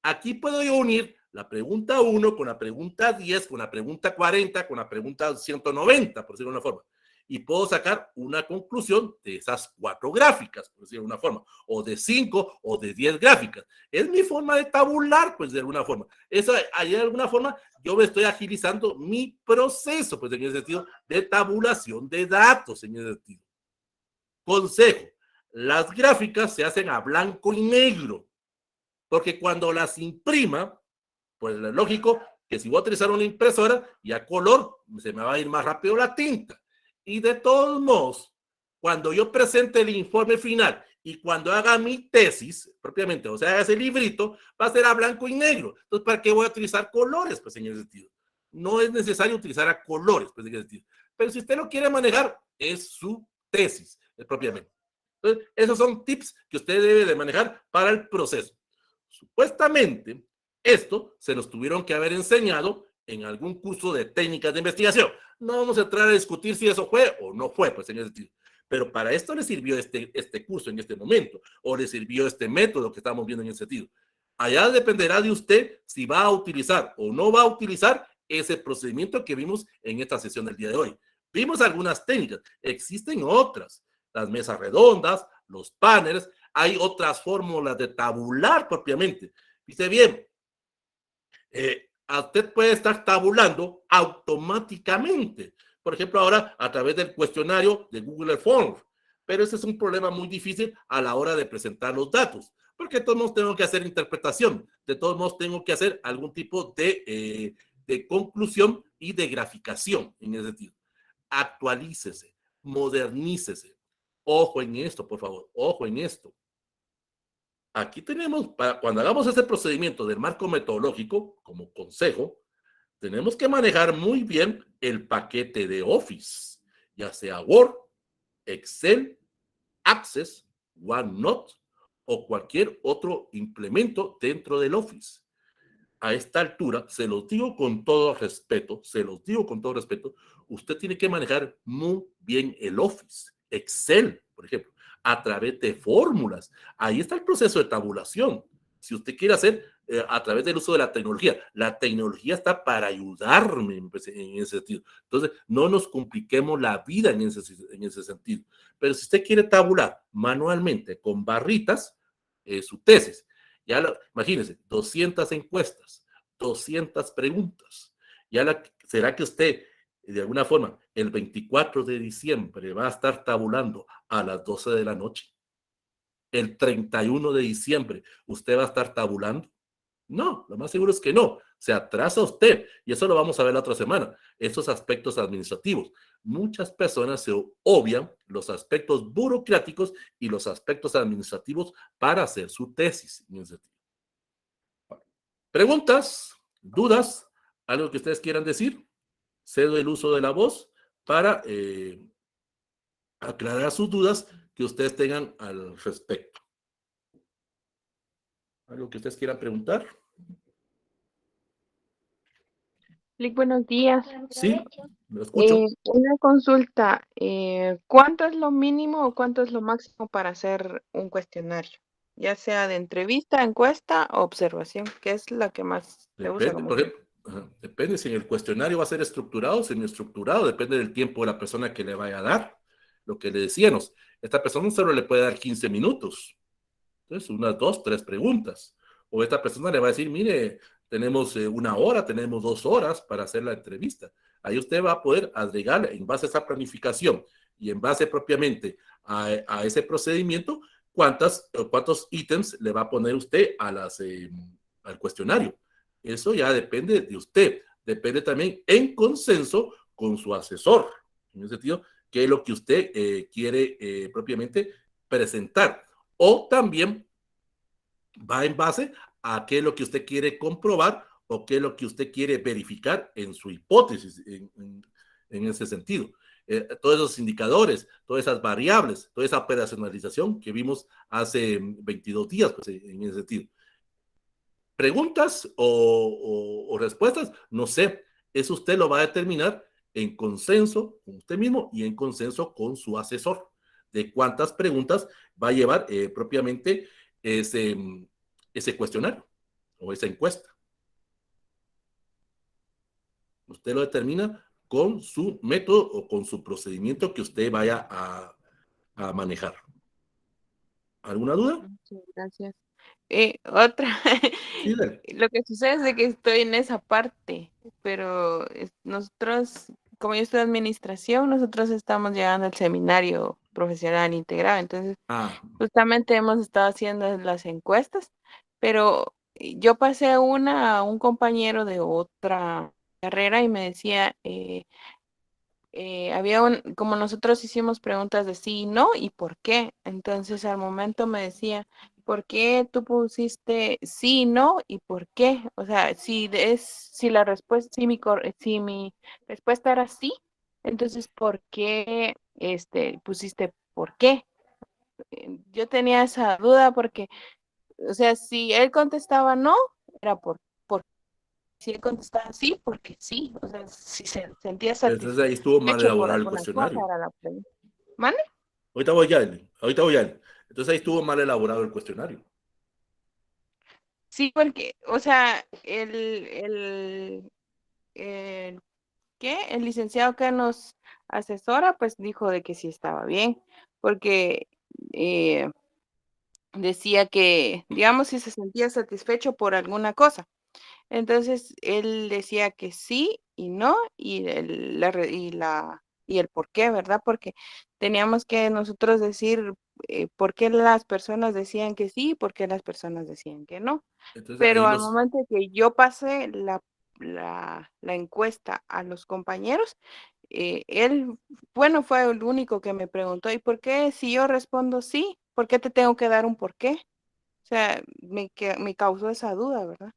Aquí puedo yo unir la pregunta 1 con la pregunta 10, con la pregunta 40, con la pregunta 190, por decirlo de una forma. Y puedo sacar una conclusión de esas 4 gráficas, por decirlo de una forma, o de 5 o de 10 gráficas. Es mi forma de tabular, pues de alguna forma. Eso, ahí de alguna forma, yo me estoy agilizando mi proceso, pues en el sentido de tabulación de datos, en ese sentido. Consejo, las gráficas se hacen a blanco y negro, porque cuando las imprima, pues es lógico que si voy a utilizar una impresora y a color, se me va a ir más rápido la tinta. Y de todos modos, cuando yo presente el informe final y cuando haga mi tesis, propiamente, o sea, ese librito, va a ser a blanco y negro. Entonces, ¿para qué voy a utilizar colores? Pues en ese sentido. No es necesario utilizar a colores, pues en ese sentido. Pero si usted lo quiere manejar, es su tesis, propiamente. Entonces, esos son tips que usted debe de manejar para el proceso. Supuestamente, esto se los tuvieron que haber enseñado en algún curso de técnicas de investigación. No vamos a entrar a discutir si eso fue o no fue, pues en ese sentido. Pero para esto le sirvió este curso en este momento, o le sirvió este método que estamos viendo en ese sentido. Allá dependerá de usted si va a utilizar o no va a utilizar ese procedimiento que vimos en esta sesión del día de hoy. Vimos algunas técnicas, existen otras, las mesas redondas, los paneles, hay otras fórmulas de tabular propiamente. Dice bien, usted puede estar tabulando automáticamente. Por ejemplo, ahora a través del cuestionario de Google Forms. Pero ese es un problema muy difícil a la hora de presentar los datos. Porque de todos modos tengo que hacer interpretación. De todos modos tengo que hacer algún tipo de conclusión y de graficación en ese sentido. Actualícese, modernícese. Ojo en esto, por favor. Ojo en esto. Aquí tenemos, cuando hagamos ese procedimiento del marco metodológico, como consejo, tenemos que manejar muy bien el paquete de Office, ya sea Word, Excel, Access, OneNote o cualquier otro implemento dentro del Office. A esta altura, se los digo con todo respeto, usted tiene que manejar muy bien el Office, Excel, por ejemplo, a través de fórmulas. Ahí está el proceso de tabulación. Si usted quiere hacer a través del uso de la tecnología está para ayudarme en ese sentido. Entonces, no nos compliquemos la vida en ese sentido. Pero si usted quiere tabular manualmente con barritas, su tesis, imagínense, 200 encuestas, 200 preguntas. ¿Será que usted, de alguna forma, el 24 de diciembre va a estar tabulando a las 12 de la noche? ¿El 31 de diciembre usted va a estar tabulando? No, lo más seguro es que no. Se atrasa usted y eso lo vamos a ver la otra semana. Esos aspectos administrativos. Muchas personas se obvian los aspectos burocráticos y los aspectos administrativos para hacer su tesis. ¿Preguntas? ¿Dudas? ¿Algo que ustedes quieran decir? Cedo el uso de la voz para aclarar sus dudas que ustedes tengan al respecto. ¿Algo que ustedes quieran preguntar? Lic, buenos días. Sí, lo escucho. Una consulta, ¿cuánto es lo mínimo o cuánto es lo máximo para hacer un cuestionario? Ya sea de entrevista, encuesta o observación, ¿qué es la que más se usa Depende, como por tiempo? ejemplo, depende si en el cuestionario va a ser estructurado, semiestructurado, depende del tiempo de la persona que le vaya a dar. Lo que le decíamos, esta persona solo le puede dar 15 minutos. Entonces, unas 2, 3 preguntas. O esta persona le va a decir, mire, tenemos 1 hora, tenemos 2 horas para hacer la entrevista. Ahí usted va a poder agregar en base a esa planificación y en base propiamente a ese procedimiento, cuántos ítems le va a poner usted al cuestionario. Eso ya depende de usted. Depende también en consenso con su asesor. En ese sentido, qué es lo que usted quiere propiamente presentar. O también va en base a qué es lo que usted quiere comprobar o qué es lo que usted quiere verificar en su hipótesis, en ese sentido. Todos esos indicadores, todas esas variables, toda esa operacionalización que vimos hace 22 días, pues, en ese sentido. Preguntas o respuestas, no sé, eso usted lo va a determinar en consenso con usted mismo y en consenso con su asesor, de cuántas preguntas va a llevar propiamente ese, ese cuestionario o esa encuesta. Usted lo determina con su método o con su procedimiento que usted vaya a manejar. ¿Alguna duda? Muchas gracias. Otra, Sí, dale. lo que sucede es de que estoy en esa parte, pero nosotros, como yo estoy en administración, nosotros estamos llegando al seminario profesional integrado, entonces Ah, justamente hemos estado haciendo las encuestas, pero yo pasé una a un compañero de otra carrera y me decía, como nosotros hicimos preguntas de sí y no y por qué, entonces al momento me decía, ¿por qué tú pusiste sí y no y por qué? O sea, si la respuesta, si mi respuesta era sí, entonces ¿por qué pusiste por qué? Yo tenía esa duda porque, o sea, si él contestaba no, era por si él contestaba sí, porque sí, o sea, si se sentía entonces ahí estuvo mal satisfecho por elaborado el alguna cosa, cuestionario. era la pregunta. ¿Mande? Ahorita voy ya, ahorita voy ya. Entonces ahí estuvo mal elaborado el cuestionario. Sí, porque, o sea, el, ¿qué? El licenciado que nos asesora, pues dijo de que sí estaba bien, porque eh, decía que, digamos, si se sentía satisfecho por alguna cosa. Entonces él decía que sí y no, y el por qué, ¿verdad? Porque teníamos que nosotros decir por qué las personas decían que sí y por qué las personas decían que no. Entonces ahí Pero al los, momento de que yo pasé la encuesta a los compañeros, él, bueno, fue el único que me preguntó, ¿y por qué si yo respondo sí? ¿Por qué te tengo que dar un por qué? O sea, me causó esa duda, ¿verdad?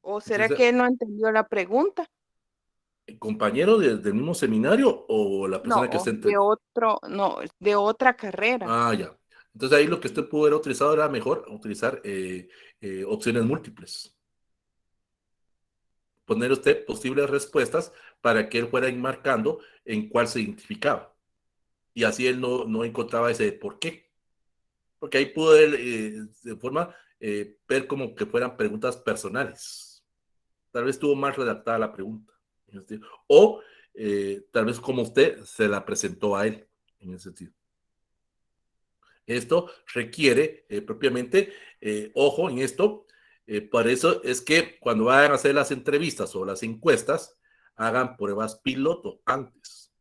¿O será entonces, que él no entendió la pregunta? ¿el compañero del mismo seminario o la persona que No, está entre? no, de otra carrera. Ah, ya. Entonces ahí lo que usted pudo haber utilizado era mejor utilizar opciones múltiples. Poner usted posibles respuestas para que él fuera enmarcando en cuál se identificaba. Y así él no encontraba ese por qué. Porque ahí pudo él, de forma, ver como que fueran preguntas personales. Tal vez estuvo más redactada la pregunta. O tal vez como usted se la presentó a él, en ese sentido. Esto requiere propiamente, ojo en esto, por eso es que cuando vayan a hacer las entrevistas o las encuestas, hagan pruebas piloto antes.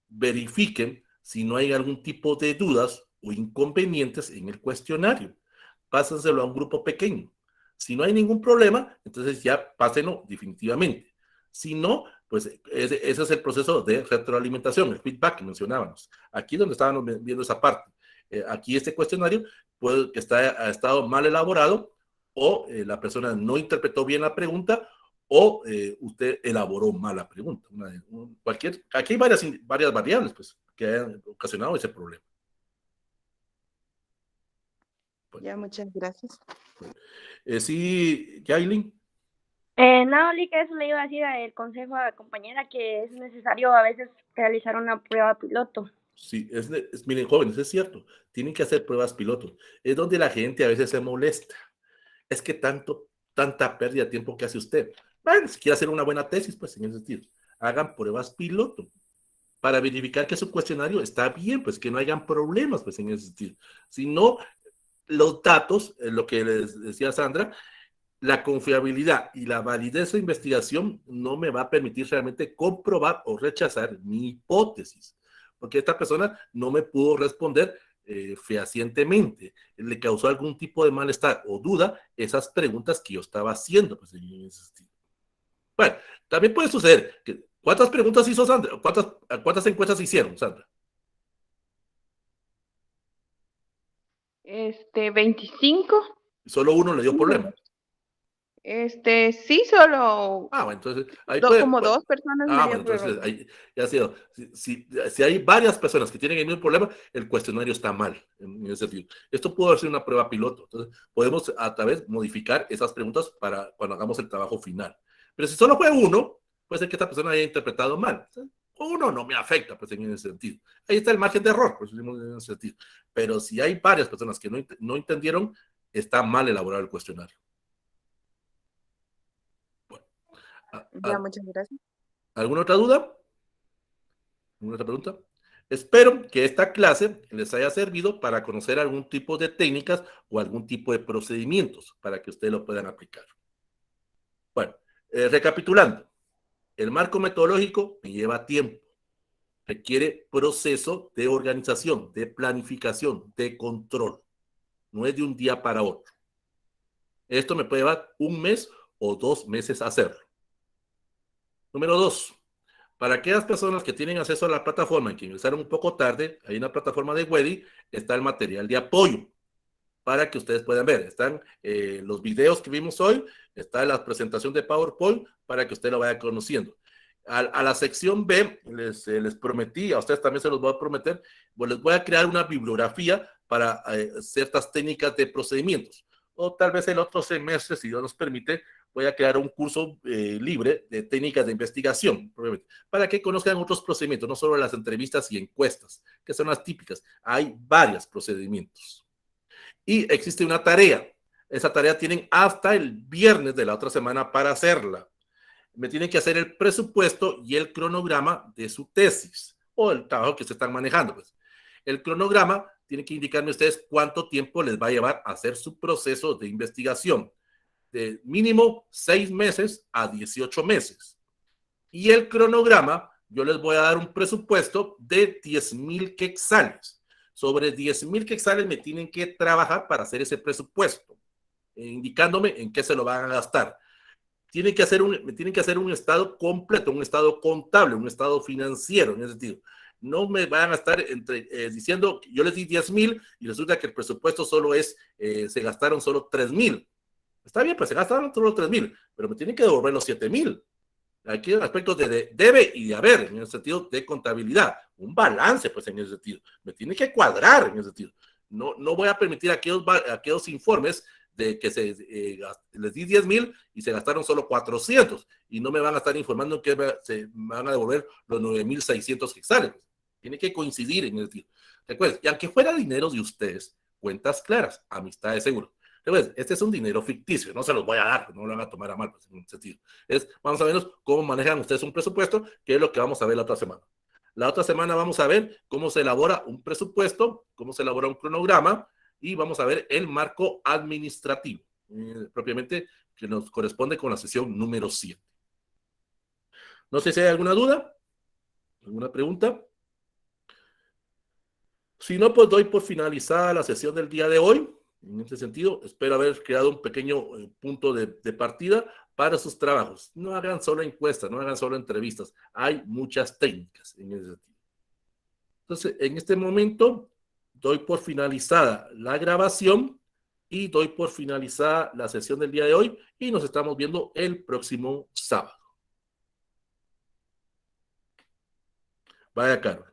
Verifiquen si no hay algún tipo de dudas o inconvenientes en el cuestionario. Pásenselo a un grupo pequeño. Si no hay ningún problema, entonces ya pásenlo definitivamente. Si no, pues ese es el proceso de retroalimentación, el feedback que mencionábamos. Aquí es donde estábamos viendo esa parte. Aquí este cuestionario puede que ha estado mal elaborado o la persona no interpretó bien la pregunta o usted elaboró mal la pregunta. Aquí hay varias variables pues, que han ocasionado ese problema. Bueno, Ya, muchas gracias. sí, Yailin. No, Lick, eso le iba a decir el consejo a la compañera que es necesario a veces realizar una prueba piloto. Sí, miren, jóvenes, es cierto, tienen que hacer pruebas pilotos. Es donde la gente a veces se molesta. Es que tanta pérdida de tiempo que hace usted. Bueno, si quiere hacer una buena tesis, pues en ese sentido, hagan pruebas piloto para verificar que su cuestionario está bien, pues que no hayan problemas, pues en ese sentido. Si no, los datos, lo que les decía Sandra, la confiabilidad y la validez de la investigación no me va a permitir realmente comprobar o rechazar mi hipótesis, porque esta persona no me pudo responder fehacientemente, le causó algún tipo de malestar o duda esas preguntas que yo estaba haciendo, pues en ese sentido. Bueno, también puede suceder que, ¿cuántas preguntas hizo Sandra? ¿Cuántas encuestas hicieron, Sandra? 25. Solo uno le dio problema. Sí, solo Bueno, entonces ahí puede, como 2 personas me bueno, dio entonces problema. ahí ya ha sido. Si hay varias personas que tienen el mismo problema, el cuestionario está mal en ese sentido. Esto puede ser una prueba piloto. Entonces, podemos a través modificar esas preguntas para cuando hagamos el trabajo final. Pero si solo fue uno, puede ser que esta persona haya interpretado mal. Uno no me afecta, pues en ese sentido. Ahí está el margen de error, pues en ese sentido. Pero si hay varias personas que no entendieron, está mal elaborado el cuestionario. Bueno, Ya, muchas gracias. ¿alguna otra duda? ¿Alguna otra pregunta? Espero que esta clase les haya servido para conocer algún tipo de técnicas o algún tipo de procedimientos para que ustedes lo puedan aplicar. Bueno, recapitulando, el marco metodológico me lleva tiempo, requiere proceso de organización, de planificación, de control. No es de un día para otro. Esto me puede llevar un mes o 2 meses hacerlo. Número 2, para aquellas personas que tienen acceso a la plataforma y que ingresaron un poco tarde, hay una plataforma de Wedi, está el material de apoyo para que ustedes puedan ver. Están los videos que vimos hoy, está la presentación de PowerPoint para que usted lo vaya conociendo. A la sección B, les prometí, a ustedes también se los voy a prometer, pues les voy a crear una bibliografía para ciertas técnicas de procedimientos. O tal vez el otro semestre, si Dios nos permite, voy a crear un curso libre de técnicas de investigación, para que conozcan otros procedimientos, no solo las entrevistas y encuestas, que son las típicas. Hay varios procedimientos. Y existe una tarea. Esa tarea tienen hasta el viernes de la otra semana para hacerla. Me tienen que hacer el presupuesto y el cronograma de su tesis o el trabajo que se están manejando. Pues. El cronograma tiene que indicarme ustedes cuánto tiempo les va a llevar a hacer su proceso de investigación, de mínimo 6 meses a 18 meses. Y el cronograma, yo les voy a dar un presupuesto de 10,000 quetzales. Sobre 10,000 quetzales me tienen que trabajar para hacer ese presupuesto, indicándome en qué se lo van a gastar. Me tienen que hacer un estado completo, un estado contable, un estado financiero, en ese sentido. No me van a estar diciendo, yo les di 10,000 y resulta que el presupuesto solo se gastaron solo 3,000. Está bien, pues se gastaron solo 3,000, pero me tienen que devolver los 7,000. Aquí hay aspectos de debe y de haber, en el sentido de contabilidad, un balance, pues en ese sentido. Me tiene que cuadrar en ese sentido. No voy a permitir aquellos informes de que les di 10,000 y se gastaron solo 400 y no me van a estar informando que se van a devolver los 9,600 quetzales. Tiene que coincidir en ese sentido. Recuerden, y aunque fuera dinero de ustedes, cuentas claras, amistad de seguro. Entonces, este es un dinero ficticio, no se los voy a dar, no lo van a tomar a mal, pues, en un sentido. Vamos a ver cómo manejan ustedes un presupuesto, que es lo que vamos a ver la otra semana. La otra semana vamos a ver cómo se elabora un presupuesto, cómo se elabora un cronograma y vamos a ver el marco administrativo, propiamente que nos corresponde con la sesión número 7. No sé si hay alguna duda, alguna pregunta. Si no, pues doy por finalizada la sesión del día de hoy. En este sentido, espero haber creado un pequeño punto de partida para sus trabajos. No hagan solo encuestas, no hagan solo entrevistas. Hay muchas técnicas en ese sentido. Entonces, en este momento, doy por finalizada la grabación y doy por finalizada la sesión del día de hoy y nos estamos viendo el próximo sábado. Vaya, Carol.